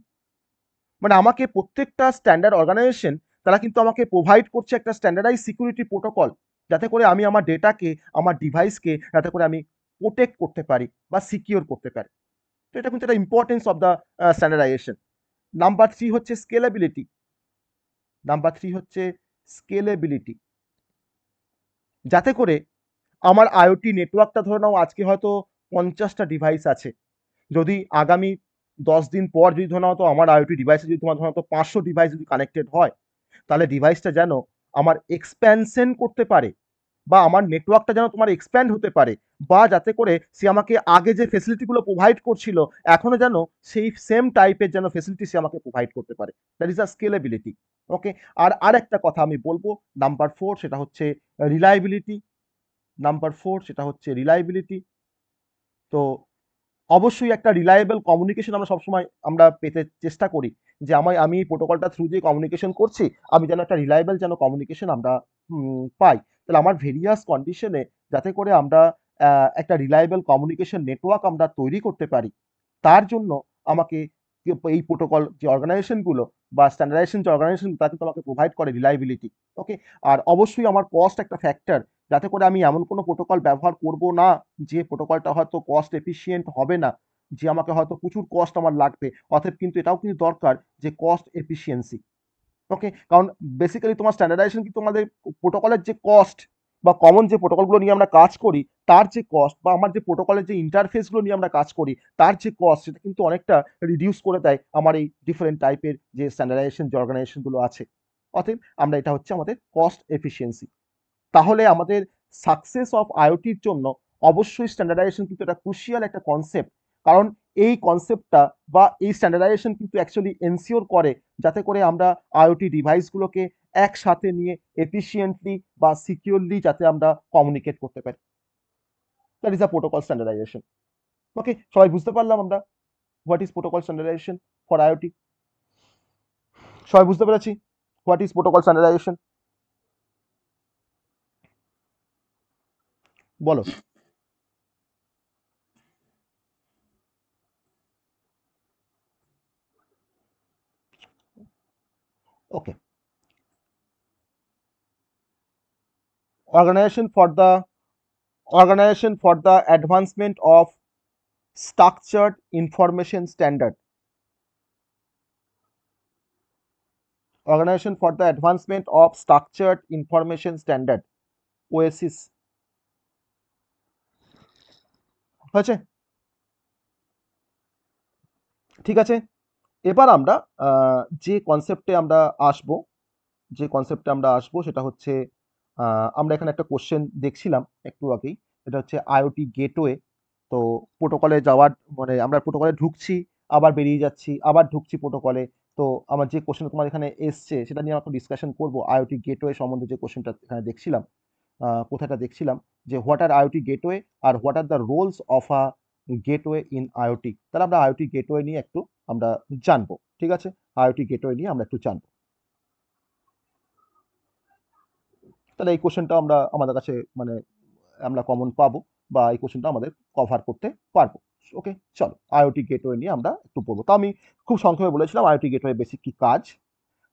S1: মানে আমাকে প্রত্যেকটা স্ট্যান্ডার্ড অর্গানাইজেশন তারা কিন্তু আমাকে প্রোভাইড করছে একটা স্ট্যান্ডার্ডাইজ সিকিউরিটি প্রোটোকল, যাতে করে আমি আমার ডেটাকে, আমার ডিভাইসকে যাতে করে আমি প্রোটেক্ট করতে পারি বা সিকিউর করতে পারি। তো এটা কিন্তু একটা importance of the standardisation. Number 3 হচ্ছে স্কেলেবিলিটি। নাম্বার 3 হচ্ছে স্কেলেবিলিটি, যাতে করে আমার আইওটি নেটওয়ার্কটা ধরে নাও আজকে হয়তো 50টা ডিভাইস আছে, যদি আগামী 10 দিন পর যদি ধরে নাও তো আমার আইওটি ডিভাইসে যদি তোমার ধরে নাও তো 500 ডিভাইস যদি কানেক্টেড হয়, তাহলে ডিভাইসটা যেন আমার এক্সপ্যানশন করতে পারে, বা আমার নেটওয়ার্কটা যেন তোমার এক্সপ্যান্ড হতে পারে, বা যাতে করে সে আমাকে আগে যে ফেসিলিটিগুলো প্রোভাইড করছিল এখনো যেন সেই সেম টাইপের যেন ফেসিলিটি সে আমাকে প্রোভাইড করতে পারে। That is a scalability. Okay, আর আরেকটা কথা আমি বলবো নাম্বার 4, সেটা হচ্ছে রিলায়েবিলিটি। নাম্বার 4 সেটা হচ্ছে রিলায়েবিলিটি। তো অবশ্যই একটা রিলায়েবল কমিউনিকেশন আমরা সবসময় আমরা পেতে চেষ্টা করি, যে আমি এই প্রোটোকলটা থ্রু দিয়ে কমিউনিকেশন করছি, আমি যেন একটা রিলায়েবল যেন কমিউনিকেশন আমরা পাই। তাহলে আমার ভেরিয়াস কন্ডিশনে যাতে করে আমরা একটা রিলায়েবল কমিউনিকেশন নেটওয়ার্ক আমরা তৈরি করতে পারি, তার জন্য আমাকে এই প্রোটোকল যে অর্গানাইজেশনগুলো বা স্ট্যান্ডার্ডাইজেশন যে অর্গানাইজেশন তারা কিন্তু আমাকে প্রোভাইড করে রিলায়েবিলিটি। ওকে, আর অবশ্যই আমার কস্ট একটা ফ্যাক্টর, যাতে করে আমি এমন কোনো প্রোটোকল ব্যবহার করব না যে প্রোটোকলটা হয়তো কস্ট এফিসিয়েন্ট হবে না, যে আমাকে হয়তো প্রচুর কস্ট আমার লাগবে। অতএব কিন্তু এটাও কিন্তু দরকার যে কস্ট এফিসিয়েন্সি। ওকে, কারণ বেসিক্যালি তোমার স্ট্যান্ডার্ডাইজেশন কিন্তু আমাদের প্রোটোকলের যে কস্ট বা কমন যে প্রোটোকলগুলো নিয়ে আমরা কাজ করি তার যে কস্ট, বা আমার যে প্রোটোকলের যে ইন্টারফেসগুলো নিয়ে আমরা কাজ করি তার যে কস্ট, সেটা কিন্তু অনেকটা রিডিউস করে দেয় আমার এই ডিফারেন্ট টাইপের যে স্ট্যান্ডার্ডাইজেশন যে অর্গানাইজেশনগুলো আছে। অতএব আমরা এটা হচ্ছে আমাদের কস্ট এফিসিয়েন্সি। তাহলে আমাদের সাকসেস অফ আইওটির জন্য অবশ্যই স্ট্যান্ডার্ডাইজেশন কিন্তু একটা ক্রুশিয়াল একটা কনসেপ্ট। কারণ এই কনসেপ্টটা বা এই স্ট্যান্ডার্ডাইজেশন কিন্তু অ্যাকচুয়ালি এনসিওর করে যাতে করে আমরা আইওটি ডিভাইসগুলোকে একসাথে নিয়ে এফিসিয়েন্টলি বা সিকিউরলি যাতে আমরা কমিউনিকেট করতে পারি। That is a protocol standardization. Okay, সবাই বুঝতে পারলাম আমরা what is protocol standardization for IoT? সবাই বুঝতে পেরেছি হোয়াট ইজ প্রোটোকল স্ট্যান্ডার্ডাইজেশন? বলো। Okay, organization for the organization for the advancement of structured information standard, organization for the advancement of structured information standard, oasis. হয়েছে? ঠিক আছে, এবার আমরা যে কনসেপ্টে আমরা আসব, সেটা হচ্ছে আমরা এখানে একটা কোশ্চেন দেখছিলাম একটু আগেই, এটা হচ্ছে আইওটি গেটওয়ে। তো প্রোটোকলে যাওয়ার মানে আমরা প্রোটোকলে ঢুকছি, আবার বেরিয়ে যাচ্ছি, আবার ঢুকছি প্রোটোকলে। তো আমার যে কোশ্চেনটা তোমার এখানে এসছে সেটা নিয়ে আমরা ডিসকাশন করবো। আইওটি গেটওয়ে সম্বন্ধে যে কোশ্চেনটা এখানে দেখছিলাম, কোথাটা দেখছিলাম যে হোয়াট আর আইওটি গেটওয়ে আর what are the roles of a gateway in IoT. তাহলে আমরা আইওটি গেটওয়ে নিয়ে একটু আমরা জানবো। ঠিক আছে, আইওটি গেটওয়ে নিয়ে আমরা একটু জানবো। তাহলে এই কোশ্চেনটা আমরা আমাদের কাছে মানে আমরা কমন পাবো, বা এই কোশ্চেনটা আমাদের কভার করতে পারবো। ওকে, চলো আইওটি গেটওয়ে নিয়ে আমরা একটু পড়বো। তো আমি খুব সংক্ষেপে বলেছিলাম আইওটি গেটওয়ে বেসিক কি কাজ।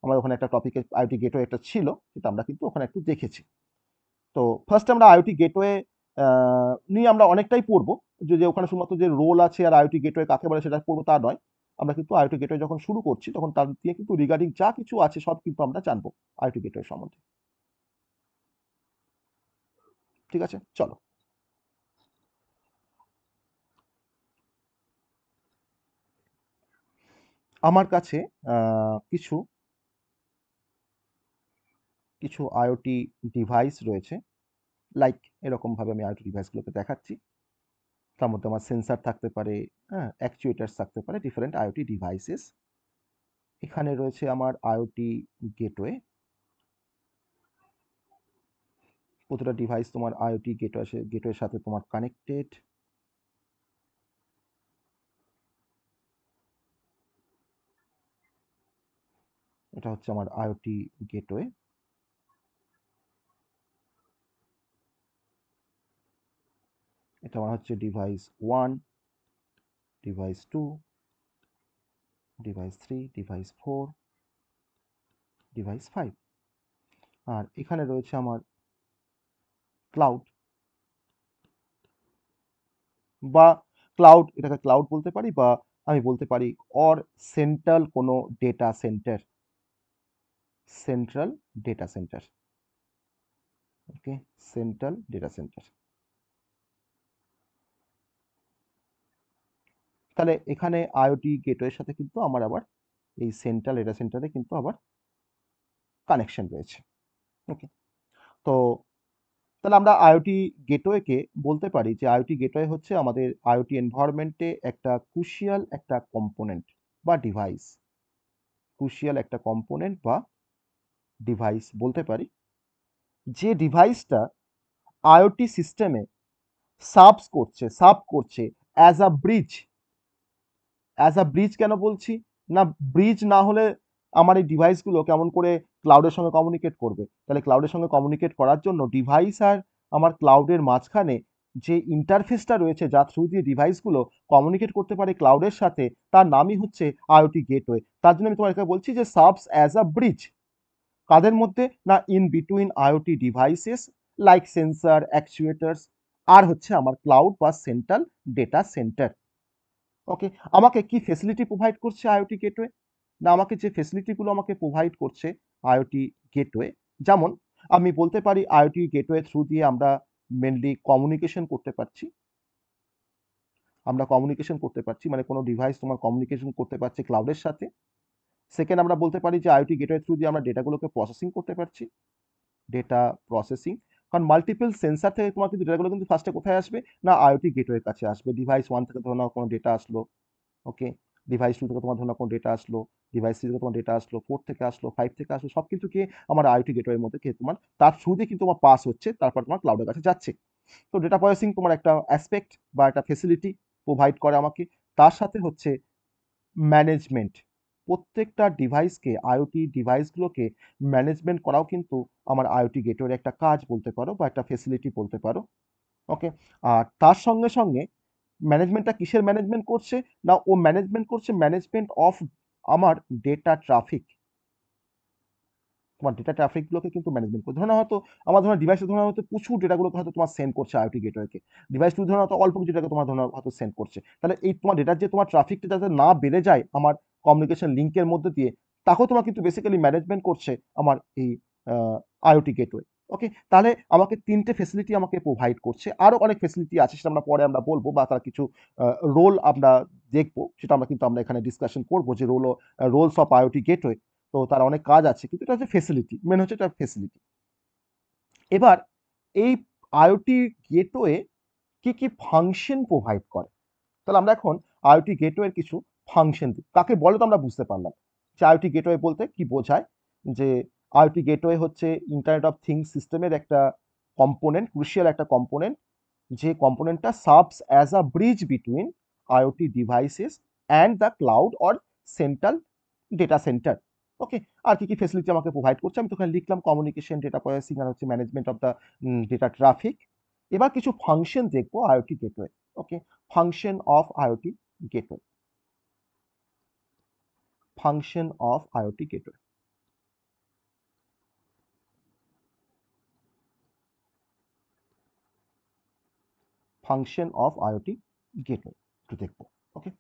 S1: আমরা ওখানে একটা টপিকে আইওটি গেটওয়ে একটা ছিল, সেটা আমরা কিন্তু ওখানে একটু দেখেছি। তো ফার্স্ট আমরা আইওটি গেটওয়ে নিয়ে আমরা অনেকটাই পড়বো। যে ওখানে শুধুমাত্র যে রোল আছে আর আইওটি গেটওয়ে কাকে বলে সেটা পড়বো তা নয়। আমরা কিন্তু আইওটি গেটওয়ে যখন শুরু করছি তখন তার দিয়ে কিন্তু রিগার্ডিং যা কিছু আছে সব কিন্তু আমরা জানবো আইওটি গেটওয়ে সম্বন্ধে। ঠিক আছে, চলো। আমার কাছে কিছু কিছু আইওটি ডিভাইস রয়েছে, লাইক এরকমভাবে আমি আইওটি ডিভাইসগুলোকে দেখাচ্ছি। তার মধ্যে আমার সেন্সার থাকতে পারে, হ্যাঁ, অ্যাকচুয়েটার্স থাকতে পারে, ডিফারেন্ট আইওটি ডিভাইসেস। এখানে রয়েছে আমার আইওটি গেটওয়ে। প্রতিটা ডিভাইস তোমার আইওটি গেটওয়ের সাথে তোমার কানেক্টেড। এটা হচ্ছে আমার আইওটি গেটওয়ে। এটা আমার হচ্ছে device 1, device 2, device 3, device 4, device 5। আর এখানে রয়েছে আমার ক্লাউড, বা ক্লাউড, এটাকে ক্লাউড বলতে পারি, বা আমি বলতে পারি অর সেন্ট্রাল কোনো data centre, central data centre. Okay, central data centre. তাহলে এখানে আইওটি গেটওয়ের সাথে কিন্তু আমার আবার এই সেন্ট্রাল ডেটা সেন্টারে কিন্তু আবার কানেকশন রয়েছে। ওকে, তো তাহলে আমরা আইওটি গেটওয়েকে বলতে পারি যে আইওটি গেটওয়ে হচ্ছে আমাদের আইওটি এনভায়রনমেন্টে একটা ক্রুশিয়াল একটা কম্পোনেন্ট বা ডিভাইস, ক্রুশিয়াল একটা কম্পোনেন্ট বা ডিভাইস বলতে পারি, যে ডিভাইসটা আইওটি সিস্টেমে সার্ভ করছে as a bridge. As a bridge কেন বলছি না, ব্রিজ না হলে আমার এই ডিভাইসগুলো কেমন করে ক্লাউডের সঙ্গে কমিউনিকেট করবে? তাহলে ক্লাউডের সঙ্গে কমিউনিকেট করার জন্য ডিভাইস আর আমার ক্লাউডের মাঝখানে যে ইন্টারফেসটা রয়েছে, যার থ্রু দিয়ে ডিভাইসগুলো কমিউনিকেট করতে পারে ক্লাউডের সাথে, তার নামই হচ্ছে আইওটি গেটওয়ে। তার জন্য আমি তোমাকে বলছি যে সার্ভস অ্যাজ আ ব্রিজ। কাদের মধ্যে না, in between IoT devices like sensor, actuators, আর হচ্ছে আমার ক্লাউড বা সেন্ট্রাল ডেটা সেন্টার। ওকে, আমাকে কি ফেসিলিটি প্রোভাইড করছে আইওটি গেটওয়ে? না, আমাকে যে ফেসিলিটিগুলো আমাকে প্রোভাইড করছে আইওটি গেটওয়ে, যেমন আমি বলতে পারি আইওটি গেটওয়ে থ্রু দিয়ে আমরা মেনলি কমিউনিকেশন করতে পারছি। মানে কোনো ডিভাইস তোমার কমিউনিকেশন করতে পারছে ক্লাউডের সাথে। সেকেন্ড, আমরা বলতে পারি যে আইওটি গেটওয়ে থ্রু দিয়ে আমরা ডেটাগুলোকে প্রসেসিং করতে পারছি, ডেটা প্রসেসিং। কারণ মাল্টিপল সেন্সার থেকে তোমার কিন্তু ডেটাগুলো কিন্তু ফার্স্টে কোথায় আসবে না, আইওটি গেটওয়ের কাছে আসবে। ডিভাইস 1 থেকে ধরো নাও কোনো ডেটা আসলো, ওকে, ডিভাইস 2 থেকে তোমার ধরো কোনো ডেটা আসলো, ডিভাইস 3 থেকে তোমার ডেটা আসলো, 4 থেকে আসলো, 5 থেকে আসলো, সব কিছু কি আমার আইওটি গেটওয়ের মধ্যে কি তোমার তার থ্রু দিয়ে কিন্তু তোমার পাস হচ্ছে, তারপর তোমার ক্লাউডের কাছে যাচ্ছে। তো ডেটা প্রসেসিং তোমার একটা অ্যাসপেক্ট বা একটা ফেসিলিটি প্রোভাইড করে আমাকে। তার সাথে হচ্ছে ম্যানেজমেন্ট, প্রত্যেকটা ডিভাইসকে, আইওটি ডিভাইসগুলোকে ম্যানেজমেন্ট করাও কিন্তু আমার আইওটি গেটওয়ের একটা কাজ বলতে পারো, বা একটা ফেসিলিটি বলতে পারো। ওকে, আর তার সঙ্গে সঙ্গে ম্যানেজমেন্টটা কিসের ম্যানেজমেন্ট করছে, না ও ম্যানেজমেন্ট করছে ম্যানেজমেন্ট অফ আমার ডেটা ট্রাফিক। তোমার ডেটা ট্রাফিকগুলোকে কিন্তু ম্যানেজমেন্ট করে। ধরো না হয়তো আমার ধরো ডিভাইসে ধরো হয়তো প্রচুর ডেটাগুলোকে হয়তো তোমার সেন্ড করছে আইওটি গেটওয়েকে, ডিভাইস টু ধরো হয়তো অল্প কিছু ডেটা তোমার ধরো হয়তো সেন্ড করছে, তাহলে এই তোমার ডেটার যে তোমার ট্রাফিকটা যাতে না বেড়ে যায় আমার কমিউনিকেশন লিঙ্কের মধ্যে দিয়ে, তাকেও তোমার কিন্তু বেসিক্যালি ম্যানেজমেন্ট করছে আমার এই আইওটি গেটওয়ে। ওকে, তাহলে আমাকে তিনটে ফেসিলিটি আমাকে প্রোভাইড করছে, আরও অনেক ফেসিলিটি আছে সেটা আমরা পরে আমরা বলবো, বা তার কিছু রোল আমরা দেখবো, সেটা আমরা কিন্তু আমরা এখানে ডিসকাশন করবো যে রোলস অফ আইওটি গেটওয়ে। তো তার অনেক কাজ আছে, কিন্তু এটা হচ্ছে ফেসিলিটি, মেন হচ্ছে এটা ফেসিলিটি। এবার এই আইওটি গেটওয়ে কি কি ফাংশন প্রোভাইড করে, তাহলে আমরা এখন আইওটি গেটওয়ের কিছু ফাংশন দিই। কাকে বলে তো আমরা বুঝতে পারলাম যে আইওটি গেটওয়ে বলতে কি বোঝায়, যে আইওটি গেটওয়ে হচ্ছে ইন্টারনেট অফ থিংস সিস্টেমের একটা কম্পোনেন্ট, ক্রুশিয়াল একটা কম্পোনেন্ট, যে কম্পোনেন্টটা serves as a bridge between IoT devices and the cloud or central data centre. Okay, আর কি কি ফেসিলিটি আমাকে প্রোভাইড করছে আমি তো এখানে লিখলাম, কমিউনিকেশন, ডেটা প্রসেসিং, আর হচ্ছে management of the data traffic. এবার কিছু ফাংশন দেখবো IoT gateway. Okay, function of IoT gateway, function of IoT gateway. Function of IoT gateway একটু দেখবো। ওকে,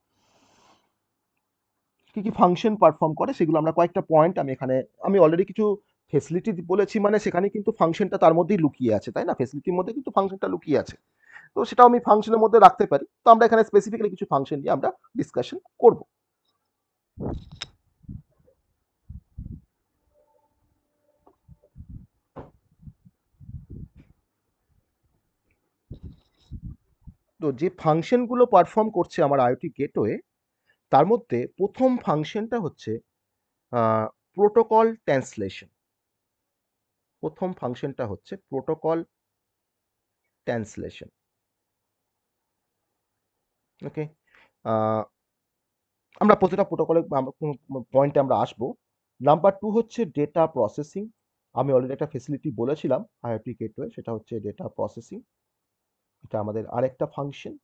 S1: কি কি ফাংশন পারফর্ম করে সেগুলো আমরা কয়েকটা পয়েন্ট আমি এখানে, আমি অলরেডি কিছু ফেসিলিটি বলেছি, মানে সেখানে কিন্তু ফাংশনটা তার মধ্যেই লুকিয়ে আছে, তাই না? ফেসিলিটির মধ্যে কিন্তু ফাংশনটা লুকিয়ে আছে, তো সেটাও আমি ফাংশনের মধ্যে রাখতে পারি। তো আমরা এখানে স্পেসিফিক্যালি কিছু ফাংশন নিয়ে আমরা ডিসকাশন করব। তো যে ফাংশনগুলো পারফর্ম করছে আমার আইওটি গেটওয়ে, তার মধ্যে প্রথম ফাংশনটা হচ্ছে প্রোটোকল ট্রান্সলেশন। প্রথম ফাংশনটা হচ্ছে প্রোটোকল ট্রান্সলেশন। ওকে, আমরা প্রতিটা প্রোটোকলে পয়েন্টে আমরা আসবো। নাম্বার টু হচ্ছে ডেটা প্রসেসিং। আমি অলরেডি একটা ফেসিলিটি বলেছিলাম আইওটি গেটওয়ে, সেটা হচ্ছে ডেটা প্রসেসিং, এটা আমাদের আরেকটা ফাংশন।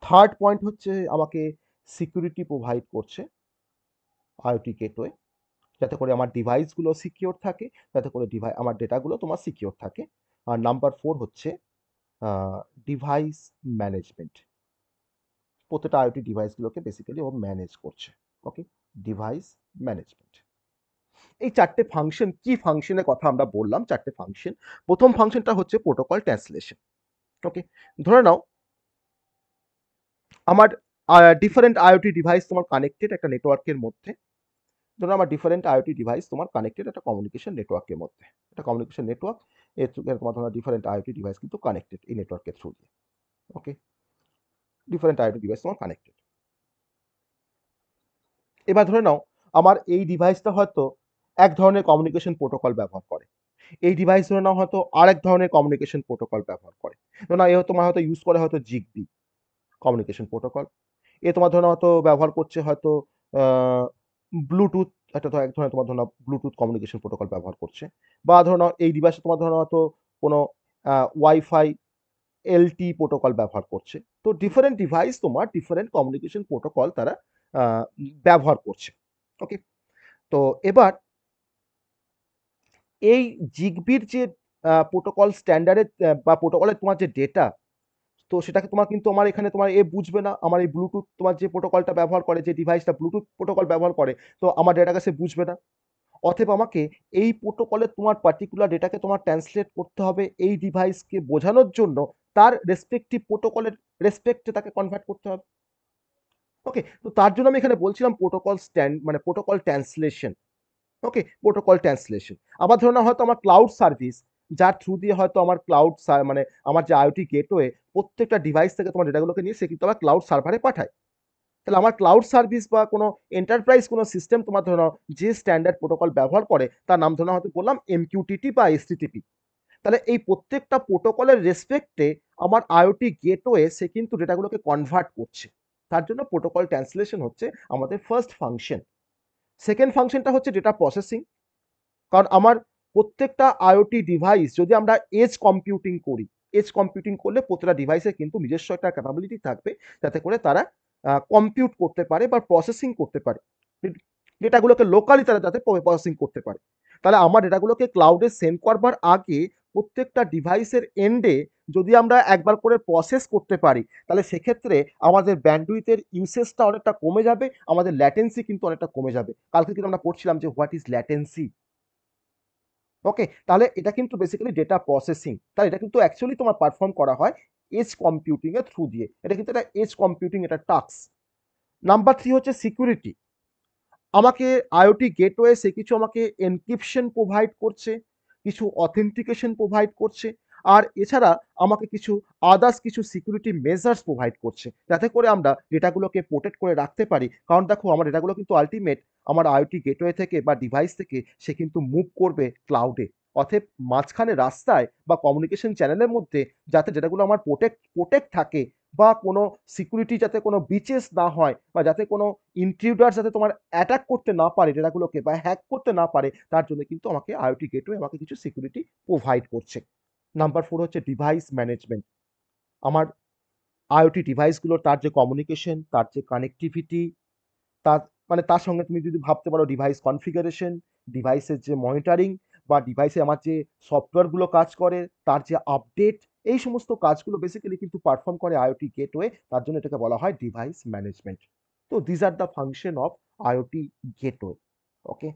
S1: থার্ড পয়েন্ট হচ্ছে আমাকে সিকিউরিটি প্রোভাইড করছে আইওটি গেটওয়ে, যাতে করে আমার ডিভাইসগুলো সিকিওর থাকে, যাতে করে আমার ডেটাগুলো তোমার সিকিওর থাকে। আর নাম্বার ফোর হচ্ছে ডিভাইস ম্যানেজমেন্ট, প্রত্যেকটা আইওটি ডিভাইসগুলোকে বেসিক্যালি ও ম্যানেজ করছে। ওকে, ডিভাইস ম্যানেজমেন্ট। এই চারটে ফাংশন, কি ফাংশনের কথা আমরা বললাম, চারটে ফাংশন। প্রথম ফাংশনটা হচ্ছে প্রোটোকল ট্রান্সলেশন। ওকে, ধরে নাও আমার ডিফারেন্ট আইওটি ডিভাইস তোমার কানেক্টেড একটা নেটওয়ার্কের মধ্যে। ধরো আমার ডিফারেন্ট আইওটি ডিভাইস তোমার কানেক্টেড একটা কমিউনিকেশন নেটওয়ার্কের মধ্যে, একটা কমিউনিকেশন নেটওয়ার্ক, এর থ্রু তোমার ধরো ডিফারেন্ট আইওটি ডিভাইস কিন্তু কানেক্টেড এই নেটওয়ার্কের থ্রু দিয়ে। ওকে, ডিফারেন্ট আইওটি ডিভাইস তোমার কানেক্টেড। এবার ধরে নাও আমার এই ডিভাইসটা হয়তো এক ধরনের কমিউনিকেশন প্রোটোকল ব্যবহার করে, এই ডিভাইস ধরে নাও হয়তো আরেক ধরনের কমিউনিকেশন প্রোটোকল ব্যবহার করে। ধরে নাও এ তোমার হয়তো ইউজ করে হয়তো জিগবি কমিউনিকেশন প্রোটোকল, এ তোমার ধরো হয়তো ব্যবহার করছে হয়তো ব্লুটুথ, একটা তো এক ধরনের তোমার ধরো ব্লুটুথ কমিউনিকেশন প্রোটোকল ব্যবহার করছে। বা ধরো নাও এই ডিভাইসে তোমার ধরো হয়তো কোনো ওয়াইফাই এলটি প্রোটোকল ব্যবহার করছে। তো ডিফারেন্ট ডিভাইস তোমার ডিফারেন্ট কমিউনিকেশন প্রোটোকল তারা ব্যবহার করছে। ওকে, তো এবার এই জিগবির যে প্রোটোকল স্ট্যান্ডার্ডের বা প্রোটোকলের তোমার যে ডেটা, তো সেটাকে তোমার কিন্তু আমার এখানে তোমার বুঝবে না, আমার এই ব্লুটুথ তোমার যে প্রোটোকলটা ব্যবহার করে, যে ডিভাইসটা ব্লুটুথ প্রোটোকল ব্যবহার করে, তো আমার ডেটাকে সে বুঝবে না। অতএব আমাকে এই প্রোটোকলে তোমার পার্টিকুলার ডেটাকে তোমার ট্রান্সলেট করতে হবে এই ডিভাইসকে বোঝানোর জন্য, তার রেসপেক্টিভ প্রোটোকলের রেসপেক্টে তাকে কনভার্ট করতে হবে। ওকে, তো তার জন্য আমি এখানে বলছিলাম প্রোটোকল মানে প্রোটোকল ট্রান্সলেশন। ওকে, প্রোটোকল ট্রান্সলেশন। আবার ধরো না হয়তো আমার ক্লাউড সার্ভিস, যার থ্রু দিয়ে হয়তো আমার মানে আমার যে আইওটি গেটওয়ে প্রত্যেকটা ডিভাইস থেকে তোমার ডেটাগুলোকে নিয়ে সে কিন্তু আবার ক্লাউড সার্ভারে পাঠায়। তাহলে আমার ক্লাউড সার্ভিস বা কোনো এন্টারপ্রাইজ কোনো সিস্টেম তোমার ধরো যে স্ট্যান্ডার্ড প্রোটোকল ব্যবহার করে, তার নাম ধরো হয়তো বললাম এমকিউটিটি বা এসটিটিপি। তাহলে এই প্রত্যেকটা প্রোটোকলের রেসপেক্টে আমার আইওটি গেটওয়ে সে কিন্তু ডেটাগুলোকে কনভার্ট করছে। তার জন্য প্রোটোকল ট্রান্সলেশন হচ্ছে আমাদের ফার্স্ট ফাংশন। সেকেন্ড ফাংশনটা হচ্ছে ডেটা প্রসেসিং। কারণ আমার প্রত্যেকটা আইওটি ডিভাইস যদি আমরা এজ কম্পিউটিং করি, এজ কম্পিউটিং করলে প্রতিটা ডিভাইসের কিন্তু নিজস্ব একটা ক্যাপাবিলিটি থাকবে, যাতে করে তারা কম্পিউট করতে পারে বা প্রসেসিং করতে পারে। ডেটাগুলোকে লোকালি তারা যাতে প্রসেসিং করতে পারে। তাহলে আমার ডেটাগুলোকে ক্লাউডে সেন্ড করবার আগে প্রত্যেকটা ডিভাইসের এন্ডে যদি আমরা একবার করে প্রসেস করতে পারি, তাহলে সেক্ষেত্রে আমাদের ব্যান্ডউইথের ইউসেজটা অনেকটা কমে যাবে, আমাদের ল্যাটেন্সি কিন্তু অনেকটা কমে যাবে। কালকে কিন্তু আমরা পড়ছিলাম যে হোয়াট ইজ ল্যাটেন্সি। ওকে, তাহলে এটা কিন্তু বেসিক্যালি ডেটা প্রসেসিং, তাহলে এটা কিন্তু অ্যাকচুয়ালি তোমার পারফর্ম করা হয় এজ কম্পিউটিং এর থ্রু দিয়ে। এটা কিন্তু একটা এজ কম্পিউটিং, এটা টাস্ক। নাম্বার 3 হচ্ছে সিকিউরিটি। আমাকে আইওটি গেটওয়ে সে কিছু আমাকে এনক্রিপশন প্রোভাইড করছে, কিছু অথেন্টিকেশন প্রোভাইড করছে, আর এছাড়া আমাকে কিছু আদার্স কিছু সিকিউরিটি মেজার্স প্রোভাইড করছে, যাতে করে আমরা ডেটাগুলোকে প্রোটেক্ট করে রাখতে পারি। কারণ দেখো, আমার ডেটাগুলো কিন্তু আলটিমেট আমার আইওটি গেটওয়ে থেকে বা ডিভাইস থেকে সে কিন্তু মুভ করবে ক্লাউডে। অতএব মাঝখানে রাস্তায় বা কমিউনিকেশন চ্যানেলের মধ্যে যাতে ডেটাগুলো আমার প্রোটেক্ট থাকে, বা কোনো সিকিউরিটি যাতে কোনো বিচেস না হয়, বা যাতে কোনো ইন্ট্রুডার যাতে তোমার অ্যাটাক করতে না পারে ডেটাগুলোকে, বা হ্যাক করতে না পারে, তার জন্য কিন্তু আমাকে আইওটি গেটওয়ে আমাকে কিছু সিকিউরিটি প্রোভাইড করছে। নাম্বার 4 হচ্ছে ডিভাইস ম্যানেজমেন্ট। আমার আইওটি ডিভাইসগুলোর তার যে কমিউনিকেশন, তার যে কানেক্টিভিটি, তার মানে তার সঙ্গে তুমি যদি ভাবতে পারো ডিভাইস কনফিগারেশন, ডিভাইসের যে মনিটরিং, বা ডিভাইসে আমার যে সফটওয়্যারগুলো কাজ করে তার যে আপডেট, এই সমস্ত কাজগুলো বেসিক্যালি কিন্তু পারফর্ম করে আইওটি গেটওয়ে। তার জন্য এটাকে বলা হয় ডিভাইস ম্যানেজমেন্ট। তো these are the function of IoT gateway. Okay,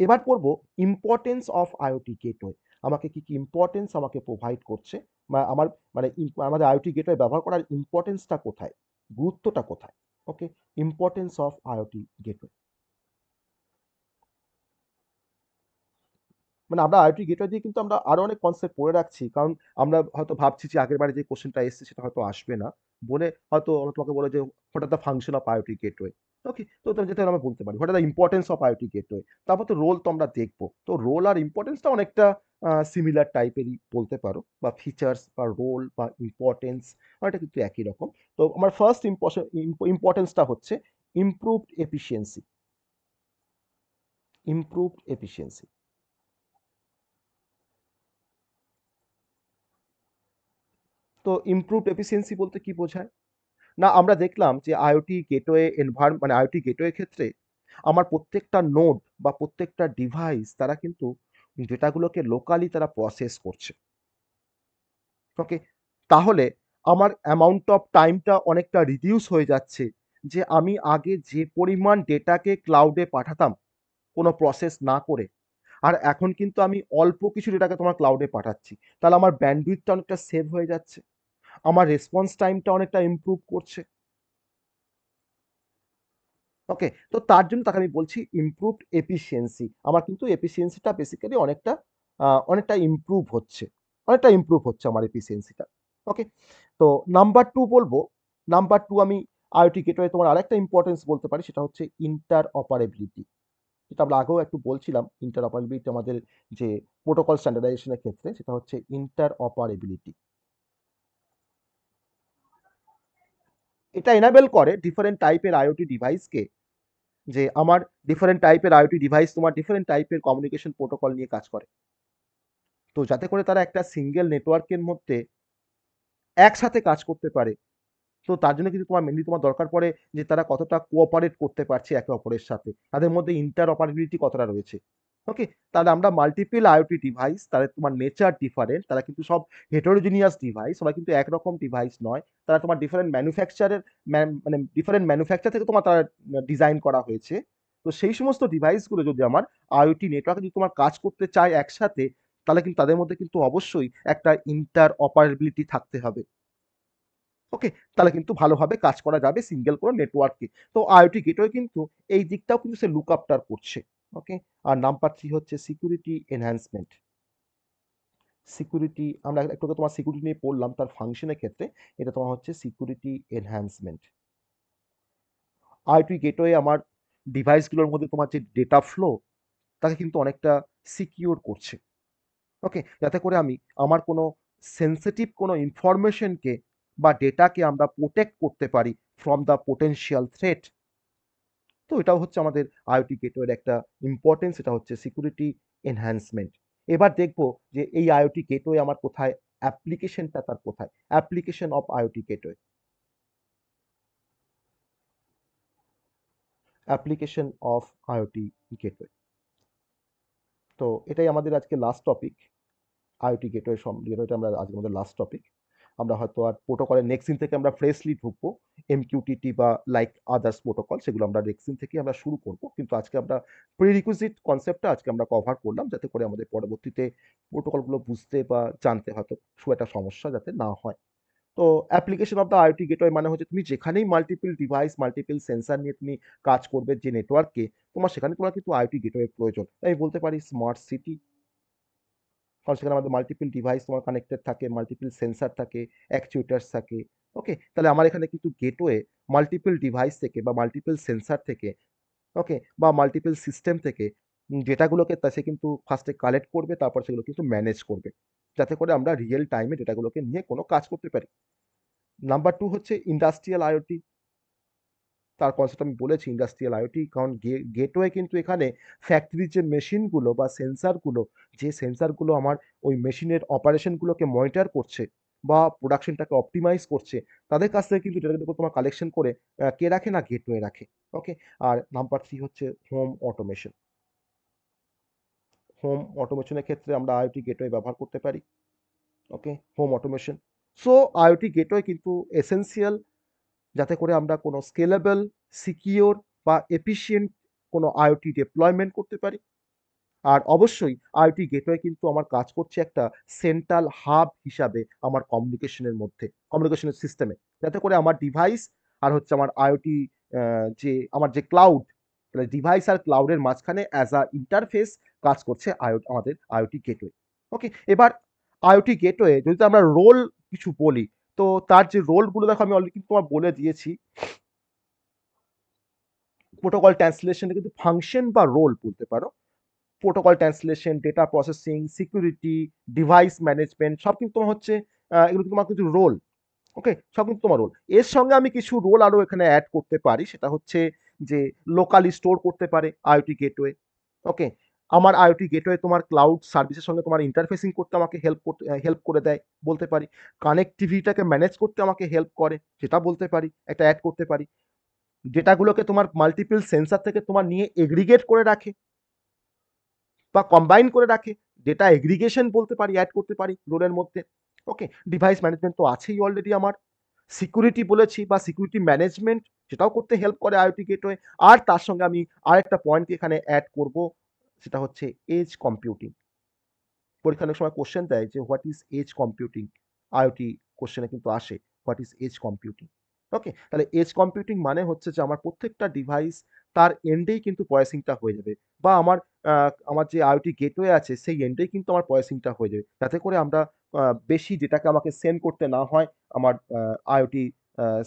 S1: এবার পড়বো ইম্পর্টেন্স অফ আইওটি গেটওয়ে। আমাকে কি কি ইম্পর্টেন্স আমাকে প্রোভাইড করছে, বা আমার মানে আমাদের আইওটি গেটওয়ে ব্যবহার করার ইম্পর্টেন্সটা কোথায়, গুরুত্বটা কোথায়। ওকে, ইম্পর্টেন্স অফ আইওটি গেটওয়ে। মানে আমরা আইওটি গেটওয়ে দিয়ে কিন্তু আমরা আরো অনেক কনসেপ্ট পড়ে রাখছি, কারণ আমরা হয়তো ভাবছি যে আগের বারে যে কোশ্চেনটা এসেছে সেটা হয়তো আসবে না বলে, হয়তো আমরা তোমাকে বলে যে what are the function of IoT gateway. Okay, তো তুমি যেটা আমরা বলতে পারি what are the importance of IoT gateway. তারপর তো রোল তো আমরা দেখবো, তো রোল আর ইম্পর্টেন্সটা অনেকটা সিমিলার টাইপেরই বলতে পারো, বা ফিচার্স বা রোল বা ইম্পর্টেন্স অনেকটা কিন্তু একই রকম। তো আমার ফার্স্ট ইম্পর্টেন্সটা হচ্ছে ইমপ্রুভড এফিসিয়েন্সি। Improved efficiency. তো ইমপ্রুভড এফিসিয়েন্সি বলতে কি বোঝায়? না, আমরা দেখলাম যে আইওটি গেটওয়ে মানে আইওটি গেটওয়ে ক্ষেত্রে আমার প্রত্যেকটা নোড বা প্রত্যেকটা ডিভাইস তারা কিন্তু ডেটাগুলোকে লোকালি তারা প্রসেস করছে। ওকে, তাহলে আমার অ্যামাউন্ট অফ টাইমটা অনেকটা রিডিউস হয়ে যাচ্ছে, যে আমি আগে যে পরিমাণ ডেটাকে ক্লাউডে পাঠাতাম কোনো প্রসেস না করে, আর এখন কিন্তু আমি অল্প কিছু ডেটাকে তোমার ক্লাউডে পাঠাচ্ছি। তাহলে আমার ব্যান্ডউইথটা অনেকটা সেভ হয়ে যাচ্ছে, আমার রেসপন্স টাইমটা অনেকটা ইমপ্রুভ করছে। ওকে, তো তার জন্য তাকে আমি বলছি ইমপ্রুভড এফিসিয়েন্সি। আমার কিন্তু এফিসিয়েন্সিটা বেসিক্যালি অনেকটা ইমপ্রুভ হচ্ছে আমার এফিসিয়েন্সিটা। ওকে, তো নাম্বার 2 বলবো। নাম্বার 2 আমি আইওটি গেটওয়ে তোমার আরেকটা ইম্পর্টেন্স বলতে পারি, সেটা হচ্ছে ইন্টারঅপারেবিলিটি। যেটা আমরা আগেও একটু বলছিলাম, ইন্টারঅপারেবিলিটি আমাদের যে প্রোটোকল স্ট্যান্ডার্ডাইজেশন এর ক্ষেত্রে, সেটা হচ্ছে ইন্টারঅপারেবিলিটি। এটা এনাবেল করে ডিফারেন্ট টাইপের আইওটি ডিভাইসকে, যে আমার ডিফারেন্ট টাইপের আইওটি ডিভাইস তোমার ডিফারেন্ট টাইপের কমিউনিকেশন প্রোটোকল নিয়ে কাজ করে। তো যাতে করে তারা একটা সিঙ্গেল নেটওয়ার্কের মধ্যে একসাথে কাজ করতে পারে, তো তার জন্য কিন্তু তোমার মেইনলি তোমার দরকার পড়ে যে তারা কতটা কোঅপারেট করতে পারছে একে অপরের সাথে। তাদের মধ্যে ইন্টারঅপারেবিলিটি কতটা রয়েছে। ওকে? তাহলে আমরা মাল্টিপল আইওটি ডিভাইস, তাদের তোমার নেচার ডিফারেন্ট। তারা কিন্তু সব হেটেরোজেনিয়াস ডিভাইস। সবাই কিন্তু একরকম ডিভাইস নয়। তারা তোমার ডিফারেন্ট ম্যানুফ্যাকচারের মানে ডিফারেন্ট ম্যানুফ্যাকচার থেকে তোমার তারা ডিজাইন করা হয়েছে। তো সেই সমস্ত ডিভাইসগুলো যদি আমার আইওটি নেটওয়ার্কে যদি তোমার কাজ করতে চায় একসাথে, তাহলে কিন্তু তাদের মধ্যে কিন্তু অবশ্যই একটা ইন্টারঅপারেবিলিটি থাকতে হবে। ওকে? তাহলে কিন্তু ভালোভাবে কাজ করা যাবে সিঙ্গেল কোনো নেটওয়ার্কে। তো আইওটি গেটওয়ে কিন্তু এই দিকটাও কিন্তু সে লুক আফটার করছে। ওকে? আর নাম্বার 3 হচ্ছে সিকিউরিটি এনহ্যান্সমেন্ট। সিকিউরিটি আমরা একটু আগে তোমার সিকিউরিটি নিয়ে পড়লাম, তার ফাংশনের ক্ষেত্রে এটা তোমার হচ্ছে সিকিউরিটি এনহ্যান্সমেন্ট। আইওটি গেটওয়ে আমার ডিভাইসগুলোর মধ্যে তোমার যে ডেটা ফ্লো, তাকে কিন্তু অনেকটা সিকিউর করছে। ওকে? যাতে করে আমি আমার কোনো সেনসিটিভ কোনো ইনফরমেশনকে বা ডেটাকে আমরা প্রোটেক্ট করতে পারি ফ্রম দ্য পোটেনশিয়াল থ্রেট। তো এটাও হচ্ছে আমাদের আইওটি গেটওয়ের একটা ইম্পর্টেন্স, এটা হচ্ছে সিকিউরিটি এনহ্যান্সমেন্ট। এবার দেখব যে এই আইওটি গেটওয়ে আমার কোথায় অ্যাপ্লিকেশনটা তার কোথায়? Application of IoT gateway, application of IoT gateway. তো এটাই আমাদের আজকে লাস্ট টপিক। আইওটি গেটওয়ে গেটওয়েটা আমরা আজকে আমাদের লাস্ট টপিক। আমরা হয়তো আর প্রোটোকলের নেক্সট দিন থেকে আমরা ফ্রেশলি ঢুকবো। এমকিউটিটি বা লাইক আদার্স প্রোটোকল সেগুলো আমরা নেক্সট দিন থেকে আমরা শুরু করব। কিন্তু আজকে আমরা প্রিরিকুইজিট কনসেপ্টটা আজকে আমরা কভার করলাম, যাতে করে আমাদের পরবর্তীতে প্রোটোকলগুলো বুঝতে বা জানতে হয়তো খুব একটা সমস্যা যাতে না হয়। তো application of the IoT gateway মানে হচ্ছে তুমি যেখানেই মাল্টিপল ডিভাইস, মাল্টিপল সেন্সর নিয়ে তুমি কাজ করবে যে নেটওয়ার্কে, তোমার কিন্তু আইওটি গেটওয়ে প্রয়োজন। আমি বলতে পারি স্মার্ট সিটি, কারণ সেখানে আমাদের মাল্টিপল ডিভাইস তোমার কানেক্টেড থাকে, মাল্টিপল সেন্সার থাকে, অ্যাকচুয়েটার্স থাকে। ওকে, তাহলে আমার এখানে কিন্তু গেটওয়ে মাল্টিপল ডিভাইস থেকে বা মাল্টিপল সেন্সার থেকে, ওকে, বা মাল্টিপল সিস্টেম থেকে ডেটাগুলোকে সে কিন্তু ফার্স্টে কালেক্ট করবে, তারপর সেগুলো কিন্তু ম্যানেজ করবে, যাতে করে আমরা রিয়েল টাইমে ডেটাগুলোকে নিয়ে কোনো কাজ করতে পারি। নাম্বার টু হচ্ছে ইন্ডাস্ট্রিয়াল আইওটি। তার কনসেপ্ট আমি বলেছি ইন্ডাস্ট্রিয়াল আইওটি, কারণ গেটওয়ে কিন্তু এখানে ফ্যাক্টরির যে মেশিনগুলো বা সেন্সারগুলো, যে সেন্সারগুলো আমার ওই মেশিনের অপারেশনগুলোকে মনিটর করছে বা প্রোডাকশনটাকে অপটিমাইজ করছে, তাদের কাছ থেকে কিন্তু ডেটাগুলো তোমার কালেকশন করে কে রাখে না, গেটওয়ে রাখে। ওকে, আর নাম্বার থ্রি হচ্ছে হোম অটোমেশন। হোম অটোমেশনের ক্ষেত্রে আমরা আইওটি গেটওয়ে ব্যবহার করতে পারি। Okay, home automation. So IoT gateway কিন্তু এসেনশিয়াল, যাতে করে আমরা কোনো স্কেলেবল, সিকিওর বা এফিশিয়েন্ট কোনো আইওটি ডিপ্লয়মেন্ট করতে পারি। আর অবশ্যই আইওটি গেটওয়ে কিন্তু আমার কাজ করছে একটা সেন্ট্রাল হাব হিসাবে আমার কমিউনিকেশনের মধ্যে, কমিউনিকেশনের সিস্টেমে, যাতে করে আমার ডিভাইস আর হচ্ছে আমার আইওটি, যে আমার যে ক্লাউড, তাহলে ডিভাইস আর ক্লাউডের মাঝখানে অ্যাজ আ ইন্টারফেস কাজ করছে আমাদের আইওটি গেটওয়ে। ওকে, এবার আইওটি গেটওয়ে যদি আমরা রোল কিছু বলি, তো তার যে রোলগুলো দেখো আমি অলরেডি কিন্তু তোমার বলে দিয়েছি। প্রোটোকল ট্রান্সলেশনে কিন্তু ফাংশন বা রোল বলতে পারো। Protocol translation, data processing, security, device management সব কিন্তু তোমার হচ্ছে, এগুলো কিন্তু তোমার কিছু রোল। ওকে, সব কিন্তু তোমার রোল। এর সঙ্গে আমি কিছু রোল আরো এখানে অ্যাড করতে পারি, সেটা হচ্ছে যে লোকালি স্টোর করতে পারে আইওটি গেটওয়ে। ওকে, আমার আইওটি গেটওয়ে তোমার ক্লাউড সার্ভিসের সঙ্গে তোমার ইন্টারফেসিং করতে আমাকে হেল্প করে দেয়, বলতে পারি। কানেক্টিভিটিটাকে ম্যানেজ করতে আমাকে হেল্প করে, সেটা বলতে পারি, একটা অ্যাড করতে পারি। ডেটাগুলোকে তোমার মাল্টিপল সেন্সার থেকে তোমার নিয়ে এগ্রিগেট করে রাখে বা কম্বাইন করে রাখে, ডেটা এগ্রিগেশন বলতে পারি, অ্যাড করতে পারি রোলের মধ্যে। ওকে, ডিভাইস ম্যানেজমেন্ট তো আছেই অলরেডি আমার। সিকিউরিটি বলেছি বা সিকিউরিটি ম্যানেজমেন্ট, সেটাও করতে হেল্প করে আইওটি গেটওয়ে। আর তার সঙ্গে আমি আরেকটা পয়েন্ট এখানে অ্যাড করব, সেটা হচ্ছে এজ কম্পিউটিং। পরীক্ষার অনেক সময় কোশ্চেন দেয় যে what is edge computing, IoT কোশ্চেনে কিন্তু আসে হোয়াট ইজ এজ কম্পিউটিং। ওকে, তাহলে এজ কম্পিউটিং মানে হচ্ছে যে আমার প্রত্যেকটা ডিভাইস তার এন্ডেই কিন্তু প্রসেসিংটা হয়ে যাবে, বা আমার যে আইওটি গেটওয়ে আছে সেই এন্ডেই কিন্তু আমার প্রসেসিংটা হয়ে যাবে, যাতে করে আমরা বেশি ডেটাকে আমাকে সেন্ড করতে না হয় আমার আইওটি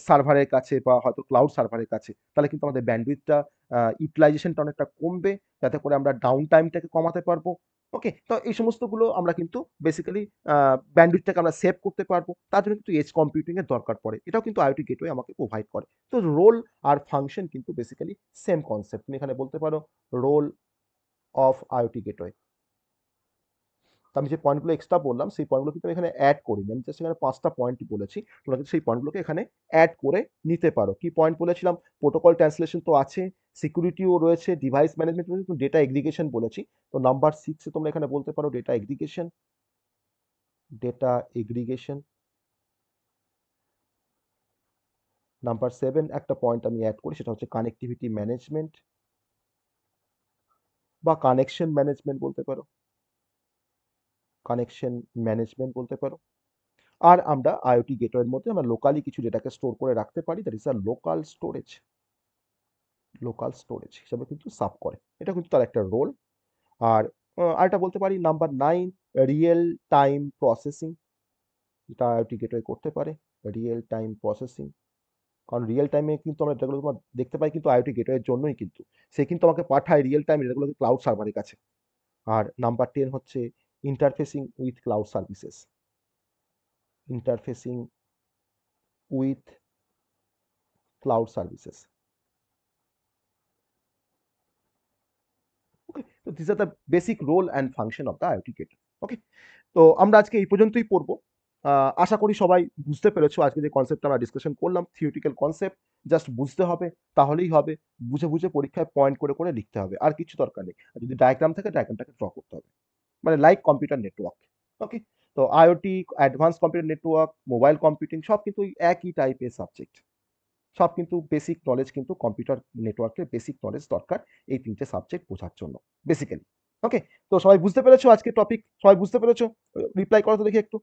S1: সার্ভারের কাছে বা হয়তো ক্লাউড সার্ভারের কাছে। তাহলে কিন্তু আমাদের ব্যান্ডউইথটা ইউটিলাইজেশনটা অনেকটা কমবে, যাতে করে আমরা ডাউন টাইমটাকে কমাতে পারবো। ওকে, তো এই সমস্তগুলো আমরা কিন্তু বেসিক্যালি ব্যান্ডউইথটাকে আমরা সেভ করতে পারবো। তার জন্য কিন্তু এজ কম্পিউটিং এর দরকার পড়ে। এটাও কিন্তু আইওটি গেটওয়ে আমাকে প্রোভাইড করে। তো রোল আর ফাংশন কিন্তু বেসিক্যালি সেম কনসেপ্ট। তুমি এখানে বলতে পারো রোল অফ আইওটি গেটওয়ে। তো আমি যে পয়েন্টগুলো এক্সট্রা বললাম সেই পয়েন্টগুলো কিন্তু আমি এখানে অ্যাড করিনি। আমি জাস্ট এখানে ৫ টা পয়েন্টই বলেছি। তোমরা কিন্তু সেই পয়েন্টগুলোকে এখানে অ্যাড করে নিতে পারো। কি পয়েন্ট বলেছিলাম? প্রোটোকল ট্রান্সলেশন তো আছে, সিকিউরিটিও রয়েছে, ডিভাইস ম্যানেজমেন্ট রয়েছে, ডেটা এগ্রিগেশন বলেছি। তো নাম্বার 6 এ তোমরা এখানে বলতে পারো data aggregation, data aggregation. Number 7 একটা পয়েন্ট আমি অ্যাড করি, সেটা হচ্ছে কানেক্টিভিটি ম্যানেজমেন্ট বা কানেকশন ম্যানেজমেন্ট বলতে পারো। কানেকশন ম্যানেজমেন্ট বলতে পারো। আর আমরা আইওটি গেটওয়ের মধ্যে আমরা লোকালি কিছু ডেটাকে স্টোর করে রাখতে পারি, that is a local storage. Local storage হিসাবে কিন্তু সার্ভ করে, এটা কিন্তু তার একটা রোল। আর আরেকটা বলতে পারি নাম্বার 9, রিয়েল টাইম প্রসেসিং, যেটা আইওটি গেটওয়ে করতে পারে। রিয়েল টাইম প্রসেসিং, কারণ রিয়েল টাইমে কিন্তু আমরা ডেটাগুলো তোমার দেখতে পাই কিন্তু আইওটি গেটওয়ের জন্যই কিন্তু। সে কিন্তু আমাকে পাঠায় রিয়েল টাইম ডেটাগুলোকে ক্লাউড সার্ভারের কাছে। আর নাম্বার 10 হচ্ছে interfacing with cloud services. Interfacing with cloud services. Okay, তো this are the basic role and function of the IoT gateway. Okay, তো আমরা আজকে এই পর্যন্তই পড়বো। আশা করি সবাই বুঝতে পেরেছো আজকে যে কনসেপ্টটা আমরা ডিসকাশন করলাম, থিওরিটিক্যাল কনসেপ্ট, জাস্ট বুঝতে হবে, তাহলেই হবে। বুঝে বুঝে পরীক্ষায় পয়েন্ট করে করে লিখতে হবে, আর কিছু দরকার নেই। আর যদি ডায়াগ্রাম থাকে ডায়াগ্রামটাকে ড্র করতে হবে, মানে লাইক কম্পিউটার নেটওয়ার্ক। ওকে, তো IoT, advance computer network, mobile computing সব কিন্তু ওই একই টাইপের সাবজেক্ট। সব কিন্তু বেসিক নলেজ, কিন্তু কম্পিউটার নেটওয়ার্কের বেসিক নলেজ দরকার এই তিনটে সাবজেক্ট বোঝার জন্য বেসিক্যালি। ওকে, তো সবাই বুঝতে পেরেছো আজকে টপিক? সবাই বুঝতে পেরেছো? রিপ্লাই করো তো দেখি একটু।